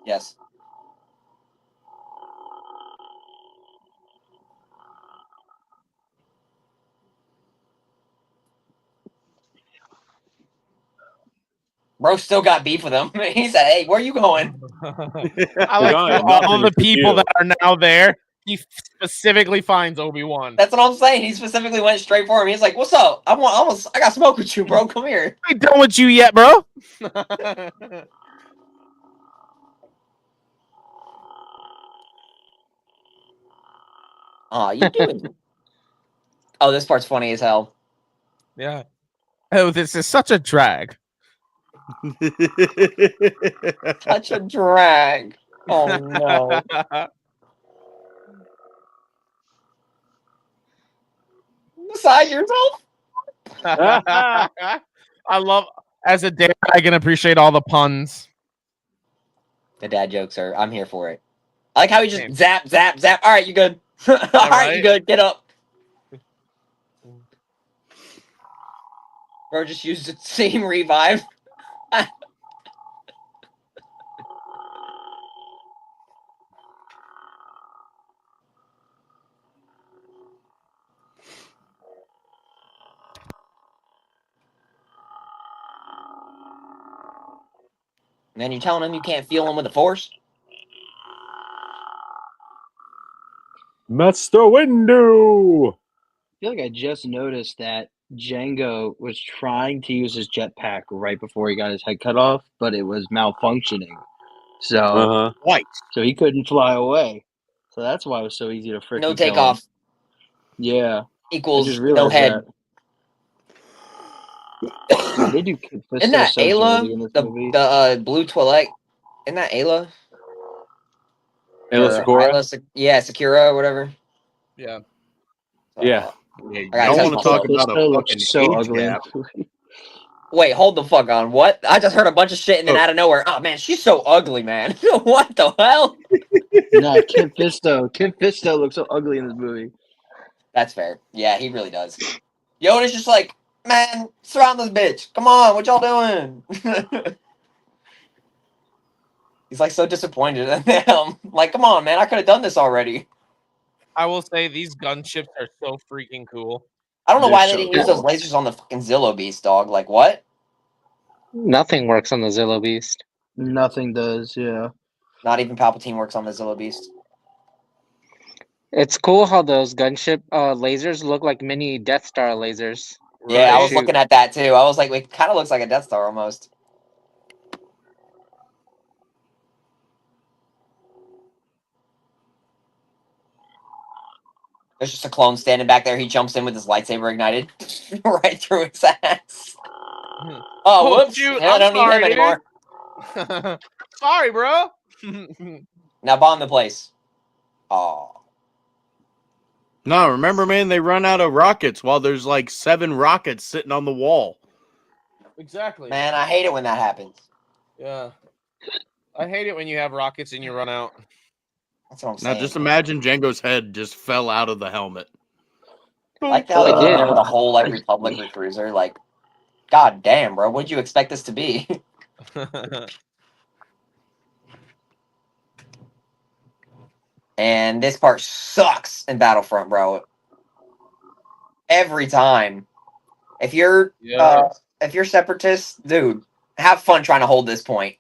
Yes. Bro still got beef with him. He said, "Hey, where you going?" I like John, how all nothing the for people you. that are now there. He specifically finds Obi-Wan. That's what I'm saying. He specifically went straight for him. He's like, "What's up? I got smoke with you, bro. Come here." I ain't done with you yet, bro. Aw, you doing? Oh, this part's funny as hell. Yeah. Oh, this is such a drag. Such a drag. Oh no. Beside yourself? I love, as a dad, I can appreciate all the puns. The dad jokes are. I'm here for it. I like how he just Same. zap, zap, zap. All right, you good? All right, right? you good? Get up. Bro just used the same revive. And then you're telling him you can't feel him with the force? Master Windu. I feel like I just noticed that Django was trying to use his jetpack right before he got his head cut off, but it was malfunctioning. So Uh-huh. White. so he couldn't fly away. So that's why it was so easy to freaking No kill him. takeoff Yeah. I equals just no realized head. that. They do Kid Isn't Fisto that so Ayla? dirty in this The movie. blue Twilight? Isn't that Ayla? Ayla Or Sakura? Ayla yeah, Sakura or whatever. Yeah. Yeah. Yeah, I gotta y'all test want to myself. talk about a Fisto looks fucking so age ugly in gap? this movie. Wait, hold the fuck on. What? I just heard a bunch of shit and then Oh. out of nowhere, oh man, she's so ugly, man. What the hell? Nah, Kid Fisto. Kid Fisto looks so ugly in this movie. That's fair. Yeah, he really does. Yoda's just like, man, surround this bitch. Come on, what y'all doing? He's like so disappointed in him. Like, come on, man, I could have done this already. I will say these gunships are so freaking cool. I don't know They're why they so didn't use those cool. lasers on the fucking Zillow Beast, dog. Like, what? Nothing works on the Zillow Beast. Nothing does, yeah. Not even Palpatine works on the Zillow Beast. It's cool how those gunship lasers look like mini Death Star lasers. Yeah, I Right? was looking at that too. I was like, it kind of looks like a Death Star almost. There's just a clone standing back there. He jumps in with his lightsaber ignited right through his ass. Hmm. Oh, whoops. shoot, I I'm don't need sorry, him dude. anymore. Sorry, bro. Now bomb the place. Oh. No, remember, man, they run out of rockets while there's like 7 rockets sitting on the wall. Exactly. Man, I hate it when that happens. Yeah. I hate it when you have rockets and you run out. That's what I'm Now saying. just imagine Django's head just fell out of the helmet. Like how they It came in did. with a whole like Republic recruiser. Like, god damn, bro, what'd you expect this to be? And this part sucks in Battlefront, bro. Every time. If you're separatist, dude, have fun trying to hold this point.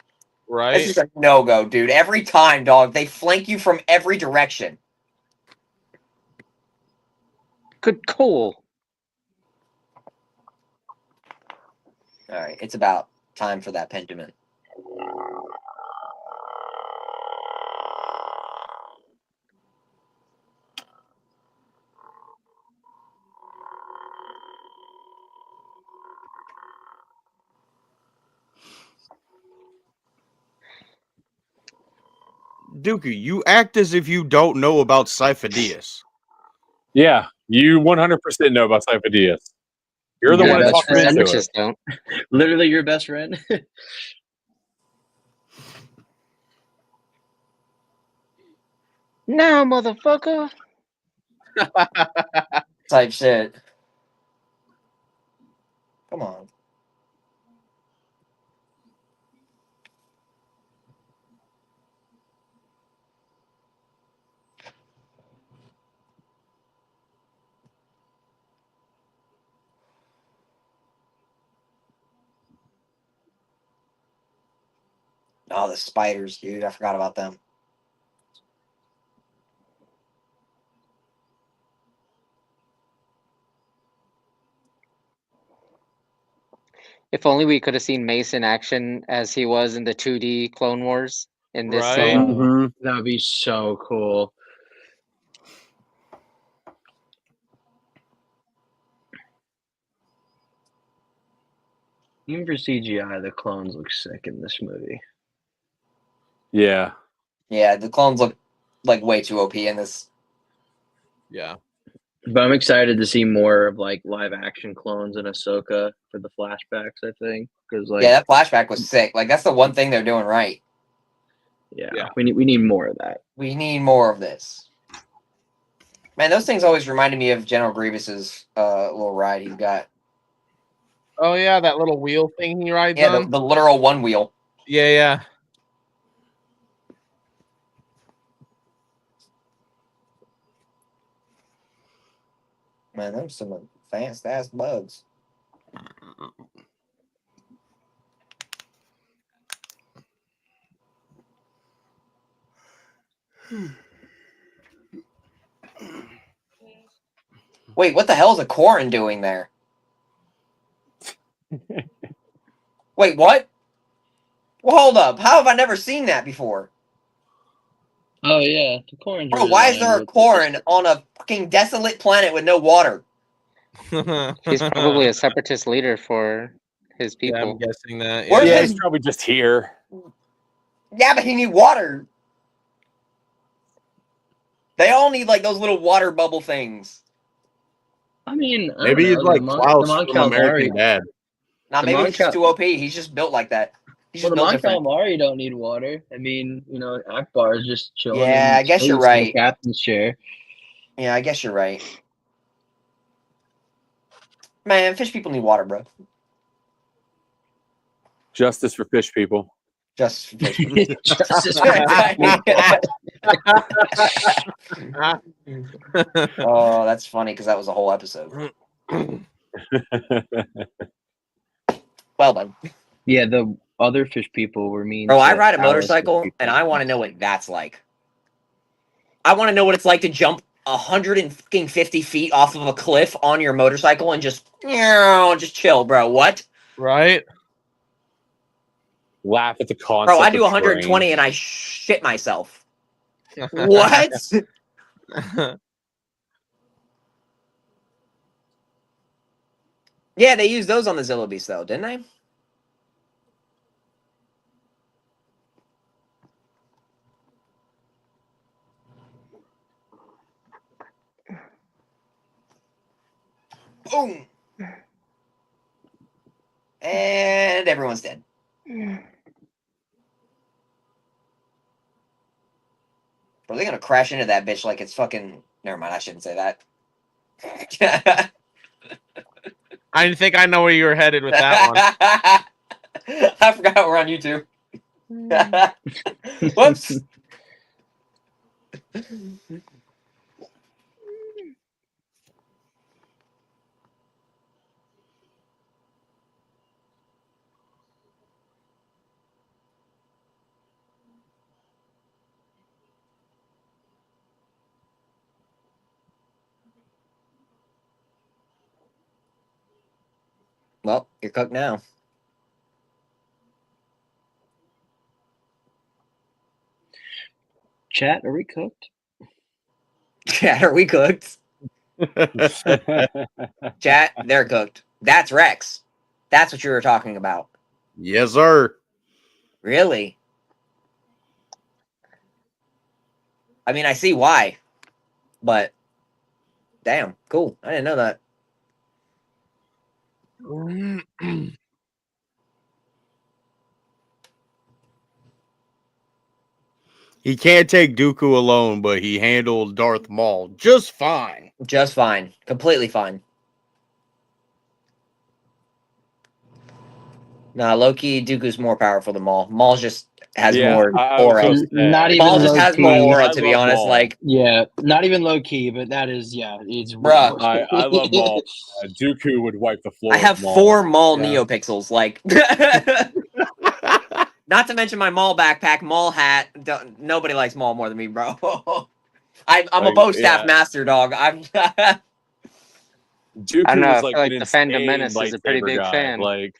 Right? This is a no-go, dude. Every time, dog, they flank you from every direction. Good call. All right, it's about time for that Pendulum. Dooku, you act as if you don't know about Sifo-Dyas. Yeah, you 100% know about Sifo-Dyas. You're the Yeah, one that that's talked me right. into it. Separatists don't. Literally your best friend. Now, motherfucker. Type shit. Come on. Oh, the spiders, dude. I forgot about them. If only we could have seen Mace in action as he was in the 2D Clone Wars in this. Right? That would be so cool. Even for CGI, the clones look sick in this movie. Yeah. Yeah, the clones look like way too OP in this. Yeah. But I'm excited to see more of like live action clones in Ahsoka for the flashbacks. I think because like Yeah, that flashback was sick. Like that's the one thing they're doing right. Yeah. we need more of that. We need more of this. Man, those things always reminded me of General Grievous's little ride he's got. Oh yeah, that little wheel thing he rides Yeah, on. the literal one wheel. Yeah, yeah. Man, those some fast ass bugs. Wait, what the hell is a Corrin doing there? Wait, what? Well, hold up. How have I never seen that before? Oh yeah, the Corrins. Bro, why is there a Corrin on a fucking desolate planet with no water? He's probably a separatist leader for his Yeah, I'm people. guessing that. Where's Yeah, his- he's probably just here. Yeah, but he need water. They all need like those little water bubble things. I mean, I Maybe don't he's know, like the Klaus Mon from American Calamari. Dad. Nah, The maybe Mon he's just Cal- too OP. He's just built like that. He's Well, just the built Mon different. Calamari don't need water. I mean, you know, Akbar is just chilling. Yeah, in I guess you're space in the right. captain's chair. Yeah, I guess you're right. Man, fish people need water, bro. Justice for fish people. Just fish people. Justice Oh, that's funny because that was a whole episode. Well done. Yeah, the other fish people were mean. Bro, I to ride a Alice motorcycle fish and people. I want to know what that's like. I want to know what it's like to jump 150 feet off of a cliff on your motorcycle and just chill, bro. What? Right? Laugh at the concept. Bro, I do of 120 terrain. and I shit myself. What? Yeah, they used those on the Zillow Beast though, didn't they? Boom. And everyone's dead. Bro, Bro, they're gonna crash into that bitch like it's fucking. Never mind. I shouldn't say that. I think I know where you were headed with that one. I forgot we're on YouTube. Whoops. Well, you're cooked now. Chat, are we cooked? Chat, are we cooked? Chat, they're cooked. That's Rex. That's what you were talking about. Yes, sir. Really? I mean, I see why. But damn, cool. I didn't know that. He can't take Dooku alone, but he handled Darth Maul just fine. Just fine. Completely fine. Nah, low-key, Dooku's more powerful than Maul. Maul just has more I was aura. gonna say, Not even Maul just has more low-key. aura, I to be love honest. Maul. Like, Yeah, not even low key, but that is it's Bruh. I love Maul. Dooku would wipe the floor. I have with Maul. 4 Maul Yeah. neopixels. Like, not to mention my Maul backpack, Maul hat. Nobody likes Maul more than me, bro. I'm a Like, bow staff yeah. master, dog. I'm. Dooku I don't know, I was feel like like an the Phantom insane Menace is a pretty lightsaber big guy. fan. Like,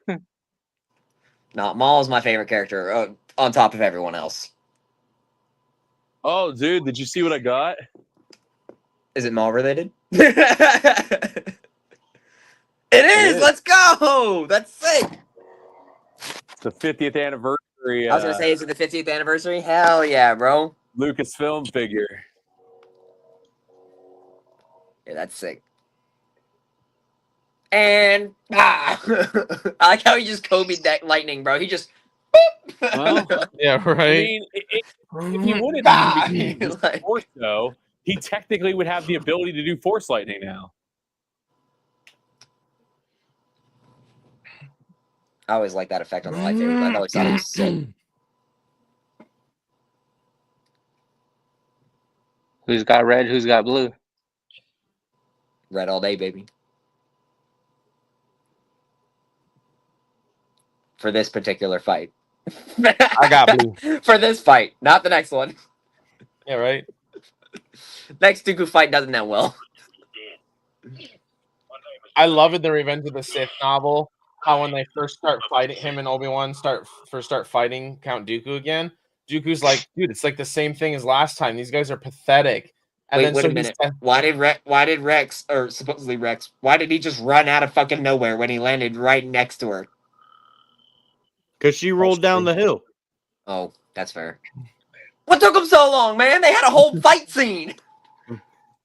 No, Maul is my favorite character on top of everyone else. oh, dude, did you see what I got? Is it Maul related? It is. is. Let's go. That's sick. It's the 50th anniversary. I was gonna say, is it the 50th anniversary? Hell yeah, bro. Lucasfilm figure. Yeah, that's sick. And I like how he just Kobe deck lightning, bro. He just. Well, Yeah, I right. mean, if he wanted Ah, to use like- Force, though, he technically would have the ability to do Force lightning now. I always like that effect on the lightsaber. I always thought it was sick. Who's got red? Who's got blue? Red all day, baby. For this particular fight. I got blue. For this fight, not the next one. Yeah, right. Next Dooku fight doesn't end well. I love in the Revenge of the Sith novel how when they first start fighting, him and Obi-Wan start fighting Count Dooku again. Dooku's like, dude, it's like the same thing as last time. These guys are pathetic. And Wait then a minute. Why did Rex, or supposedly Rex, why did he just run out of fucking nowhere when he landed right next to her? Because she rolled down the hill. Oh, that's fair. What took him so long, man? They had a whole fight scene.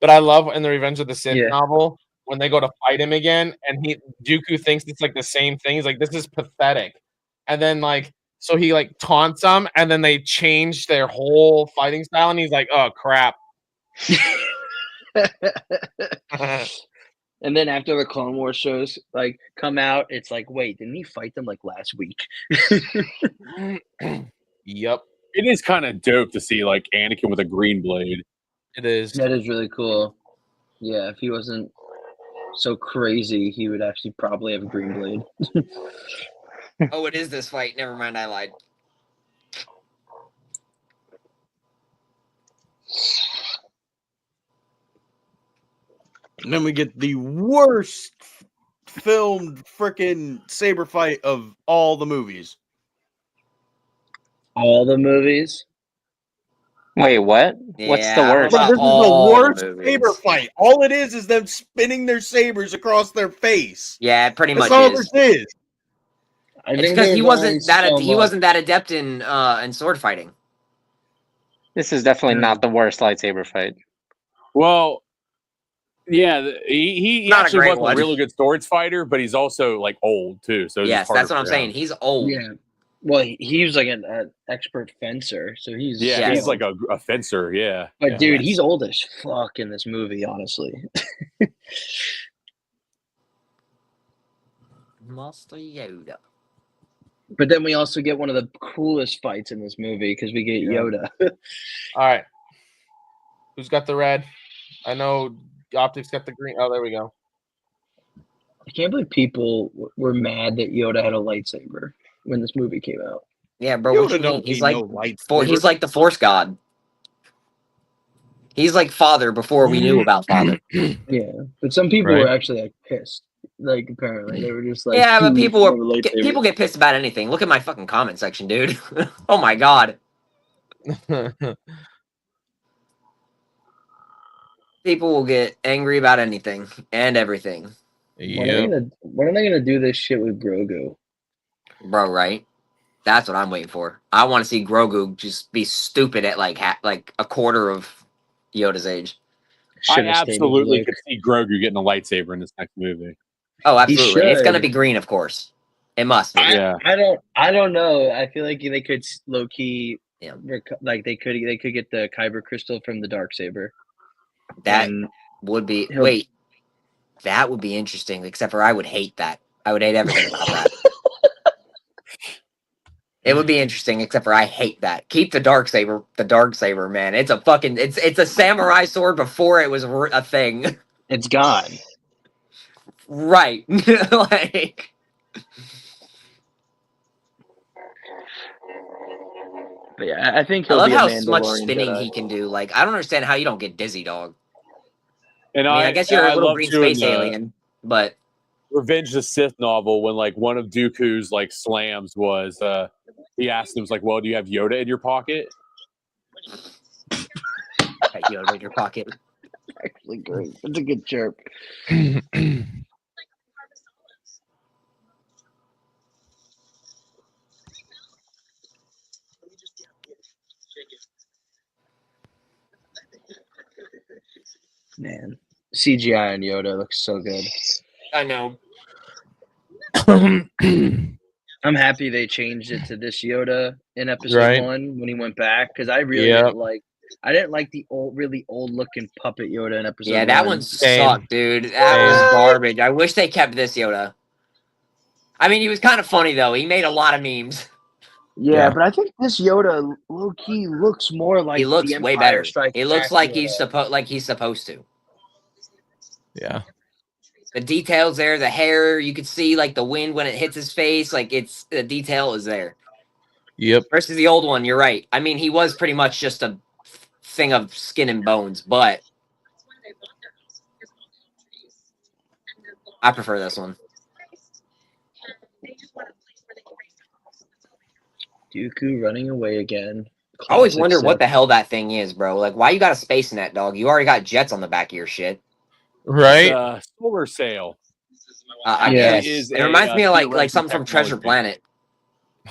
But I love in the Revenge of the Sith Yeah. novel when they go to fight him again, and Dooku thinks it's like the same thing. He's like, "This is pathetic," and then like, so he like taunts them, and then they change their whole fighting style, and he's like, "Oh crap!" And then after the Clone Wars shows like come out, it's like, wait, didn't he fight them like last week? Yep, It is kind of dope to see like Anakin with a green blade. it is. That is really cool. Yeah, if he wasn't so crazy, he would actually probably have a green blade. Oh, it is this fight. Never mind, I lied. And then we get the worst filmed freaking saber fight of all the movies. All the movies. Wait, what? What's the Yeah, worst? about This is all the the worst movies. saber fight. All it is them spinning their sabers across their face. Yeah, it pretty That's much all is. this is. I It's think because they're he going wasn't that so he much. wasn't that adept in sword fighting. This is definitely not the worst lightsaber fight. Well, yeah, he Not a actually great was one. a really good swords fighter, but he's also like old too. So it's Yes, harder that's what I'm for saying. him. He's old. Yeah. Well, he was like an expert fencer, so he's Yeah, he's skilled. like a fencer. Yeah. But Yeah. dude, he's old as fuck in this movie, honestly. Master Yoda. But then we also get one of the coolest fights in this movie because we get Yeah. Yoda. All right. Who's got the red? I know Optics got the green. Oh, there we go. I can't believe people were mad that Yoda had a lightsaber when this movie came out. Yeah, bro. What Yoda you mean? don't He's need like no lightsaber. he's like the Force God. He's like Father before we knew about Father. Yeah, but some people Right. were actually like pissed. Like apparently they were just like, Yeah, but "Dude, people you have a were lightsaber." people get pissed about anything. Look at my fucking comment section, dude. Oh my god. People will get angry about anything and everything. When are they gonna do this shit with Grogu? Bro, right? That's what I'm waiting for. I want to see Grogu just be stupid at like like a quarter of Yoda's age. I Should've stayed with absolutely Luke. could see Grogu getting a lightsaber in this next movie. Oh, absolutely. And it's gonna should. be green, of course. It must be. Yeah. I don't know. I feel like they could low key, Yeah. like they could get the Kyber crystal from the dark saber. That And would be he'll- wait. That would be interesting, except for I would hate that. I would hate everything about that. It would be interesting, except for I hate that. Keep the dark saber, man. It's a fucking it's a samurai sword before it was a thing. it's gone. Right. Like But yeah, I think I he'll love be a how Mandalorian much spinning Jedi. he can do. Like I don't understand how you don't get dizzy, dog. And I mean, I guess you're I a little love green too in space the alien, but Revenge of the Sith novel when like one of Dooku's like slams was he asked him, like, well, do you have Yoda in your pocket? got Yoda in your pocket. Actually, great. It's a good chirp. Man, CGI on Yoda looks so good. I know. I'm happy they changed it to this Yoda in episode Right. 1 when he went back because I really Yep. didn't like. I didn't like the really old looking puppet Yoda in episode 1. Yeah, that one Same. sucked, dude. That was garbage. I wish they kept this Yoda. I mean, he was kind of funny though. He made a lot of memes. Yeah, Yeah. but I think this Yoda low key looks more like He looks the way Empire better. Strikes He looks Back like Yoda. he's supposed to. Yeah. The details there, the hair, you could see like the wind when it hits his face, like it's the detail is there. Yep. Versus the old one, you're right. I mean, he was pretty much just a thing of skin and bones, but I prefer this one. Dooku running away again. I always Classic wonder what Sith. the hell that thing is, bro. Like, why you got a space net, dog? You already got jets on the back of your shit. Right. Solar sail. I Yeah. guess Is it a, reminds me of like theoretical something from Treasure technology.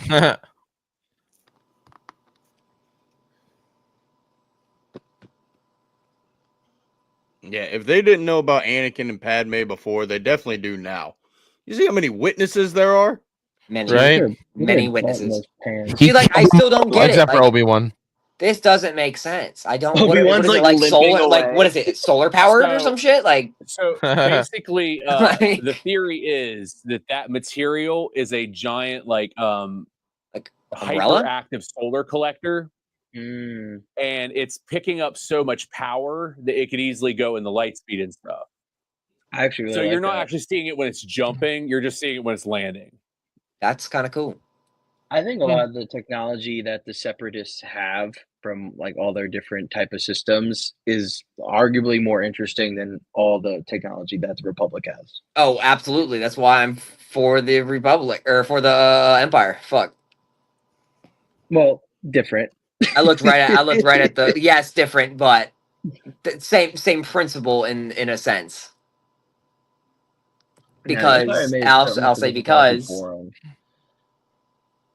Planet. Yeah, if they didn't know about Anakin and Padme before, they definitely do now. You see how many witnesses there are? Many, Right. many Look at witnesses. those pants. See, like I still don't get it. Except for Like, Obi-Wan. this doesn't make sense. I don't. Obi-Wan's, what is it, like, like solar? limping Like what is it? Solar powered or So- some shit? Like So basically, Like- the theory is that material is a giant, like umbrella? hyperactive solar collector, Mm. and it's picking up so much power that it could easily go in the light speed and stuff. I actually really So like you're not that. actually seeing it when it's jumping; you're just seeing it when it's landing. That's kind of cool. I think a Hmm. lot of the technology that the separatists have from like all their different type of systems is arguably more interesting than all the technology that the Republic has. Oh, absolutely. That's why I'm for the Republic or for the Empire. Fuck. Well, different. I looked right at the yes, different, but same principle in a sense. Yeah, Because Empire made I'll something say to look because for 'em.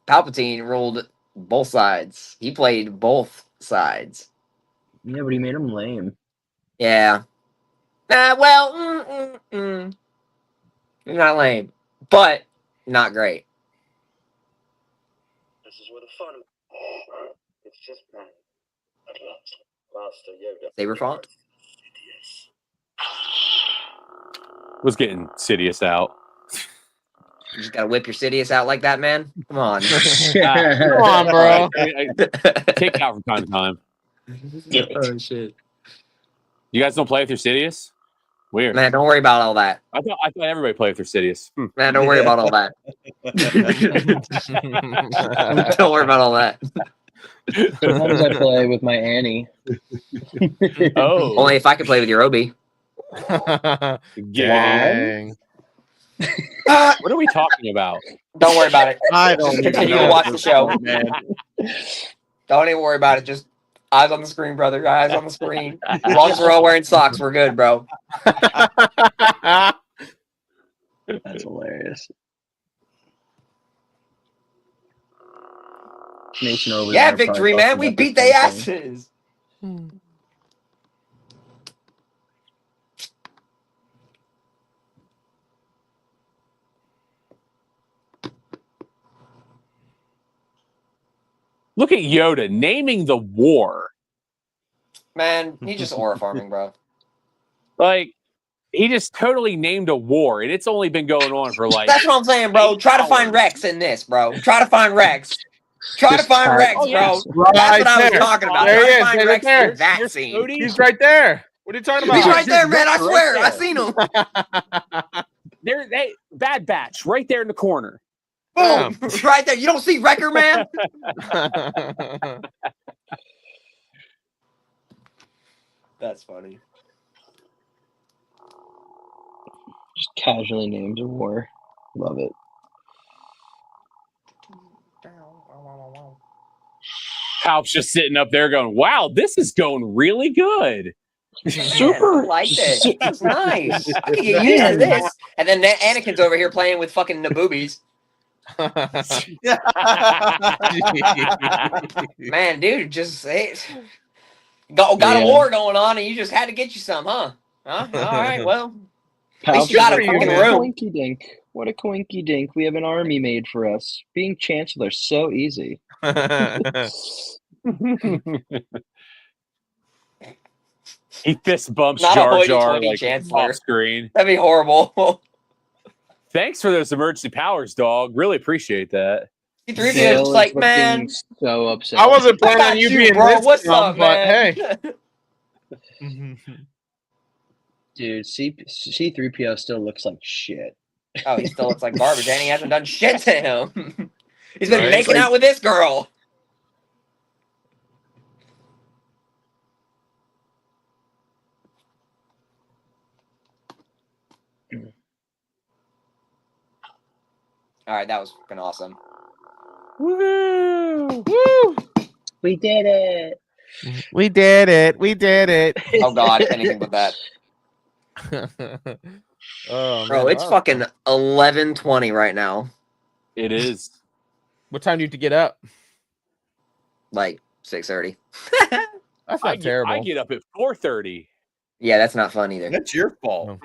Palpatine ruled both sides. He played both sides. Yeah, but he made him lame. Yeah. Not lame, but not great. This is where the fun. It's just man. At last, Master Yoda. Saber font. Was getting Sidious out. You just gotta whip your Sidious out like that, man. Come on. Come on, bro. Take it out from time to time. Oh shit. You guys don't play with your Sidious? Weird. Man, don't worry about all that. I thought everybody played with their Sidious. Man, don't worry about all that. Don't worry about all that. Sometimes I play with my Annie. Oh, Only if I could play with your Obi. Dang. What are we talking about? Don't worry about it. I don't even Continue know to watch at the this show. point, man. Don't even worry about it. Just eyes on the screen, brother. Eyes on the screen. As long as we're all wearing socks, we're good, bro. That's hilarious. Nation over. Yeah, there probably victory, man. talking We about the beat their same thing. asses. Look at Yoda naming the war. Man, he's just aura farming, bro. Like, he just totally named a war, and it's only been going on for like. That's what I'm saying, bro. 8 Try to find hours. Rex in this, bro. Try to find Rex. Try to Just find type- Rex, Oh, bro. yes. That's what I was there. talking about. There Try he to is, find right Rex there. in that scene. He's right there. What are you talking He's about? right there, man. I Right swear. I there. seen him. They Bad Batch right there in the corner. Boom. Right there. You don't see Wrecker, man? That's funny. Just casually names a war. Love it. Palp's just sitting up there going, "Wow, this is going really good." Super. I like it. It's nice. I can get used to this. And then Anakin's over here playing with fucking Naboobies. Man, dude, just got a Yeah. war going on, and you just had to get you some, huh? Huh? All right, well, Pal, least you got a for you, fucking man. room. Coinky dink. What a coinky dink. We have an army made for us. Being chancellor so easy. He fist bumps Not a Jar Jar hoity-toity like chancellor. off screen. That'd be horrible. Thanks for those emergency powers, dog. Really appreciate that. C-3PO is Dale just is like, looking man, so upset. I wasn't I planning got on you you, being bro. this What's dumb, up, but man? hey. Dude, C3PO still looks like shit. Oh, he still looks like garbage, and he hasn't done shit to him. He's been Right. making out with this girl. All right, that was fucking awesome. Woo! Woo! We did it. We did it. We did it. Oh God, anything but that, Oh, bro. man. It's fucking 11:20 right now. It is. What time do you have to get up? Like 6:30. That's I not terrible. I get up at 4:30. Yeah, that's not fun either. That's your fault.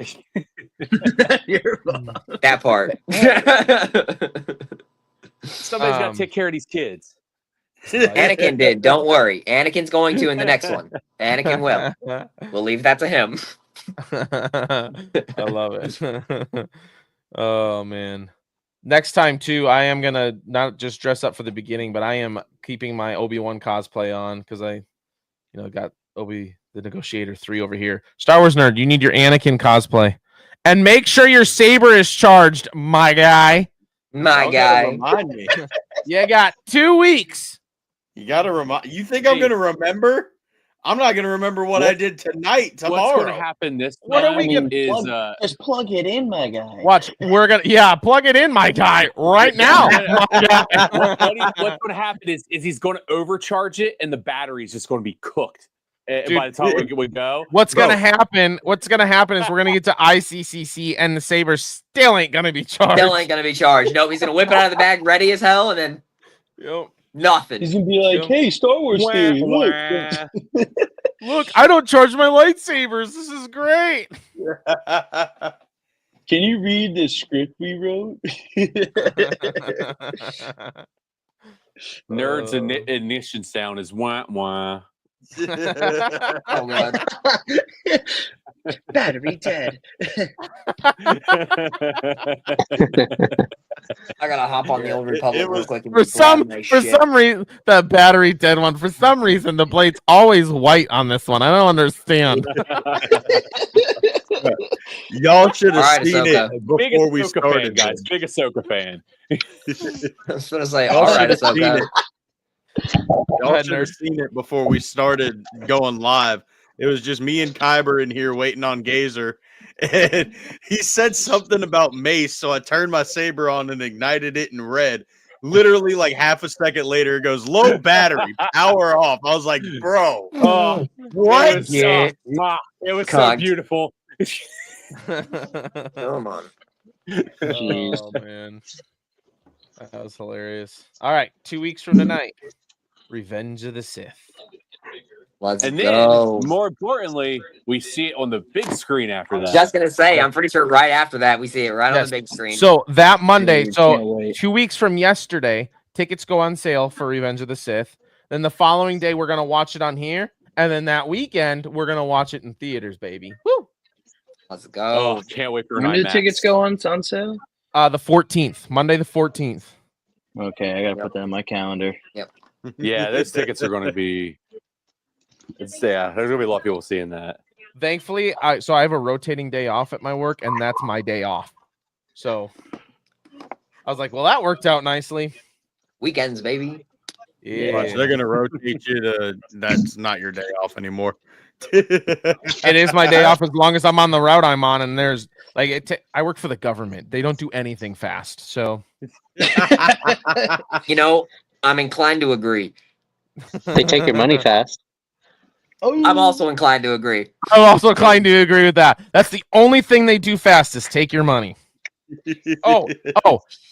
That part. Somebody's got to take care of these kids. Anakin did. Don't worry. Anakin's going to in the next one. Anakin will. We'll leave that to him. I love it. Oh man. Next time too, I am gonna not just dress up for the beginning, but I am keeping my Obi-Wan cosplay on because I, got Obi the Negotiator 3 over here. Star Wars nerd, you need your Anakin cosplay, and make sure your saber is charged, my guy. My Y'all gotta guy. remind me. You got 2 weeks. You gotta remind. You think I'm gonna remember? I'm not gonna remember what I did tonight. What's going Tomorrow. to happen this What are time we gonna is Just plug it in, my guy. Watch, we're gonna plug it in, my guy, right now. My guy. what's going to happen is he's going to overcharge it, and the battery is just going to be cooked by the time we go. What's Bro. gonna happen? What's gonna happen is we're gonna get to ICCC, and the saber still ain't gonna be charged. Still ain't gonna be charged. Nope, he's gonna whip it out of the bag ready as hell, and then Yep. nothing. He's gonna be like, "Hey, Star Wars Wah, theory, look." wah. Look, I don't charge my lightsabers. This is great. Can you read the script we wrote? Nerds' ignition sound is wah wah. Oh god. Battery dead. I gotta hop on the Old Republic real quick and For just grab my for shit. some reason, the battery dead one. For some reason, the blade's always white on this one. I don't understand. Y'all should have Alright, seen Ahsoka. it before Big we Ahsoka started, fan, guys. Big Ahsoka fan. I was gonna say, Y'all all should right, have seen Ahsoka. it. Y'all ahead, should have nerd. seen it before we started going live. It was just me and Kyber in here waiting on Gazer, and he said something about mace. So I turned my saber on and ignited it in red. Literally, like half a second later, it goes low battery, power off. I was like, bro, Oh, what? It was, Yeah. it was so Cunt. beautiful. Come on. Oh man, that was hilarious. All right, 2 weeks from tonight, Revenge of the Sith. Let's And then, go. more importantly, we see it on the big screen after that. Just gonna say, I'm pretty sure right after that we see it right on Yes. the big screen. So that Monday, Dude, so can't wait. 2 weeks from yesterday, tickets go on sale for Revenge of the Sith. Then the following day, we're gonna watch it on here, and then that weekend, we're gonna watch it in theaters, baby. Woo! Let's Oh, go. can't wait for When do IMAX. tickets go on sale? The 14th, Monday the 14th. Okay, I gotta put that in my calendar. Yeah, those tickets are going to be. There's going to be a lot of people seeing that. Thankfully, I have a rotating day off at my work, and that's my day off. So I was like, well, that worked out nicely. Weekends, baby. Yeah, Watch, they're gonna rotate you to that's not your day off anymore. it is my day off as long as I'm on the route I'm on, and there's like I work for the government. They don't do anything fast, so You know, I'm inclined to agree. They take your money fast. I'm also inclined to agree. I'm also inclined to agree with that. That's the only thing they do fast is take your money. Oh,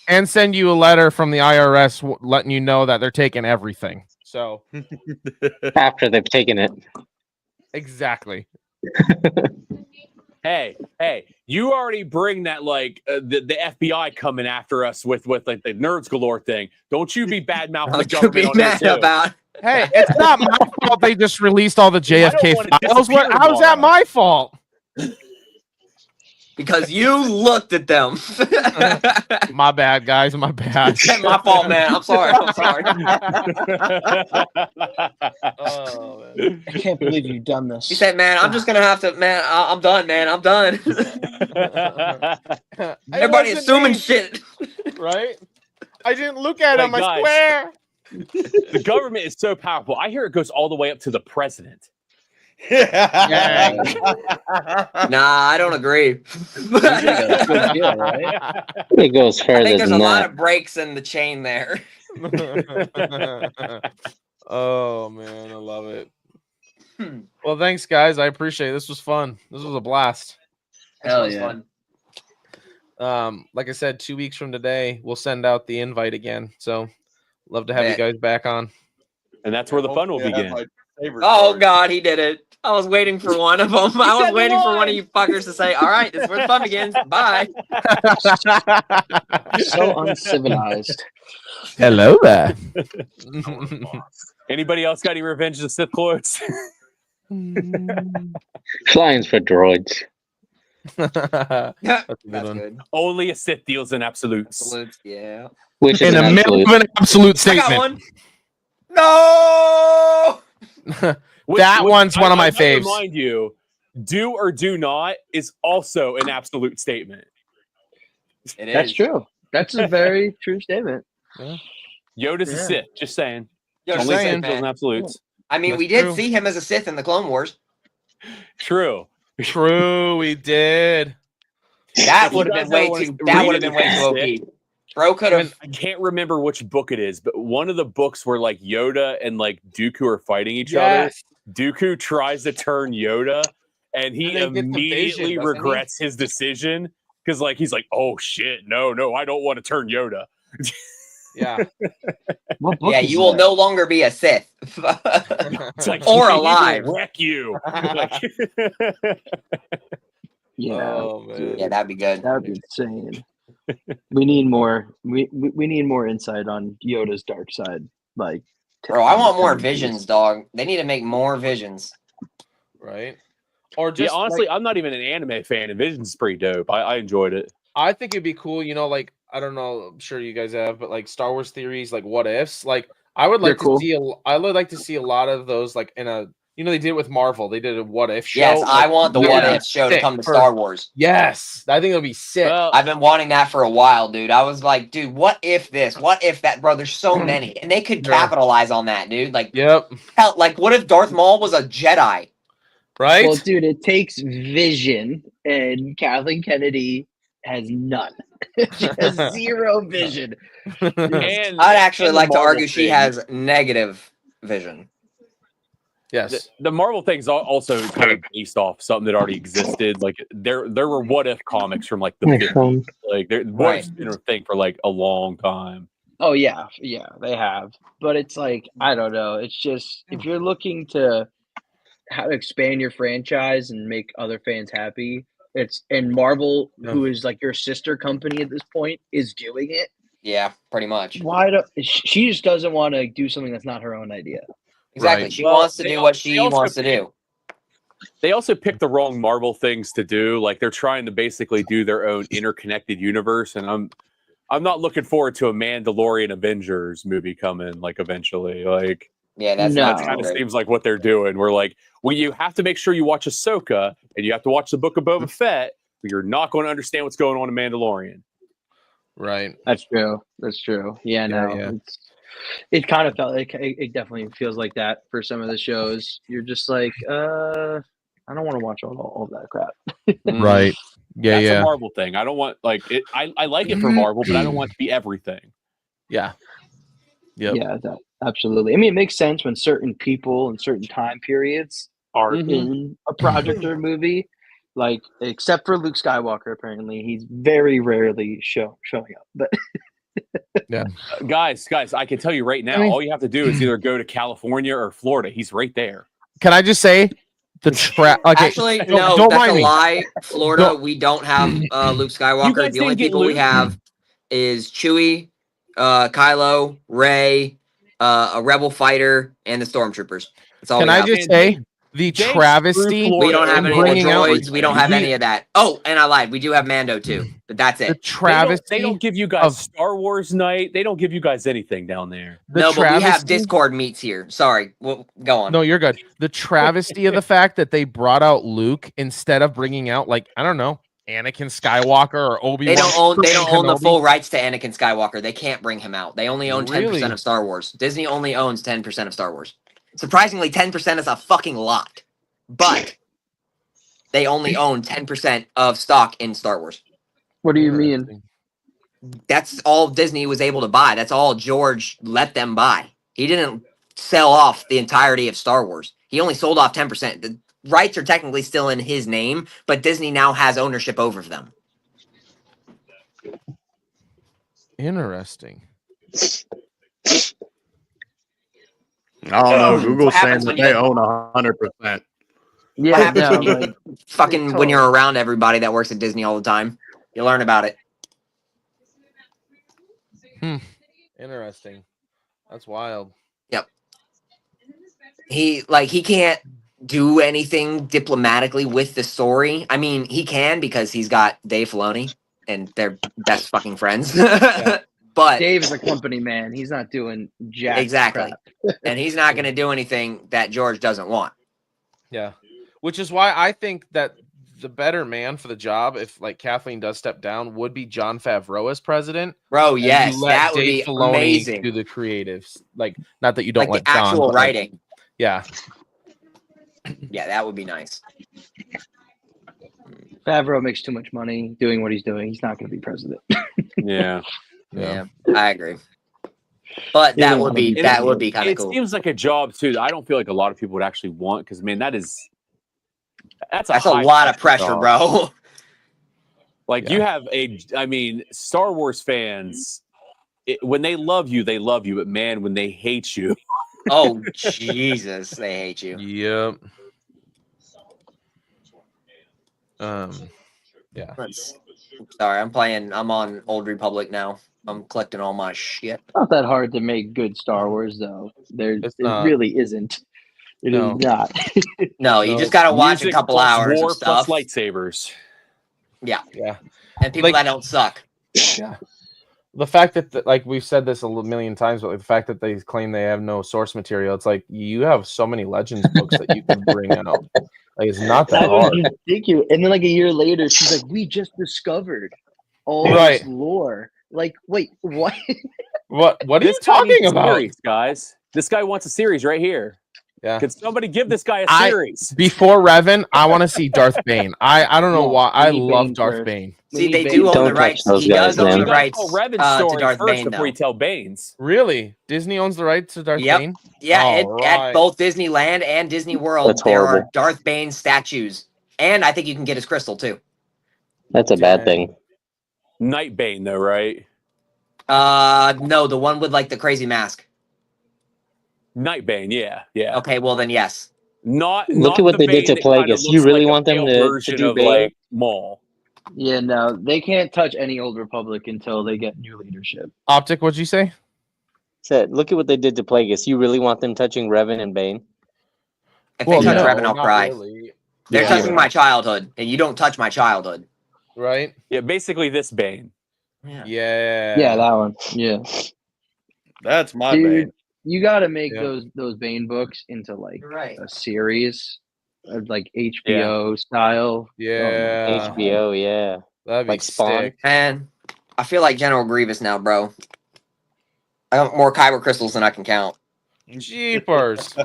and send you a letter from the IRS letting you know that they're taking everything. So After they've taken it. exactly. Hey, you already bring that like the FBI coming after us with like the Nerds Galore thing. Don't you be bad mouthing the What you be government on there mad too. about? Hey, it's not my fault they just released all the JFK want it files. disappeared How's that tomorrow. my fault? Because you looked at them. My bad, guys. My bad. It's my fault, man. I'm sorry. I'm sorry. Oh, man. I can't believe you've done this. He said, "Man, I'm just gonna have to. Man, I'm done. Man, I'm done." It Everybody wasn't assuming me, shit. right? I didn't look at Hey, him. I guys. swear. The government is so powerful. I hear it goes all the way up to the president. Nah, I don't agree. Good deal, right? It goes I further think there's a than lot that. of breaks in the chain there. Oh man, I love it. Hmm. Well, thanks, guys. I appreciate it. This was fun. This was a blast. Hell This was yeah. fun. Like I said, 2 weeks from today, we'll send out the invite again. So, love to have you Bet. guys back on. And that's where the fun will begin. Oh God, he did it. I was waiting for one of them. I was said the waiting for one line. of you fuckers to say, "All right, this is where the fun begins." Bye. So uncivilized. Hello there. Anybody else got any Revenge of the Sith quotes? Flying's for droids. That's a good That's one. good. Only a Sith deals in absolutes. Absolutes, yeah. Which is In an the middle absolute. of an absolute I got statement. one. No. That one's one of my I might faves. Remind you, do or do not is also an absolute statement. It is. That's true. That's a very true statement. Yoda's a Yeah. Sith. Just saying. Yo, Just Only listen, saying. Sith deals in man. absolutes. I mean, That's we did true. see him as a Sith in the Clone Wars. True. We did. That If you would have guys been way ever wanna too. That read would have been way too it, OP. Bro could have. I can't remember which book it is, but one of the books where like Yoda and like Dooku are fighting each other. Yes. Dooku tries to turn Yoda, and he And they get the vision, immediately doesn't he? regrets his decision because like he's like, "Oh shit, no, I don't want to turn Yoda." Yeah. What book Yeah, is you will that? no longer be a Sith. It's like Or he will alive. wreck you. Like, Yeah. Oh man. Yeah, that'd be good. That would be insane. We need more. We need more insight on Yoda's dark side. Like, Bro, I want more Tell me, Visions, dog. They need to make more Visions. right? Or Yeah, just honestly, like, I'm not even an anime fan, and Vision's pretty dope. I enjoyed it. I think it'd be cool, you know, like I don't know, I'm sure you guys have, but like Star Wars theories, like what ifs. Like I would They're like to cool. see I would like to see a lot of those, like in a, you know, they did it with Marvel. They did a what if show. Yes, I want the that What would be If show to sick come to for- Star Wars. Yes, I think it'll be sick. Well, I've been wanting that for a while, dude. I was like, dude, what if this? What if that? Bro, there's so many, and they could Sure. capitalize on that, dude. Like, Yep. hell, like, what if Darth Maul was a Jedi? Right. Well, dude, it takes vision, and Kathleen Kennedy has none. She has zero vision. and I'd actually and the like to Marvel argue she thing. has negative vision. Yes. The Marvel thing's also kind of based off something that already existed. Like there were what if comics from like the 50s. Like there was been a thing for like a long time. Oh yeah, they have. But it's like, I don't know. It's just, if you're looking to how to expand your franchise and make other fans happy, and Marvel, Yeah. who is like your sister company at this point, is doing it. Yeah, pretty much. Why do she just doesn't want to do something that's not her own idea? Exactly. Right. She Well, wants to they do al- what they she also wants to do. They also picked the wrong Marvel things to do. Like they're trying to basically do their own interconnected universe, and I'm not looking forward to a Mandalorian Avengers movie coming like eventually. Like Yeah, that's No. not that kind of great. seems like what they're doing. We're like, well, you have to make sure you watch Ahsoka and you have to watch the Book of Boba Fett, but you're not going to understand what's going on in Mandalorian. Right. That's true. That's true. Yeah, no. yeah. It kind of felt like it definitely feels like that for some of the shows. You're just like, I don't want to watch all of that crap. Right. Yeah. That's a Marvel thing. I don't want like it. I like it for Marvel, but I don't want it to be everything. Yeah. Yep. Yeah, absolutely. I mean, it makes sense when certain people and certain time periods are Mhm. in a project or a movie. Like, except for Luke Skywalker, apparently he's very rarely showing up. But Guys, I can tell you right now, I mean- all you have to do is either go to California or Florida. He's right there. Can I just say the trap? Okay. Actually, don't- no, don't that's mind a me. lie. Florida, Don't- we don't have Luke Skywalker. guys The only didn't get people we Luke? have is Chewie, Kylo, Rey, a Rebel fighter, and the Stormtroopers. That's all Can we I have. just say the They travesty? screw We don't have in any of the bringing out- droids. We don't have any of that. Oh, and I lied. We do have Mando too, but that's The it. travesty. They don't give you guys of- Star Wars night. They don't give you guys anything down there. the No, but we have travesty- Discord meets here. Sorry. Well, go on. No, you're good. The travesty of the fact that they brought out Luke instead of bringing out, like, I don't know, Anakin Skywalker or Obi-Wan. They don't own the Kenobi. full rights to Anakin Skywalker. They can't bring him out. They only own 10% Really? of Star Wars. Disney only owns 10% of Star Wars. Surprisingly, 10% is a fucking lot. But they only own 10% of stock in Star Wars. what do you mean? That's all Disney was able to buy. That's all George let them buy. He didn't sell off the entirety of Star Wars. He only sold off 10%. The rights are technically still in his name, but Disney now has ownership over them. Interesting. I don't know. Google's What saying happens that when they you- own 100%. Yeah, happens no, when you- like, Fucking when you're around everybody that works at Disney all the time, you learn about it. Interesting. That's wild. He can't do anything diplomatically with the story. I mean, he can because he's got Dave Filoni and they're best fucking friends. But Dave is a company man. He's not doing jack exactly. crap. And he's not going to do anything that George doesn't want. Yeah. Which is why I think that the better man for the job, if like Kathleen does step down, would be Jon Favreau as president. Bro, and yes, you let that would Dave be Filoni amazing. do the creatives. Like, not that you don't Like let the John, actual but, like, writing. yeah. Yeah, that would be nice. Favreau makes too much money doing what he's doing. He's not going to be president. Yeah. Yeah, I agree. But that would be And kind of it cool. seems like a job too that I don't feel like a lot of people would actually want because man, that's That's a high lot of pressure, job. bro. Like you have Star Wars fans, when they love you, but man, when they hate you, Oh, Jesus, they hate you. Yep. Yeah. Let's Sorry, I'm on Old Republic now. I'm collecting all my shit. Not that hard to make good Star Wars, though. It's It not. really isn't. It is No. not. No, you No. just gotta watch a Music couple plus hours war of stuff. plus lightsabers. Yeah, Yeah. and people Like- that don't suck. Yeah. The fact that, like we've said this a million times, but like, the fact that they claim they have no source material, it's like you have so many Legends books that you can bring out. Like it's not that That was hard. ridiculous. And then, like a year later, she's like, "We just discovered all Right. this lore." Like, wait, what? What are you This guy needs talking a about? series, guys. This guy wants a series right here. Yeah. Could somebody give this guy a I- series? Before Revan, I want to see Darth Bane. I don't know Yeah, why. we I need love Bane Darth first. Bane. We See, need they Bane. do own Don't the touch rights. those He guys, does own man. the You rights tell Revan's to story Darth first Bane, before though. you tell Bane's. Really? Disney owns the rights to Darth Yep. Bane? Yeah, at Alright. both Disneyland and Disney World, That's there are horrible. Darth Bane statues, and I think you can get his crystal too. That's a bad Dang. thing. Night Bane, though, right? No, the one with like the crazy mask. Night Bane, yeah. Okay, well then yes. Not Look not at what the they did Bane to that kinda Plagueis. You looks really like a want them pale to version do of Bane? like Maul. Yeah, no, they can't touch any Old Republic until they get new leadership. Optic, what'd you say? Said, look at what they did to Plagueis. You really want them touching Revan and Bane? If Well, they touch no, Revan, I'll not cry. really. They're Yeah. touching my childhood, and you don't touch my childhood. Right? Yeah, basically this Bane. Yeah. Yeah, that one. Yeah, That's my dude, bane. you got to make Yeah. those Bane books into like You're right. a series, like HBO style. Yeah. HBO, yeah. That'd be Like Spawn. sick. Man, I feel like General Grievous now, bro. I got more Kyber crystals than I can count. Jeepers.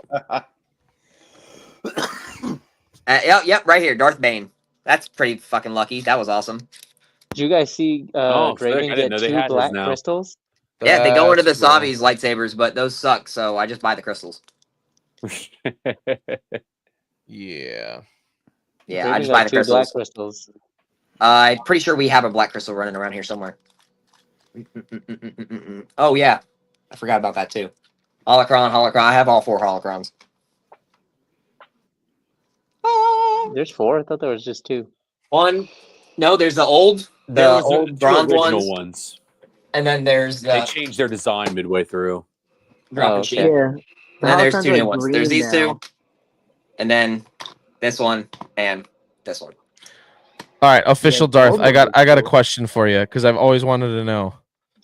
Yep, right here, Darth Bane. That's pretty fucking lucky. That was awesome. Did you guys see Oh, sick. I Draven didn't get know they 2 had his black now. crystals? Yeah, they go into the That's cool. Savi's lightsabers, but those suck, so I just buy the crystals. Yeah. Yeah, Draven I just got buy the 2 black crystals. crystals. I'm pretty sure we have a black crystal running around here somewhere. Oh yeah, I forgot about that too. Holocron. I have all 4 holocrons. There's 4? I thought there was just 2. One, no, there's the old Two bronze original ones, and then there's They the changed their design midway through. dropping okay. shit. And then there's 2 new ones. There's these two. 2, and then this one and this one. All right, official Yeah, Darth. those I got are I got a cool. question for you because I've always wanted to know.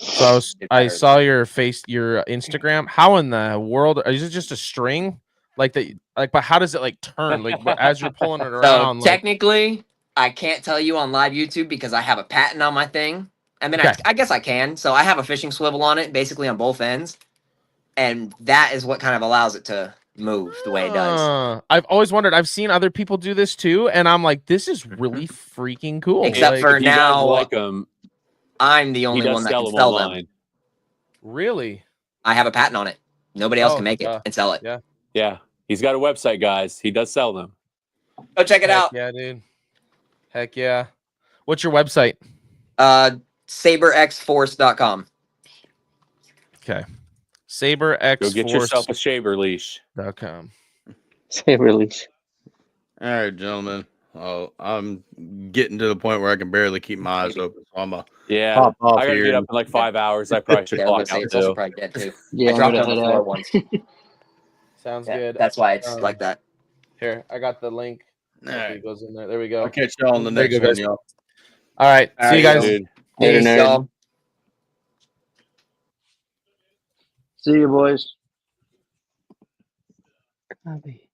So I saw your Instagram. How in the world is it just a string like that? Like, but how does it like turn? Like, but as you're pulling it So around, like, technically, I can't tell you on live YouTube because I have a patent on my thing. I mean, Okay. I guess I can. So I have a fishing swivel on it, basically on both ends, and that is what kind of allows it to move the way it does. I've always wondered. I've seen other people do this too, and I'm like, this is really freaking cool. Except Like, for If you guys now, like him, I'm the he only does one that sell can them sell them. online. really, I have a patent on it. Nobody else Oh, can make yeah. it and sell it. Yeah. Yeah, he's got a website, guys. He does sell them. Go check it Heck out. yeah, dude. Heck yeah. What's your website? SaberXForce.com. Okay, Go get yourself a SaberXForce.com. shaver leash. Saber leash. All right, gentlemen. Oh, I'm getting to the point where I can barely keep my eyes open. So I'm gonna Yeah, pop off I gotta here. get up in like 5 hours. I probably should Yeah, I was clock gonna say out it's also too. probably dead too. Yeah, I I'm dropped it gonna on the head floor out. once. Sounds Yeah, good. that's why it's Um, like that. Here, I got the link. All Hopefully right. it goes in there. There we go. I'll catch y'all on the There you next go, one, guys. y'all. All right. All See you right, guys. Dude. Later, Peace, nerd. y'all. See you, boys. Copy.